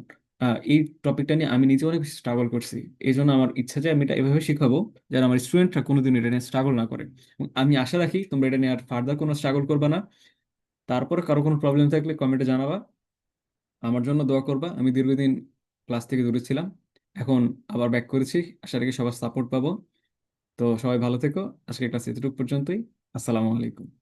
A: এই টপিকটা নিয়ে আমি নিজে অনেক বেশি স্ট্রাগল করছি। এই জন্য আমার ইচ্ছা যে আমি এটা এভাবে শিখাবো যেন আমার স্টুডেন্টরা কোনোদিন এটা নিয়ে স্ট্রাগল না করে। এবং আমি আশা রাখি তোমরা এটা নিয়ে আর ফার্দার কোনো স্ট্রাগল করবা না। তারপরে কারো কোনো প্রবলেম থাকলে কমেন্টে জানাবা, আমার জন্য দোয়া করবা। আমি দীর্ঘদিন ক্লাস থেকে দূরে ছিলাম, এখন আবার ব্যাক করেছি। আশা রাখি সবার সাপোর্ট পাবো। তো সবাই ভালো থেকো। আজকে ক্লাস এতটুকু পর্যন্তই। আসসালামু আলাইকুম।